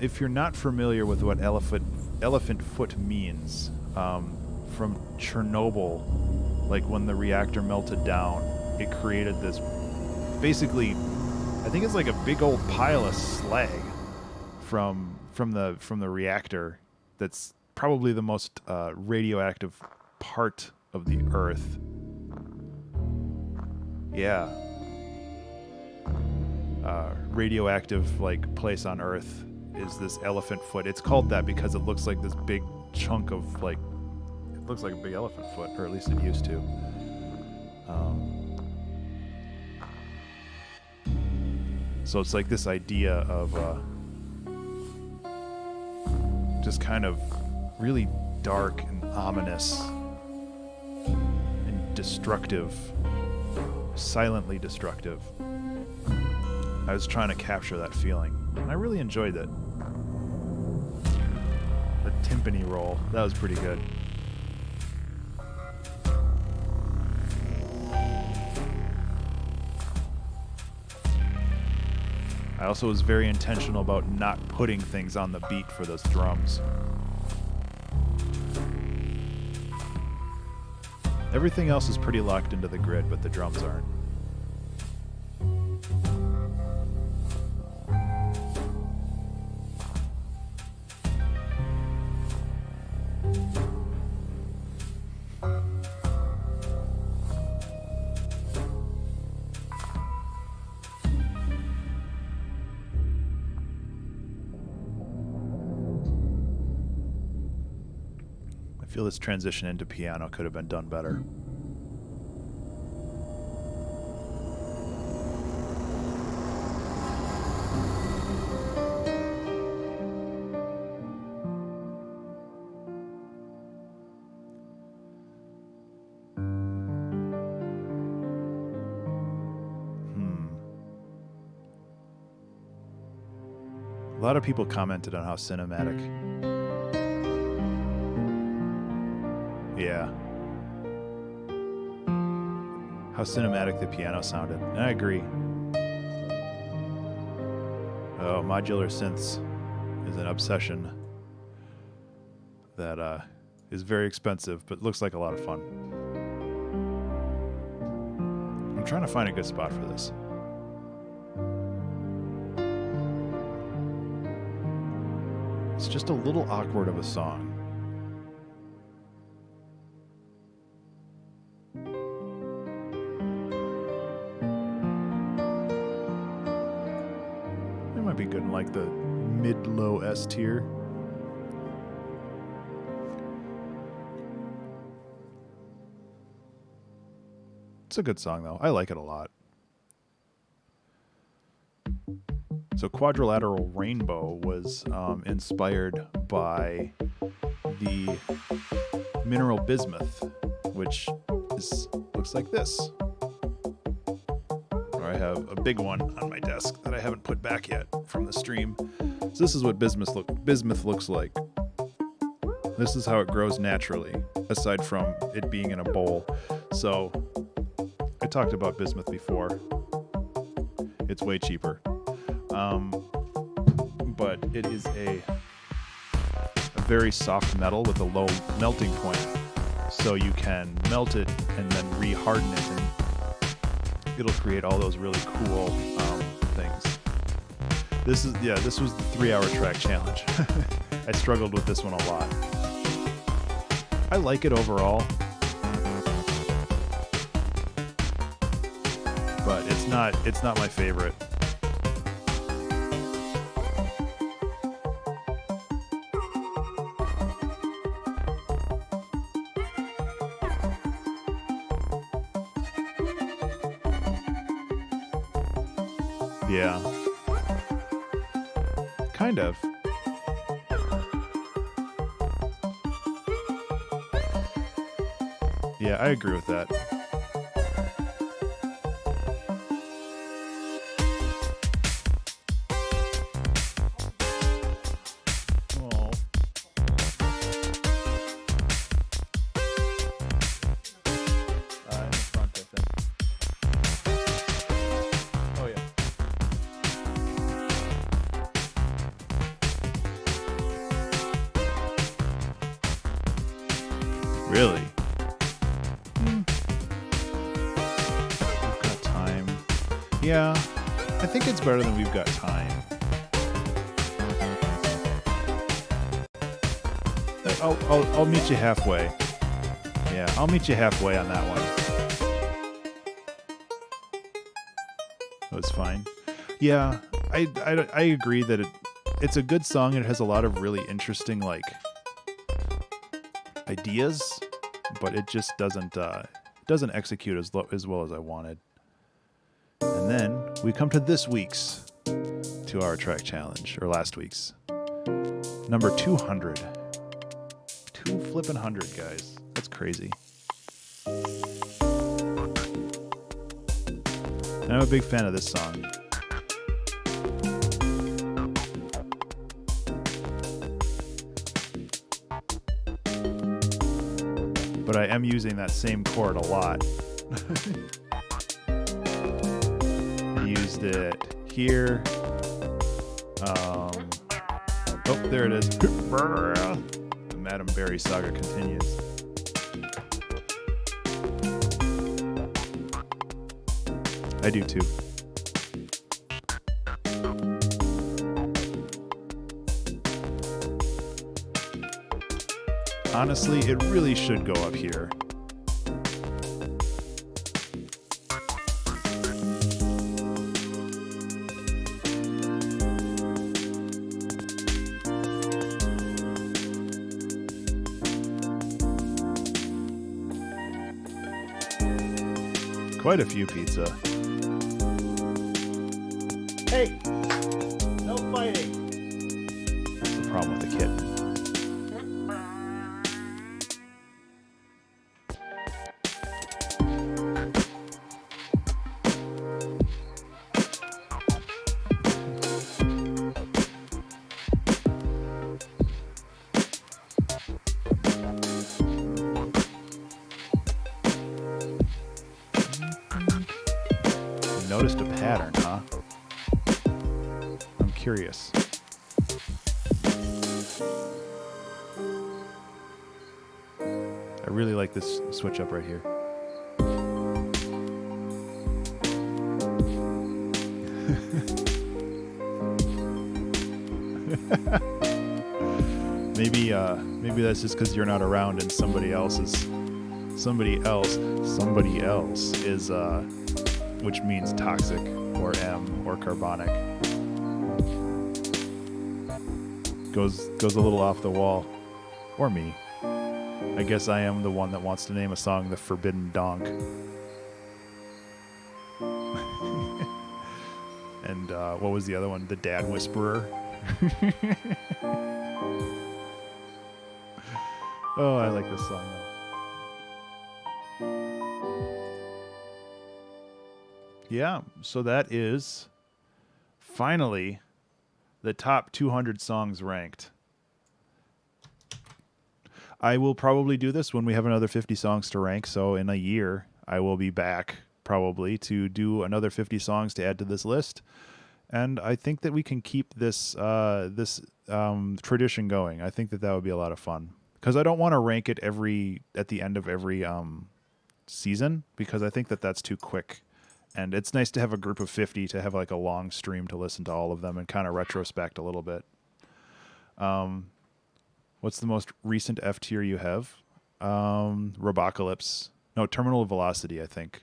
If you're not familiar with what elephant foot means, from Chernobyl, like when the reactor melted down, it created this, basically, I think it's like a big old pile of slag from the reactor. That's probably the most radioactive part of the Earth. Yeah. Radioactive like place on Earth is this elephant foot. It's called that because it looks like this big chunk of like, it looks like a big elephant foot, or at least it used to. So it's like this idea of just kind of really dark and ominous and destructive, silently destructive. I was trying to capture that feeling, and I really enjoyed it. The timpani roll, that was pretty good. I also was very intentional about not putting things on the beat for those drums. Everything else is pretty locked into the grid, but the drums aren't. I feel this transition into piano could have been done better. A lot of people commented on how cinematic. Yeah. How cinematic the piano sounded. And I agree. Oh, modular synths is an obsession that is very expensive, but looks like a lot of fun. I'm trying to find a good spot for this. It's just a little awkward of a song. It might be good in like the mid-low S tier. It's a good song, though. I like it a lot. So Quadrilateral Rainbow was inspired by the mineral bismuth, which looks like this. I have a big one on my desk that I haven't put back yet from the stream. So this is what bismuth looks like. This is how it grows naturally, aside from it being in a bowl. So I talked about bismuth before. It's way cheaper. But it is a very soft metal with a low melting point. So you can melt it and then re-harden it, and it'll create all those really cool things. This was the 3-hour track challenge. I struggled with this one a lot. I like it overall, but it's not my favorite. Yeah. Kind of. Yeah, I agree with that. Oh. In the front, I think. Oh, yeah. Really? We've got time. Yeah, I think it's better than We've Got Time. I'll meet you halfway. Yeah, I'll meet you halfway on that one. That was fine. Yeah, I agree that it's a good song and it has a lot of really interesting like ideas, but it just doesn't execute as well as I wanted. And then we come to this week's 2-hour track challenge, or last week's number 200. 200, guys. That's crazy. And I'm a big fan of this song. But I am using that same chord a lot. I used it here. Oh, there it is. The Madame Berry saga continues. I do too. Honestly, it really should go up here. Quite a few pizza. Hey! No fighting! That's the problem with the kitten. Noticed a pattern, huh? I'm curious. I really like this switch up right here. Maybe that's just because you're not around and somebody else is, which means toxic or M or carbonic. Goes a little off the wall, or me. I guess I am the one that wants to name a song the Forbidden Donk. And what was the other one? The Dad Whisperer. Oh, I like this song though. Yeah, so that is finally the top 200 songs ranked. I will probably do this when we have another 50 songs to rank, so in a year I will be back probably to do another 50 songs to add to this list. And I think that we can keep this tradition going. I think that would be a lot of fun. Because I don't want to rank it at the end of every season, because I think that that's too quick. And it's nice to have a group of 50 to have like a long stream to listen to all of them and kind of retrospect a little bit. What's the most recent F tier you have? Robocalypse. No, Terminal Velocity, I think.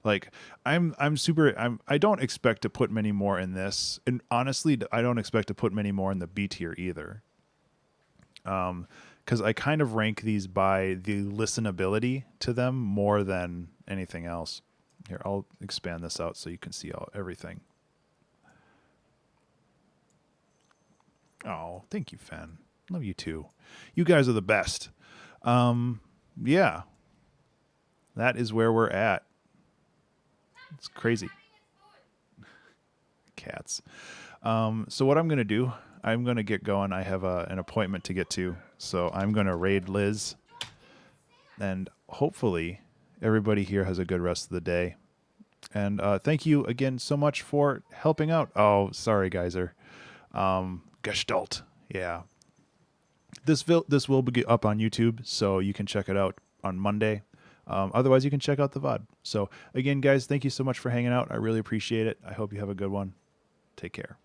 Like I don't expect to put many more in this, and honestly, I don't expect to put many more in the B tier either. Because I kind of rank these by the listenability to them more than anything else. Here, I'll expand this out so you can see everything. Oh, thank you, Fen. Love you too. You guys are the best. Yeah, that is where we're at. It's crazy. Cats. So what I'm going to do, I'm going to get going. I have an appointment to get to. So I'm going to raid Liz. And hopefully everybody here has a good rest of the day. And thank you again so much for helping out. Oh, sorry, Geyser. Gestalt. Yeah. This will be up on YouTube, so you can check it out on Monday. Otherwise, you can check out the VOD. So, again, guys, thank you so much for hanging out. I really appreciate it. I hope you have a good one. Take care.